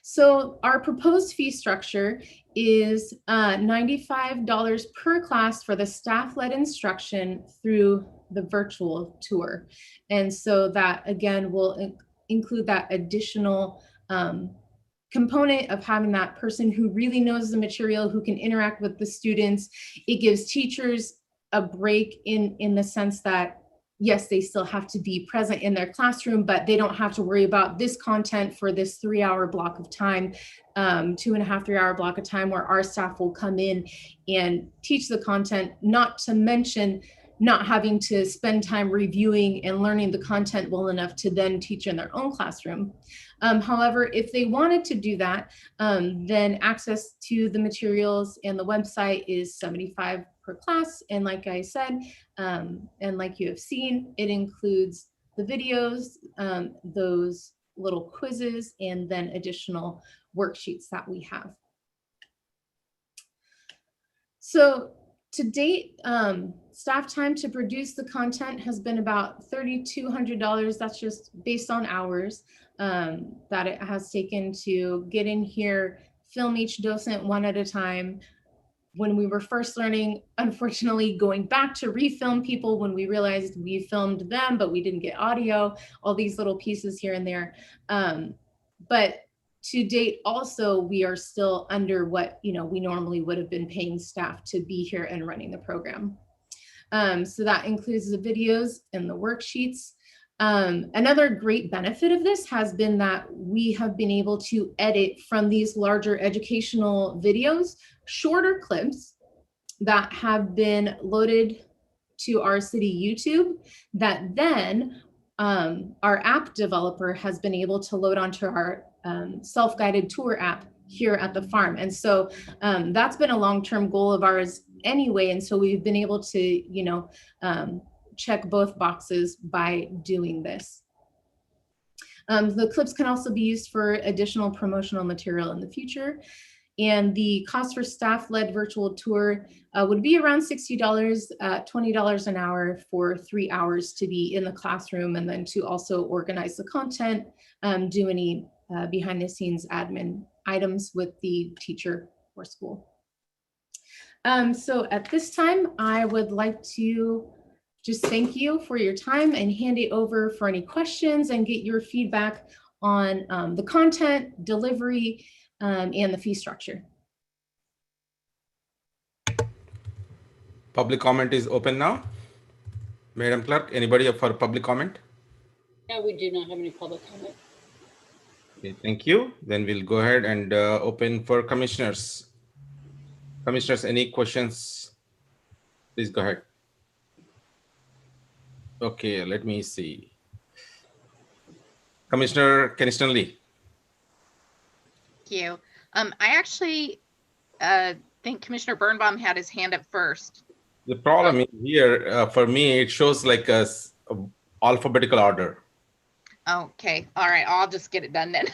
So our proposed fee structure is $95 per class for the staff-led instruction through the virtual tour. And so that, again, will include that additional component of having that person who really knows the material, who can interact with the students. It gives teachers a break in the sense that, yes, they still have to be present in their classroom, but they don't have to worry about this content for this 3-hour block of time, 2.5, 3-hour block of time, where our staff will come in and teach the content, not to mention not having to spend time reviewing and learning the content well enough to then teach in their own classroom. However, if they wanted to do that, then access to the materials and the website is $75 per class. And like I said, and like you have seen, it includes the videos, those little quizzes, and then additional worksheets that we have. So to date, staff time to produce the content has been about $3,200. That's just based on hours that it has taken to get in here, film each docent one at a time, when we were first learning, unfortunately, going back to refilm people when we realized we filmed them, but we didn't get audio, all these little pieces here and there. But to date, also, we are still under what, we normally would have been paying staff to be here and running the program. So that includes the videos and the worksheets. Another great benefit of this has been that we have been able to edit from these larger educational videos, shorter clips that have been loaded to our city YouTube that then our app developer has been able to load onto our self-guided tour app here at the farm. And so that's been a long-term goal of ours anyway. And so we've been able to, check both boxes by doing this. The clips can also be used for additional promotional material in the future. And the cost for staff-led virtual tour would be around $60, $20 an hour for 3 hours to be in the classroom, and then to also organize the content, do any behind the scenes admin items with the teacher or school. So at this time, I would like to just thank you for your time and hand it over for any questions and get your feedback on the content, delivery, and the fee structure. Public comment is open now. Madam Clerk, anybody up for public comment? No, we do not have any public comment. Okay, thank you. Then we'll go ahead and open for commissioners. Commissioners, any questions? Please go ahead. Okay, let me see. Commissioner Keniston Lee. Thank you. I actually think Commissioner Birnbaum had his hand up first. The problem is here, for me, it shows like a alphabetical order. Okay, all right, I'll just get it done then.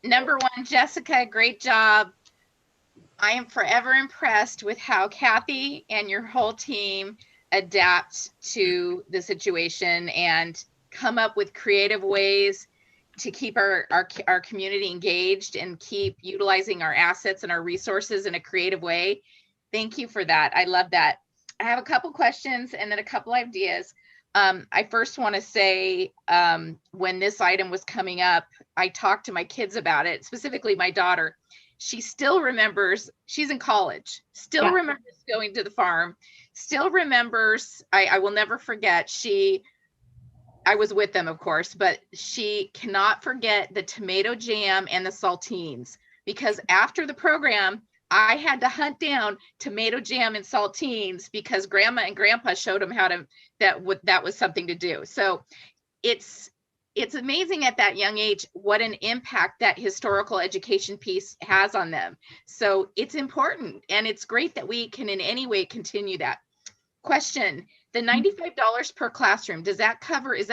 Number one, Jessica, great job. I am forever impressed with how Kathy and your whole team adapt to the situation and come up with creative ways to keep our community engaged and keep utilizing our assets and our resources in a creative way. Thank you for that. I love that. I have a couple questions and then a couple ideas. I first want to say, when this item was coming up, I talked to my kids about it, specifically my daughter. She still remembers, she's in college, still remembers going to the farm, still remembers, I will never forget, I was with them, of course, but she cannot forget the tomato jam and the saltines, because after the program, I had to hunt down tomato jam and saltines because Grandma and Grandpa showed them how to, that was something to do. So it's amazing at that young age what an impact that historical education piece has on them. So it's important, and it's great that we can in any way continue that. Question, the $95 per classroom, is that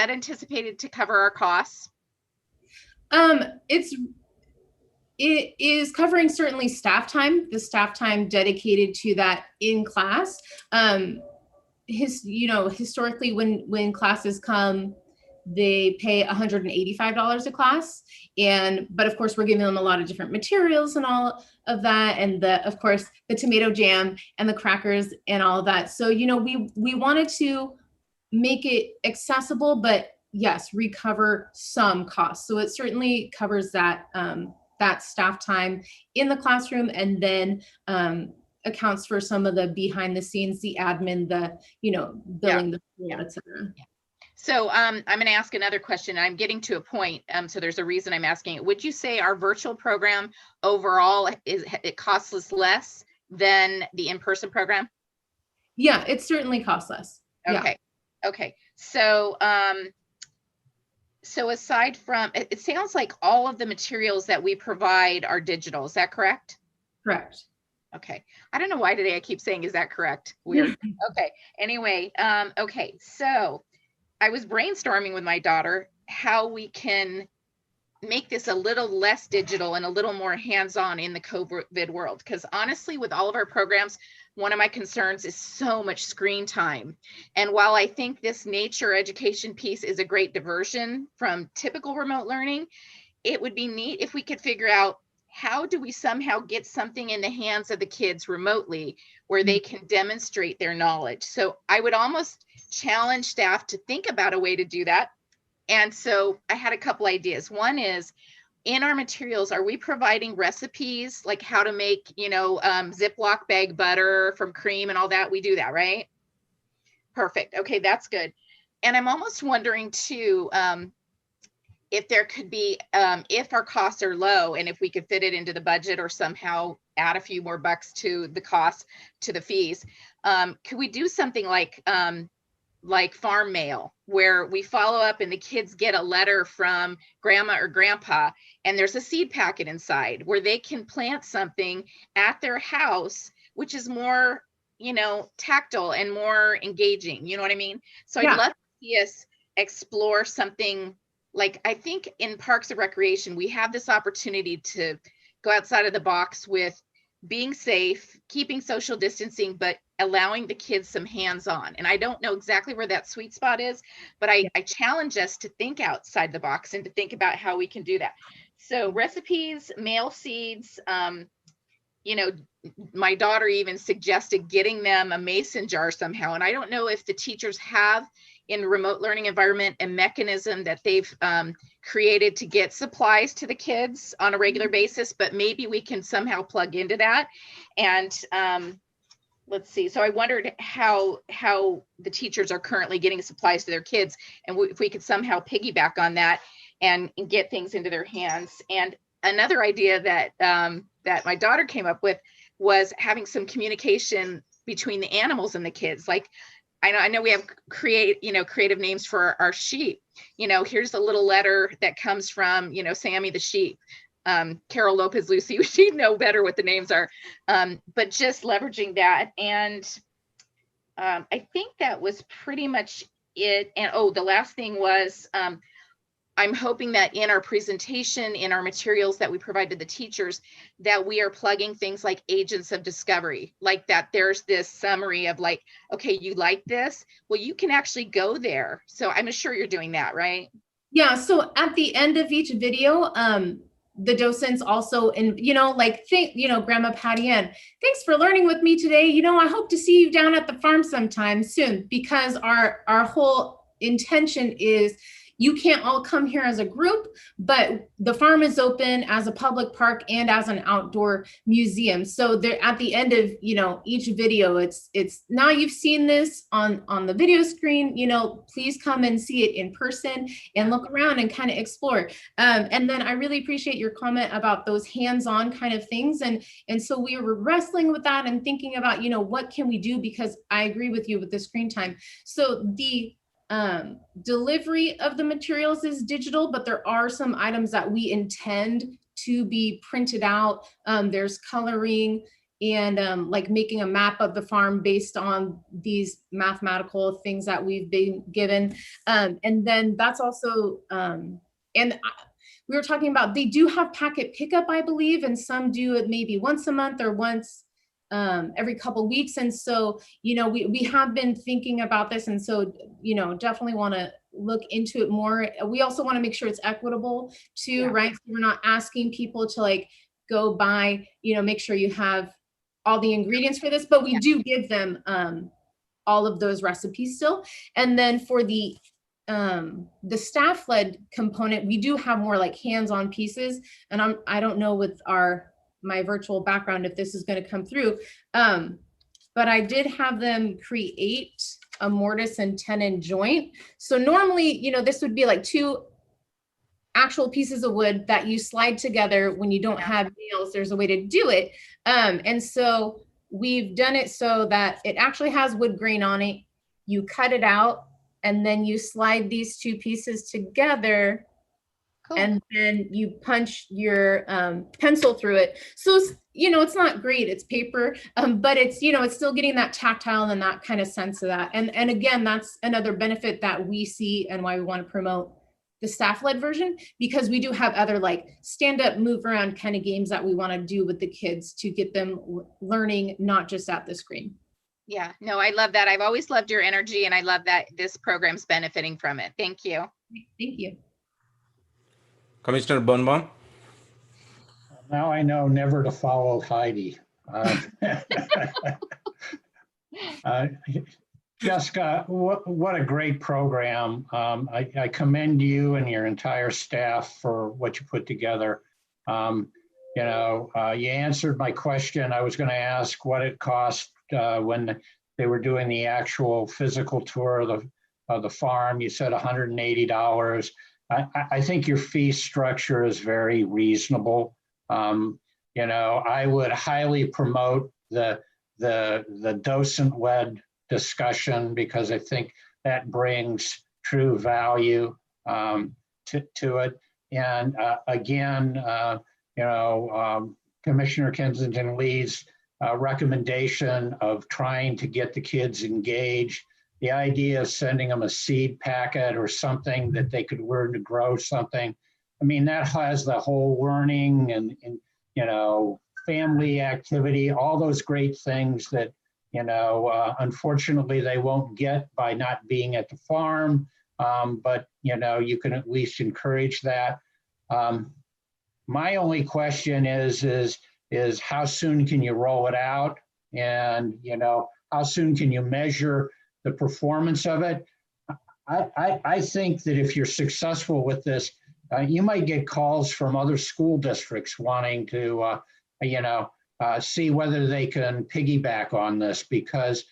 anticipated to cover our costs? It is covering certainly staff time, the staff time dedicated to that in class. Historically when classes come, they pay $185 a class. But of course, we're giving them a lot of different materials and all of that. And of course, the tomato jam and the crackers and all of that. So, we wanted to make it accessible, but yes, recover some costs. So it certainly covers that, that staff time in the classroom, and then accounts for some of the behind the scenes, the admin, the, billing, the school, et cetera. So I'm going to ask another question. I'm getting to a point, so there's a reason I'm asking it. Would you say our virtual program overall it costs us less than the in-person program? Yeah, it certainly costs less. Okay. Yeah. Okay. So so aside from, it sounds like all of the materials that we provide are digital. Is that correct? Correct. Okay. I don't know why today I keep saying, is that correct? Weird. Okay. Anyway, okay. So I was brainstorming with my daughter how we can make this a little less digital and a little more hands-on in the COVID world. Because honestly, with all of our programs, one of my concerns is so much screen time. And while I think this nature education piece is a great diversion from typical remote learning, it would be neat if we could figure out how do we somehow get something in the hands of the kids remotely where they can demonstrate their knowledge? So I would almost challenge staff to think about a way to do that. And so I had a couple ideas. One is, in our materials, are we providing recipes like how to make, Ziploc bag butter from cream and all that? We do that, right? Perfect. Okay, that's good. And I'm almost wondering too, if there could be, if our costs are low and if we could fit it into the budget or somehow add a few more bucks to the cost, to the fees, could we do something like farm mail, where we follow up and the kids get a letter from grandma or grandpa and there's a seed packet inside where they can plant something at their house, which is more, tactile and more engaging, you know what I mean? So I'd love to see us explore something. Like, I think in Parks and Recreation, we have this opportunity to go outside of the box with being safe, keeping social distancing, but allowing the kids some hands-on. And I don't know exactly where that sweet spot is, but I challenge us to think outside the box and to think about how we can do that. So recipes, mail seeds, my daughter even suggested getting them a mason jar somehow. And I don't know if the teachers have in remote learning environment a mechanism that they've created to get supplies to the kids on a regular basis, but maybe we can somehow plug into that. And let's see. So I wondered how the teachers are currently getting supplies to their kids, and if we could somehow piggyback on that and get things into their hands. And another idea that that my daughter came up with was having some communication between the animals and the kids. Like, I know we have creative names for our sheep. Here's a little letter that comes from, Sammy the sheep, Carol Lopez Lucy. She'd know better what the names are, but just leveraging that. And I think that was pretty much it. And the last thing was, I'm hoping that in our presentation, in our materials that we provide to the teachers, that we are plugging things like agents of discovery, like that there's this summary of like, okay, you like this? Well, you can actually go there. So I'm sure you're doing that, right? Yeah, so at the end of each video, the docents also, and Grandma Patty Ann, thanks for learning with me today. I hope to see you down at the farm sometime soon, because our whole intention is, you can't all come here as a group, but the farm is open as a public park and as an outdoor museum. So there, at the end of each video, it's now you've seen this on the video screen. Please come and see it in person and look around and kind of explore. And then I really appreciate your comment about those hands-on kind of things. And so we were wrestling with that and thinking about what can we do, because I agree with you with the screen time. So the delivery of the materials is digital, but there are some items that we intend to be printed out. There's coloring and like making a map of the farm based on these mathematical things that we've been given. And then that's also, we were talking about, they do have packet pickup, I believe, and some do it maybe once a month or once every couple weeks. And so, we have been thinking about this. And so, definitely want to look into it more. We also want to make sure it's equitable too, right? So we're not asking people to like go buy, make sure you have all the ingredients for this, but we do give them all of those recipes still. And then for the staff-led component, we do have more like hands-on pieces. And I don't know with my virtual background if this is going to come through, but I did have them create a mortise and tenon joint. So normally, this would be like two actual pieces of wood that you slide together. When you don't have nails, there's a way to do it. And so we've done it so that it actually has wood grain on it. You cut it out and then you slide these two pieces together. Cool. And then you punch your pencil through it. So, it's not great, it's paper, but it's, it's still getting that tactile and that kind of sense of that. And again, that's another benefit that we see and why we want to promote the staff-led version, because we do have other like stand up, move around kind of games that we want to do with the kids to get them learning, not just at the screen. Yeah, no, I love that. I've always loved your energy, and I love that this program's benefiting from it. Thank you. Thank you. Commissioner Birnbaum. Now I know never to follow Heidi. Jessica, what a great program. I commend you and your entire staff for what you put together. You answered my question. I was going to ask what it cost when they were doing the actual physical tour of the farm. You said $180. I think your fee structure is very reasonable. I would highly promote the docent-led discussion because I think that brings true value to it. And again, Commissioner Kensington Lee's recommendation of trying to get the kids engaged, the idea of sending them a seed packet or something that they could learn to grow something. I mean, that has the whole learning and family activity, all those great things that, unfortunately they won't get by not being at the farm. But, you can at least encourage that. My only question is how soon can you roll it out? And, how soon can you measure the performance of it? I think that if you're successful with this, you might get calls from other school districts wanting to, see whether they can piggyback on this, because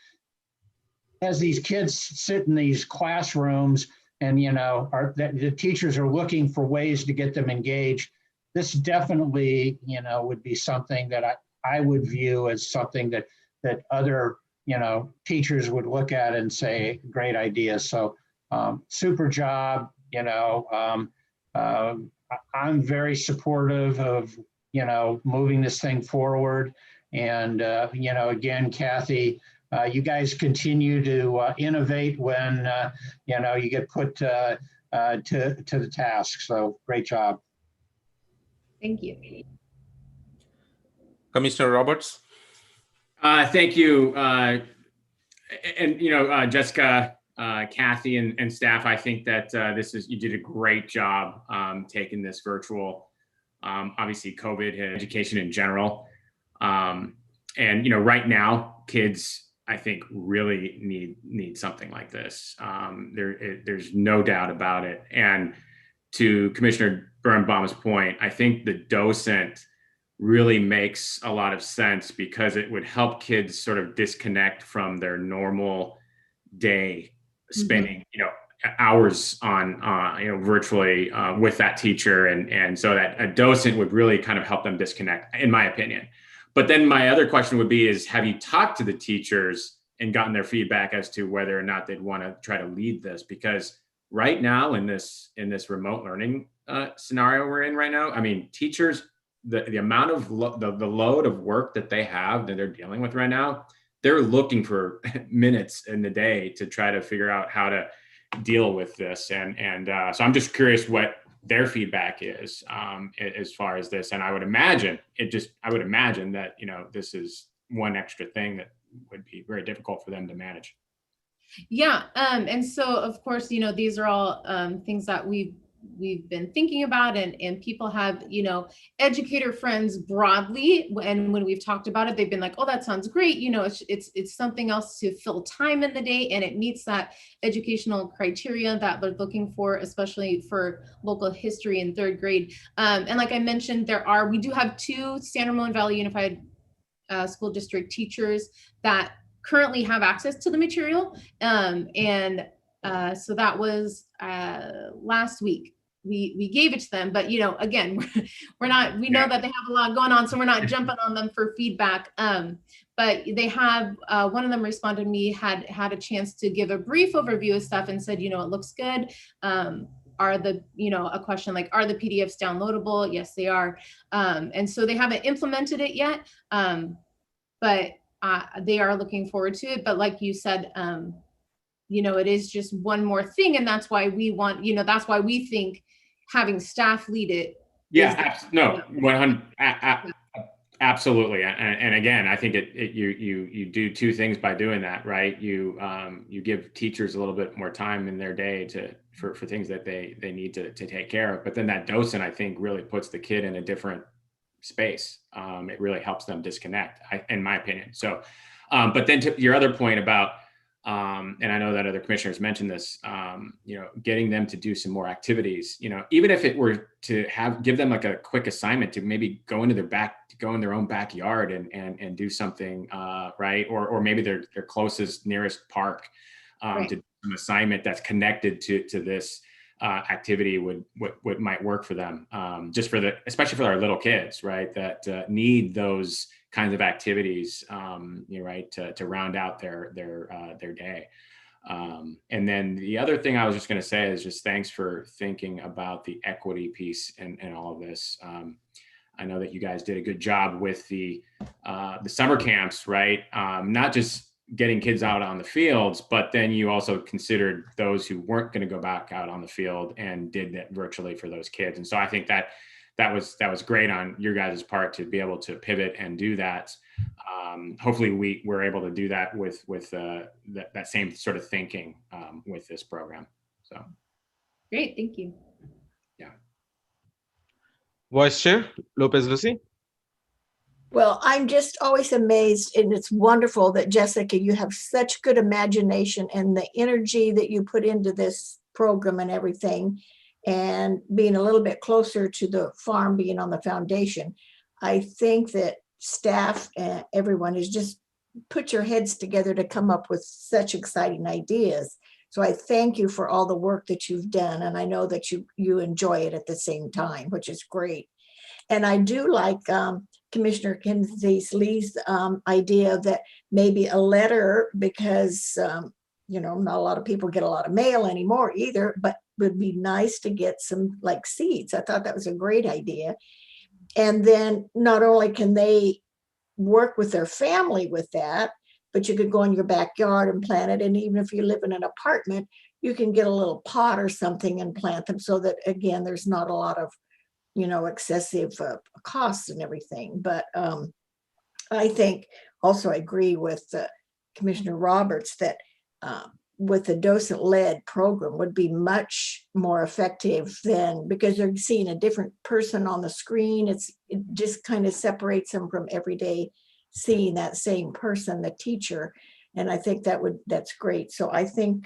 as these kids sit in these classrooms and, the teachers are looking for ways to get them engaged, this definitely, would be something that I would view as something that other, teachers would look at and say, great idea. So super job, I'm very supportive of, moving this thing forward. And, again, Kathy, you guys continue to innovate when, you get put to the task. So great job. Thank you. Commissioner Roberts. Thank you. Jessica, Kathy and staff, I think that you did a great job taking this virtual. Obviously COVID and education in general. Right now kids, I think, really need something like this. There's no doubt about it. And to Commissioner Birnbaum's point, I think the docent really makes a lot of sense because it would help kids sort of disconnect from their normal day spending, hours on, virtually with that teacher. And so that a docent would really kind of help them disconnect, in my opinion. But then my other question would be have you talked to the teachers and gotten their feedback as to whether or not they'd want to try to lead this? Because right now in this remote learning scenario we're in right now, I mean, teachers, the amount of the load of work that they have that they're dealing with right now, they're looking for minutes in the day to try to figure out how to deal with this. And so I'm just curious what their feedback is as far as this. And I would imagine that, this is one extra thing that would be very difficult for them to manage. Yeah. And so of course, these are all things that we've been thinking about and people have, educator friends broadly. And when we've talked about it, they've been like, oh, that sounds great. It's something else to fill time in the day. And it meets that educational criteria that they're looking for, especially for local history in third grade. And like I mentioned, we do have 2 San Ramon Valley Unified School District teachers that currently have access to the material. So that was last week. We gave it to them, but again, we know that they have a lot going on, so we're not jumping on them for feedback. But they have one of them responded to me, had a chance to give a brief overview of stuff and said, it looks good. Are the, a question like, are the PDFs downloadable? Yes, they are. And so they haven't implemented it yet, but they are looking forward to it. But like you said, it is just one more thing. And that's why we want, that's why we think having staff lead it. Yeah, no, 100, absolutely. And again, I think you do 2 things by doing that, right? You give teachers a little bit more time in their day for things that they need to take care of. But then that docent, I think, really puts the kid in a different space. It really helps them disconnect, in my opinion. So, but then to your other point about, and I know that other commissioners mentioned this, getting them to do some more activities, even if it were to give them like a quick assignment to maybe go in their own backyard and do something, right? Or maybe their closest, nearest park, Right. to do an assignment that's connected to this activity would might work for them, especially for our little kids, right? That need those kinds of activities, right, to round out their day. And then the other thing I was just going to say is just thanks for thinking about the equity piece and all of this. I know that you guys did a good job with the summer camps, right? Not just getting kids out on the fields, but then you also considered those who weren't going to go back out on the field and did that virtually for those kids. And so I think that was great on your guys' part to be able to pivot and do that. Hopefully we were able to do that with that same sort of thinking with this program. So Great, thank you. Yeah. Vice Chair Lopez Lucy. Well, I'm just always amazed, and it's wonderful that Jessica, you have such good imagination and the energy that you put into this program and everything, and being a little bit closer to the farm, being on the foundation. I think that staff and everyone has just put your heads together to come up with such exciting ideas. So I thank you for all the work that you've done, and I know that you enjoy it at the same time, which is great. And I do like Commissioner Kinsey Lee's idea that maybe a letter, because not a lot of people get a lot of mail anymore either, but would be nice to get some like seeds. I thought that was a great idea. And then not only can they work with their family with that, but you could go in your backyard and plant it. And even if you live in an apartment, you can get a little pot or something and plant them so that, again, there's not a lot of excessive costs and everything. But I think also I agree with Commissioner Roberts that with the docent-led program would be much more effective than, because they're seeing a different person on the screen. It just kind of separates them from everyday seeing that same person, the teacher. And I think that's great. So I think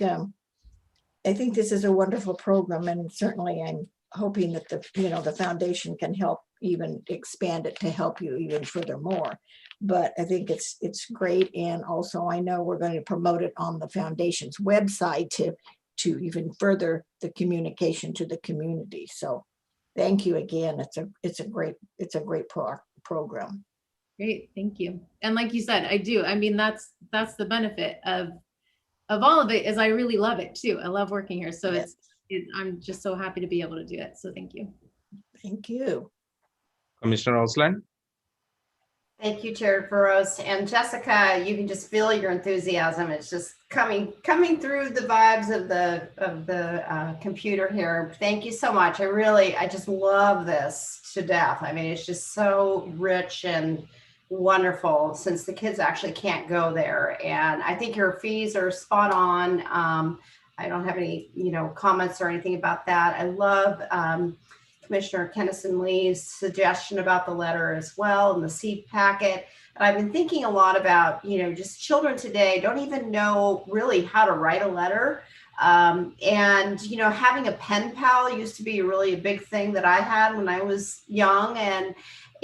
this is a wonderful program, and certainly I'm hoping that the foundation can help even expand it to help you even furthermore. But I think it's great. And also I know we're going to promote it on the foundation's website to even further the communication to the community. So thank you again. It's a great program. Great, thank you. And like you said, I do. I mean, that's the benefit of all of it, is I really love it too. I love working here. So Yes. I'm just so happy to be able to do it. So thank you. Thank you. Commissioner Ausland. Thank you, Chair Burrows. And Jessica, you can just feel your enthusiasm. It's just coming through the vibes of the computer here. Thank you so much. I just love this to death. I mean, it's just so rich and wonderful, since the kids actually can't go there. And I think your fees are spot on. I don't have any, comments or anything about that. I love Commissioner Kinnison Lee's suggestion about the letter as well, and the seed packet. And I've been thinking a lot about, just children today don't even know really how to write a letter. And, having a pen pal used to be really a big thing that I had when I was young. And,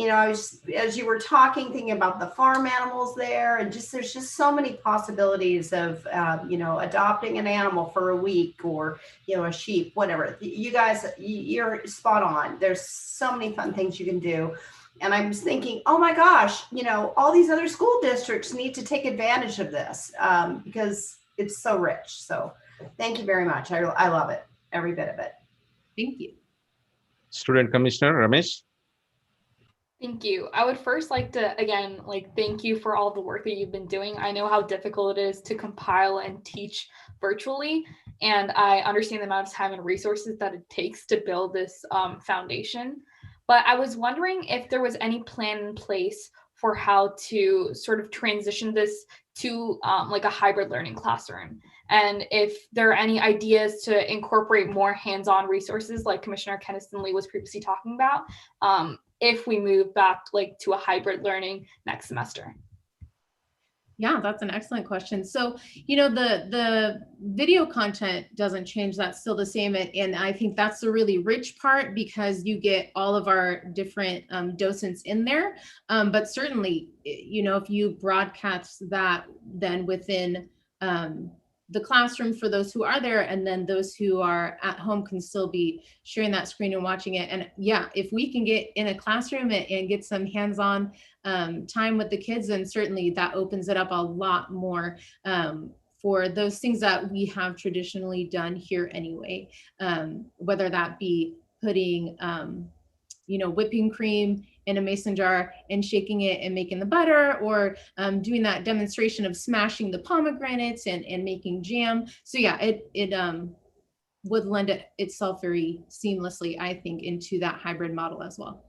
I was, as you were talking, thinking about the farm animals there, and there's just so many possibilities of, adopting an animal for a week, or, a sheep, whatever. You guys, you're spot on. There's so many fun things you can do. And I was thinking, oh my gosh, all these other school districts need to take advantage of this because it's so rich. So thank you very much. I love it, every bit of it. Thank you. Student Commissioner Ramesh. Thank you. I would first like to, again, thank you for all the work that you've been doing. I know how difficult it is to compile and teach virtually, and I understand the amount of time and resources that it takes to build this foundation. But I was wondering if there was any plan in place for how to sort of transition this to a hybrid learning classroom. And if there are any ideas to incorporate more hands-on resources like Commissioner Kinnison Lee was previously talking about, if we move back like to a hybrid learning next semester? Yeah, that's an excellent question. So, you know, the video content doesn't change. That's still the same. And I think that's the really rich part because you get all of our different docents in there. But certainly, you know, if you broadcast that then within the classroom for those who are there, and then those who are at home can still be sharing that screen and watching it. And yeah, if we can get in a classroom and get some hands-on time with the kids, then certainly that opens it up a lot more for those things that we have traditionally done here anyway, whether that be putting you know, whipping cream in a mason jar and shaking it and making the butter, or doing that demonstration of smashing the pomegranates and making jam. So yeah, it would lend itself very seamlessly, I think, into that hybrid model as well.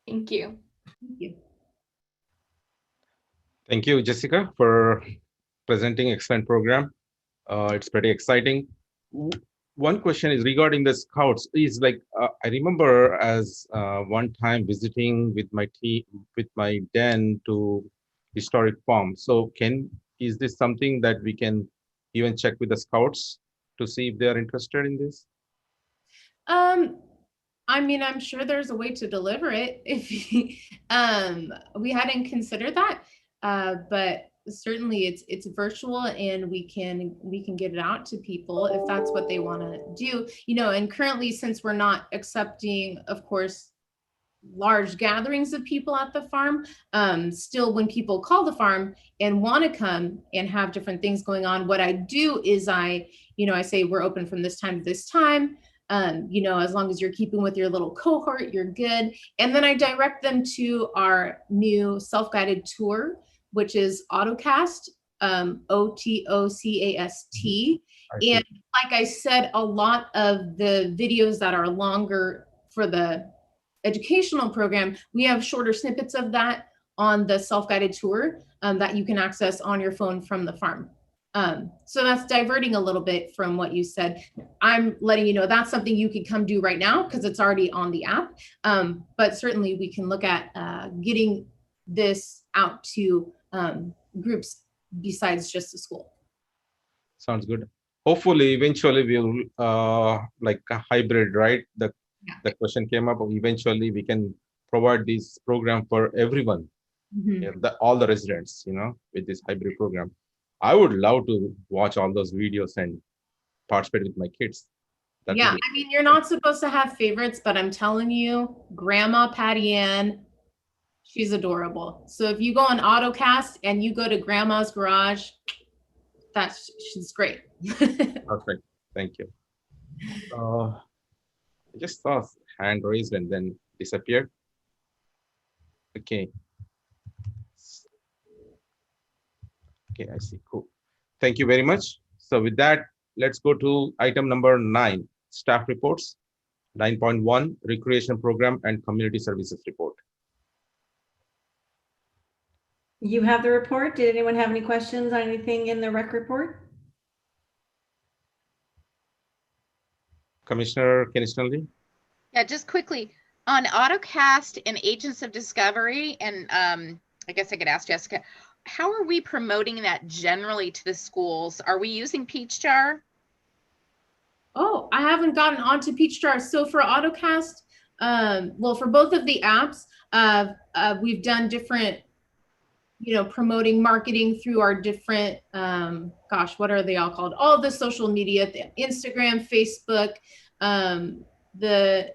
Thank you. Thank you. Thank you, Jessica, for presenting excellent program. It's pretty exciting. One question is regarding the Scouts. Is like I remember as one time visiting with my team, with my den to historic farm. So is this something that we can even check with the Scouts to see if they are interested in this? I mean, I'm sure there's a way to deliver it if we hadn't considered that, but certainly it's virtual and we can get it out to people if that's what they want to do, you know. And currently, since we're not accepting, of course, large gatherings of people at the farm, still when people call the farm and want to come and have different things going on, what I do is I say we're open from this time to this time. You know, as long as you're keeping with your little cohort, you're good. And then I direct them to our new self-guided tour, which is Autocast, OTOCAST. And like I said, a lot of the videos that are longer for the educational program, we have shorter snippets of that on the self-guided tour that you can access on your phone from the farm. So that's diverting a little bit from what you said. I'm letting you know that's something you could come do right now because it's already on the app. But certainly we can look at getting this out to groups besides just the school. Sounds good. Hopefully, eventually we'll like a hybrid, right? The question came up. Eventually, we can provide this program for everyone, all the residents, you know, with this hybrid program. I would love to watch all those videos and participate with my kids. I mean, you're not supposed to have favorites, but I'm telling you, Grandma Patty Ann, she's adorable. So if you go on Autocast and you go to Grandma's Garage, she's great. Perfect. Thank you. I just saw hand raised and then disappeared. Okay. Okay, I see. Cool. Thank you very much. So with that, let's go to item number 9, staff reports. 9.1, recreation program and community services report. You have the report. Did anyone have any questions on anything in the rec report? Commissioner Kenny. Yeah, just quickly on Autocast and Agents of Discovery, and I guess I could ask Jessica, how are we promoting that generally to the schools? Are we using Peachjar? Oh, I haven't gotten onto Peachjar. So for Autocast, well, for both of the apps, we've done different, you know, promoting marketing through our different, what are they all called? All of the social media, the Instagram, Facebook, the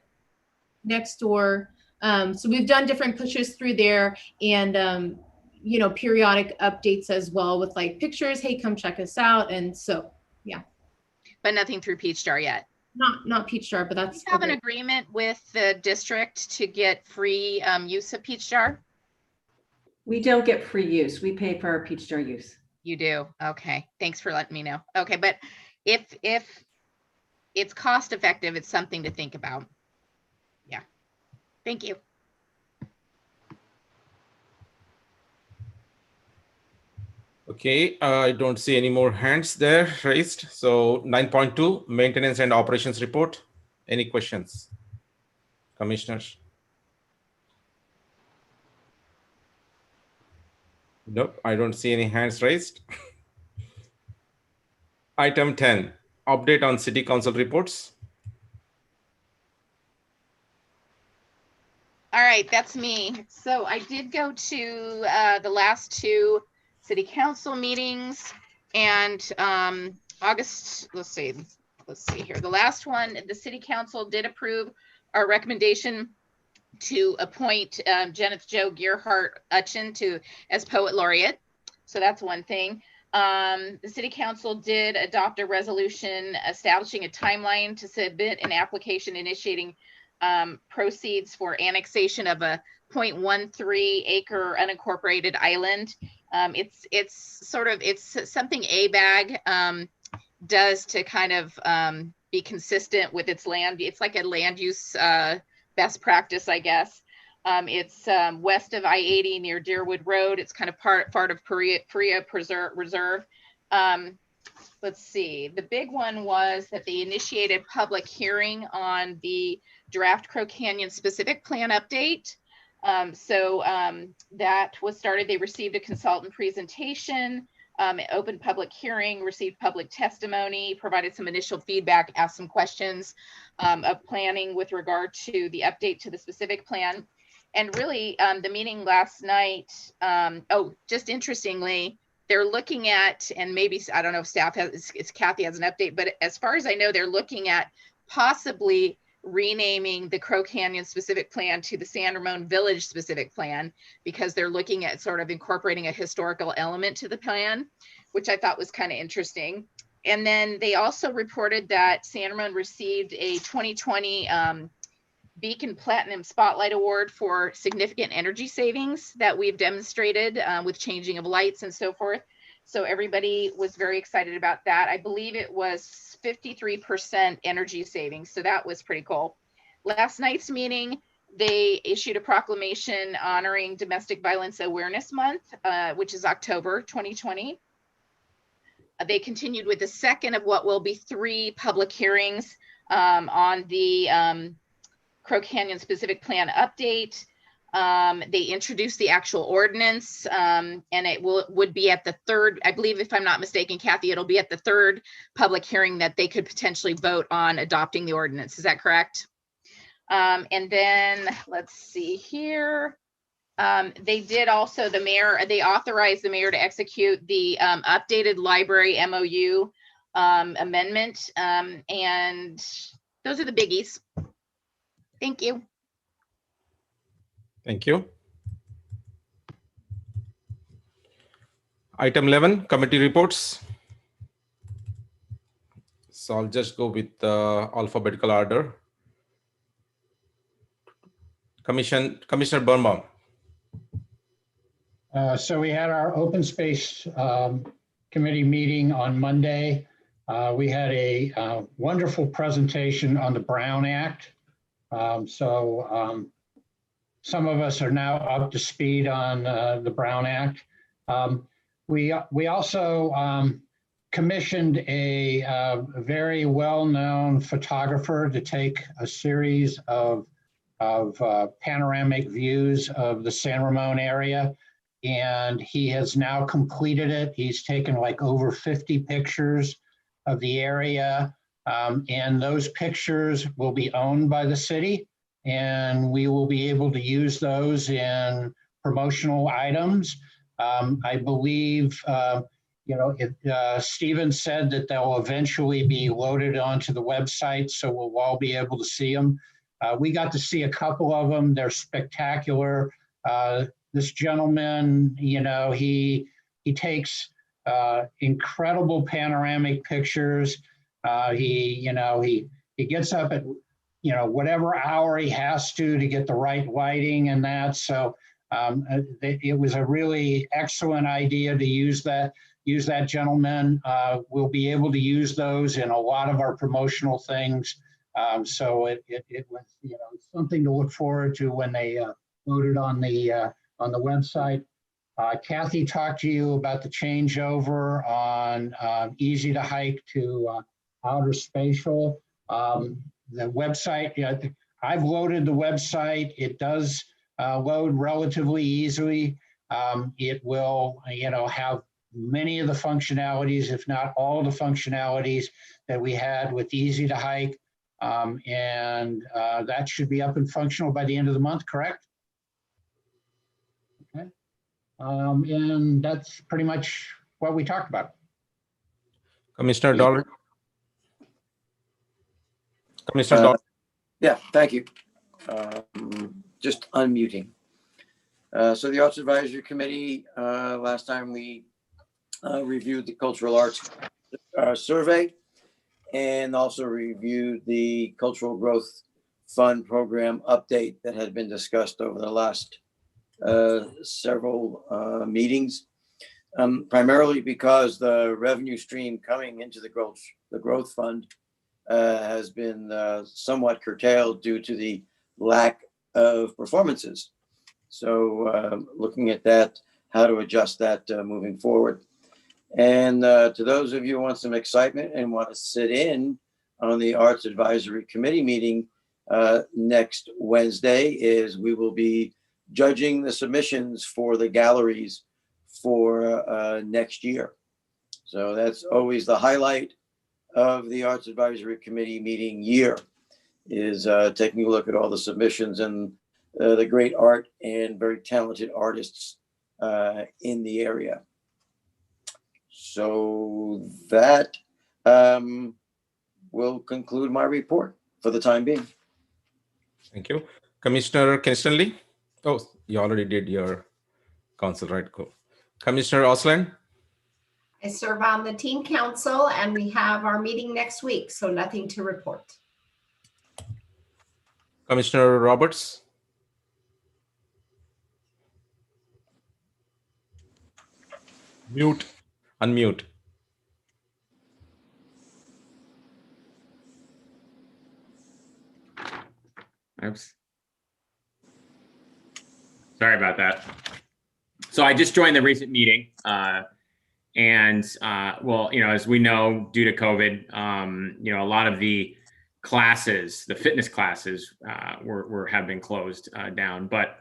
Nextdoor. So we've done different pushes through there, and you know, periodic updates as well with like pictures. Hey, come check us out. And so, yeah. But nothing through Peachjar yet. Not Peachjar, but that's. Do you have an agreement with the district to get free use of Peachjar? We don't get free use. We pay for our Peachjar use. You do? Okay. Thanks for letting me know. Okay, but if it's cost effective, it's something to think about. Yeah. Thank you. Okay, I don't see any more hands there raised. So 9.2, maintenance and operations report. Any questions, commissioners? Nope, I don't see any hands raised. Item 10, update on city council reports. All right, that's me. So I did go to the last two city council meetings, and August, let's see here. The last one, the city council did approve our recommendation to appoint Jenith Jo Gearhart Utchen as poet laureate. So that's one thing. The city council did adopt a resolution establishing a timeline to submit an application initiating proceeds for annexation of a 0.13 acre unincorporated island. It's something ABAG does to kind of be consistent with its land. It's like a land use best practice, I guess. It's west of I-80 near Deerwood Road. It's kind of part of Paria Reserve. Let's see, the big one was that they initiated public hearing on the draft Crow Canyon specific plan update. That was started. They received a consultant presentation, opened public hearing, received public testimony, provided some initial feedback, asked some questions of planning with regard to the update to the specific plan. And really the meeting last night, just interestingly, they're looking at, and maybe, I don't know if staff has, if Kathy has an update, but as far as I know, they're looking at possibly renaming the Crow Canyon specific plan to the San Ramon Village specific plan, because they're looking at sort of incorporating a historical element to the plan, which I thought was kind of interesting. And then they also reported that San Ramon received a 2020 Beacon Platinum Spotlight Award for significant energy savings that we've demonstrated with changing of lights and so forth. So everybody was very excited about that. I believe it was 53% energy savings. So that was pretty cool. Last night's meeting, they issued a proclamation honoring Domestic Violence Awareness Month, which is October 2020. They continued with the second of what will be 3 public hearings on the Crow Canyon specific plan update. They introduced the actual ordinance, and it would be at the 3rd, I believe, if I'm not mistaken, Kathy, it'll be at the 3rd public hearing that they could potentially vote on adopting the ordinance. Is that correct? And then let's see here. They did also, they authorized the mayor to execute the updated library MOU amendment. And those are the biggies. Thank you. Thank you. Item 11, committee reports. So I'll just go with the alphabetical order. Commissioner Birnbaum. So we had our open space committee meeting on Monday. We had a wonderful presentation on the Brown Act. Some of us are now up to speed on the Brown Act. We also commissioned a very well-known photographer to take a series of panoramic views of the San Ramon area, and he has now completed it. He's taken like over 50 pictures of the area, and those pictures will be owned by the city, and we will be able to use those in promotional items. I believe, Stephen said that they'll eventually be loaded onto the website, so we'll all be able to see them. We got to see a couple of them. They're spectacular. This gentleman, he takes incredible panoramic pictures. He gets up at whatever hour he has to get the right lighting and that. So it was a really excellent idea to use that gentleman. We'll be able to use those in a lot of our promotional things. So it was something to look forward to when they load it on the website. Kathy talked to you about the changeover on Easy to Hike to Outer Spatial. The website, I've loaded the website. It does load relatively easily. It will, have many of the functionalities, if not all of the functionalities that we had with Easy to Hike. And that should be up and functional by the end of the month, correct? Okay. And that's pretty much what we talked about. Commissioner Dolan. Commissioner Dolan. Yeah, thank you. Just unmuting. So the Arts Advisory Committee, last time we reviewed the Cultural Arts Survey and also reviewed the Cultural Growth Fund Program update that had been discussed over the last several meetings, primarily because the revenue stream coming into the Growth Fund has been somewhat curtailed due to the lack of performances. So looking at that, how to adjust that moving forward. And to those of you who want some excitement and want to sit in on the Arts Advisory Committee meeting next Wednesday, is we will be judging the submissions for the galleries for next year. So that's always the highlight of the Arts Advisory Committee meeting year, is taking a look at all the submissions and the great art and very talented artists in the area. So that will conclude my report for the time being. Thank you. Commissioner Kinsley. Oh, you already did your council, right? Cool. Commissioner Osland. I serve on the teen council and we have our meeting next week, so nothing to report. Commissioner Roberts. Mute, unmute. Oops. Sorry about that. So I just joined the recent meeting. Well, as we know, due to COVID, a lot of the classes, the fitness classes have been closed down, but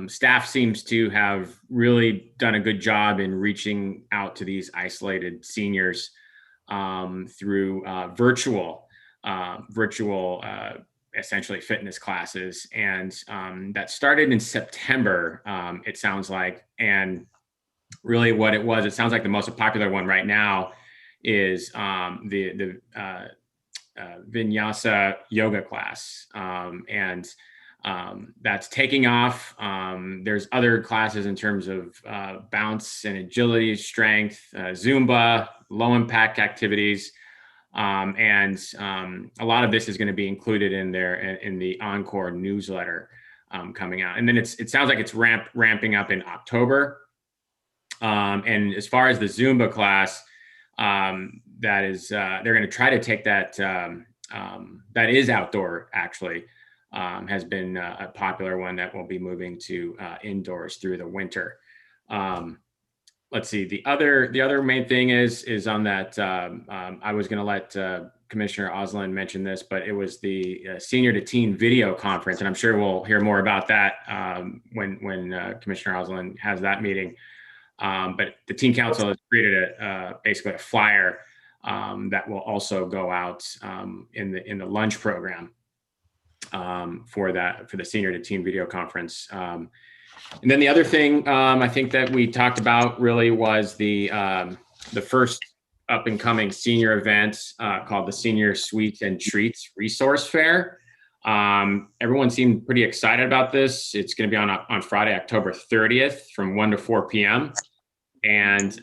staff seems to have really done a good job in reaching out to these isolated seniors through virtual essentially fitness classes. And that started in September, it sounds like. And really what it was, it sounds like the most popular one right now is the Vinyasa yoga class. That's taking off. There's other classes in terms of bounce and agility, strength, Zumba, low impact activities. A lot of this is going to be included in the Encore newsletter coming out. And then it sounds like it's ramping up in October. And as far as the Zumba class, that is, they're going to try to take that, that is outdoor actually, has been a popular one that will be moving to indoors through the winter. Let's see, the other main thing is on that, I was going to let Commissioner Osland mention this, but it was the Senior to Teen Video Conference, and I'm sure we'll hear more about that when Commissioner Osland has that meeting. But the Teen Council has created basically a flyer that will also go out in the lunch program for the Senior to Teen Video Conference. And then the other thing I think that we talked about really was the first up and coming senior event called the Senior Sweets and Treats Resource Fair. Everyone seemed pretty excited about this. It's going to be on Friday, October 30th from 1 to 4 p.m. and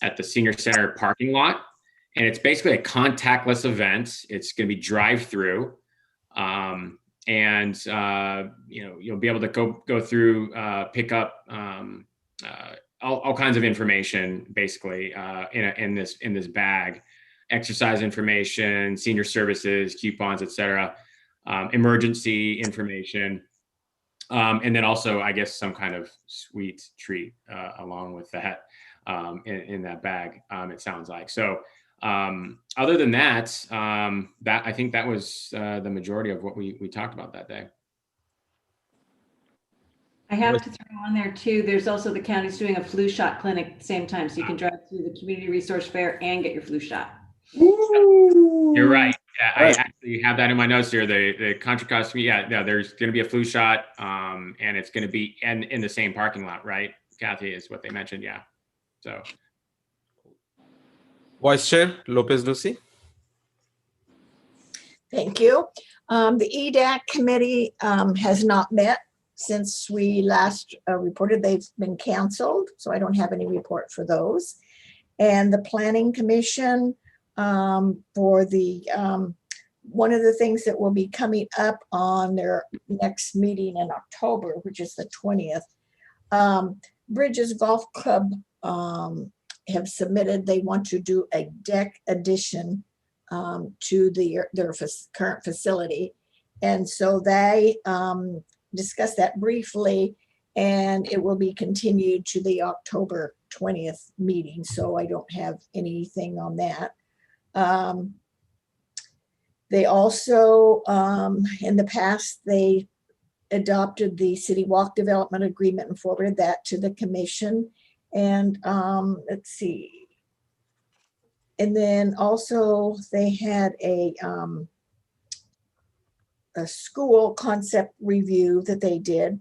at the Senior Center parking lot. And it's basically a contactless event. It's going to be drive-through. You'll be able to go through, pick up all kinds of information, basically in this bag, exercise information, senior services, coupons, etc., emergency information, and then also, I guess, some kind of sweet treat along with that in that bag. It sounds like so. Other than that, I think that was the majority of what we talked about that day. I have to throw on there too, there's also the county's doing a flu shot clinic at the same time, so you can drive through the community resource fair and get your flu shot. You're right. Yeah, I actually have that in my notes here. The Contra Costa, yeah, no, there's going to be a flu shot, and it's going to be in the same parking lot, right? Kathy, is what they mentioned. Yeah. So, Vice Chair Lopez Lucy. Thank you. The EDAC committee has not met since we last reported. They've been canceled, so I don't have any report for those. And the Planning Commission, for the one of the things that will be coming up on their next meeting in October, which is the 20th, Bridges Golf Club have submitted, they want to do a deck addition to their current facility. And so they discussed that briefly, and it will be continued to the October 20th meeting. So I don't have anything on that. They also, in the past, they adopted the City Walk Development Agreement and forwarded that to the commission. And let's see. And then also they had a school concept review that they did,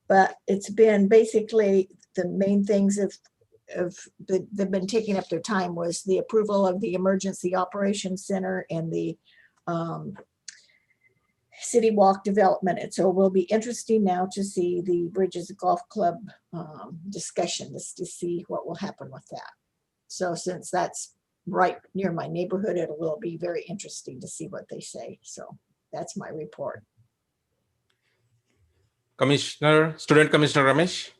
but it's been basically the main things they've been taking up their time was the approval of the Emergency Operations Center and the City Walk development. And so it will be interesting now to see the Bridges Golf Club discussion to see what will happen with that. So since that's right near my neighborhood, it will be very interesting to see what they say. So that's my report. Student Commissioner Ramesh.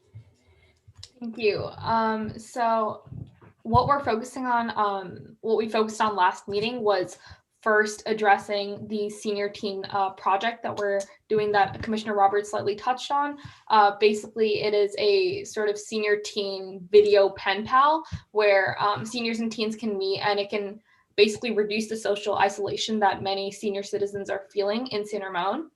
Thank you. So what we're focusing on, what we focused on last meeting was first addressing the senior teen project that we're doing that Commissioner Roberts slightly touched on. Basically, it is a sort of senior teen video pen pal where seniors and teens can meet, and it can basically reduce the social isolation that many senior citizens are feeling in San Ramon.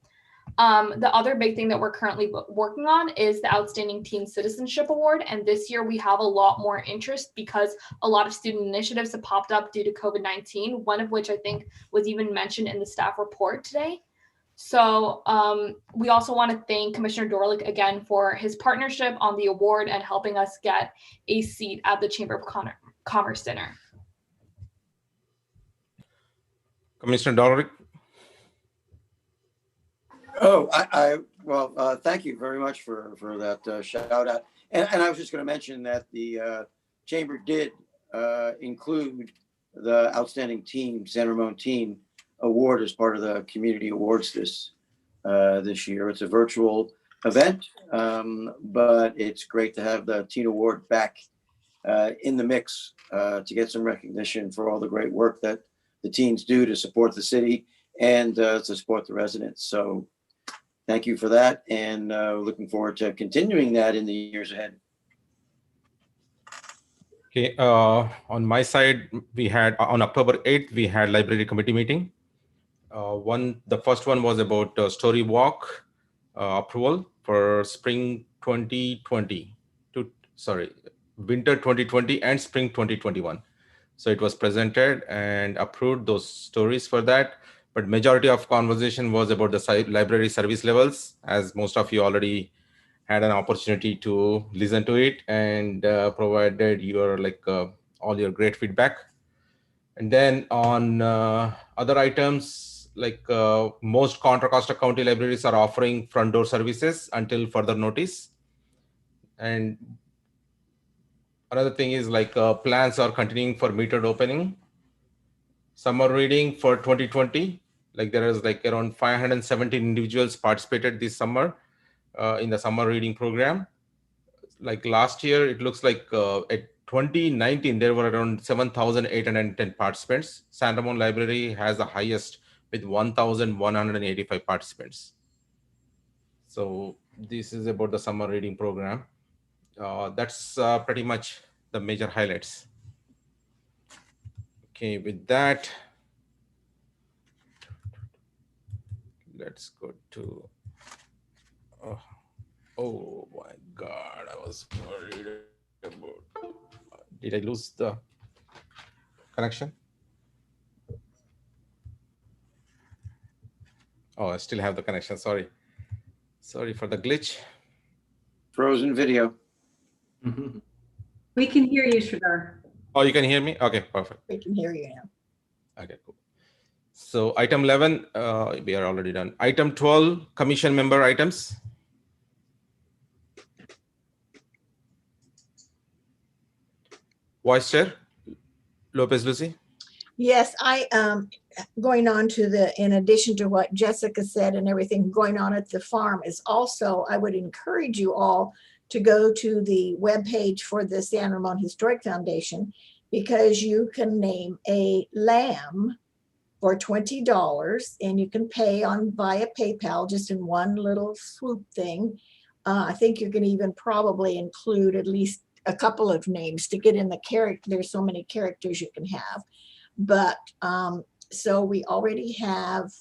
The other big thing that we're currently working on is the Outstanding Teen Citizenship Award. And this year we have a lot more interest because a lot of student initiatives have popped up due to COVID-19, one of which I think was even mentioned in the staff report today. So we also want to thank Commissioner Dorlick again for his partnership on the award and helping us get a seat at the Chamber of Commerce dinner. Commissioner Dorlick. Oh, well, thank you very much for that shout out. And I was just going to mention that the Chamber did include the Outstanding Team, San Ramon Team Award as part of the Community Awards this year. It's a virtual event, but it's great to have the Teen Award back in the mix to get some recognition for all the great work that the teens do to support the city and to support the residents. So thank you for that, and looking forward to continuing that in the years ahead. Okay, on my side, we had on October 8th, we had library committee meeting. The first one was about story walk approval for spring 2020 winter 2020 and spring 2021. So it was presented and approved those stories for that. But majority of conversation was about the library service levels, as most of you already had an opportunity to listen to it and provided your all your great feedback. And then on other items, most Contra Costa County libraries are offering front door services until further notice. And another thing is plans are continuing for metered opening. Summer reading for 2020. There is around 517 individuals participated this summer in the summer reading program. Last year, it looks like at 2019, there were around 7,810 participants. San Ramon Library has the highest with 1,185 participants. So this is about the summer reading program. That's pretty much the major highlights. Okay, with that, let's go to Oh my God, I was worried about. Did I lose the connection? Oh, I still have the connection. Sorry. Sorry for the glitch. Frozen video. We can hear you, Sridhar. Oh, you can hear me? Okay, perfect. We can hear you now. Okay, cool. So item 11, we are already done. Item 12, commission member items. Vice Chair Lopez Lucy. Yes, I going on to in addition to what Jessica said and everything going on at the farm is also, I would encourage you all to go to the webpage for the San Ramon Historic Foundation, because you can name a lamb for $20 and you can pay via PayPal just in one little swoop thing. I think you can even probably include at least a couple of names to get in the character. There's so many characters you can have. But so we already have,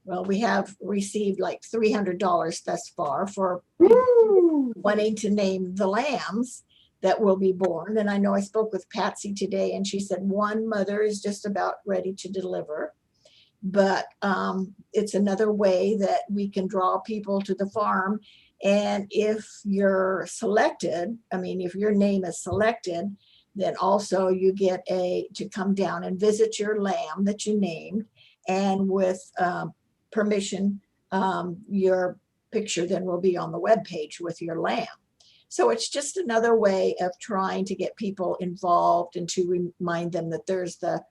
well, we have received like $300 thus far for wanting to name the lambs that will be born. And I know I spoke with Patsy today and she said one mother is just about ready to deliver. But it's another way that we can draw people to the farm. And if you're selected, I mean, if your name is selected, then also you get to come down and visit your lamb that you named, and with permission, your picture then will be on the webpage with your lamb. So it's just another way of trying to get people involved and to remind them that there's the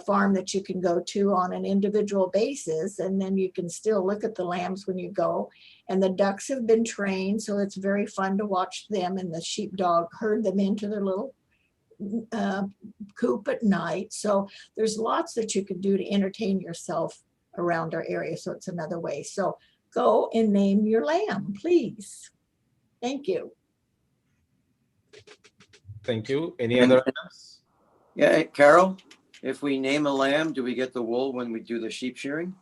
farm that you can go to on an individual basis, and then you can still look at the lambs when you go. And the ducks have been trained, so it's very fun to watch them, and the sheepdog herd them into their little coop at night. So there's lots that you can do to entertain yourself around our area. So it's another way. So go and name your lamb, please. Thank you. Thank you. Any other items? Yeah, Carol, if we name a lamb, do we get the wool when we do the sheep shearing?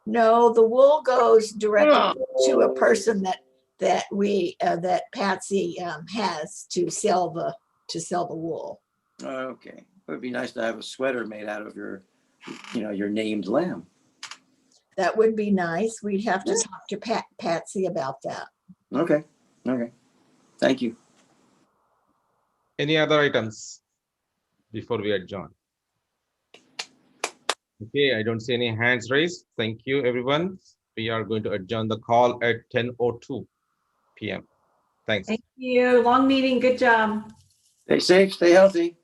No, the wool goes directly to a person that Patsy has to sell the wool. Okay, it would be nice to have a sweater made out of your named lamb. That would be nice. We'd have to talk to Patsy about that. Okay. Thank you. Any other items before we adjourn? Okay, I don't see any hands raised. Thank you, everyone. We are going to adjourn the call at 10:02 p.m. Thanks. Thank you. Long meeting. Good job. Stay safe, stay healthy.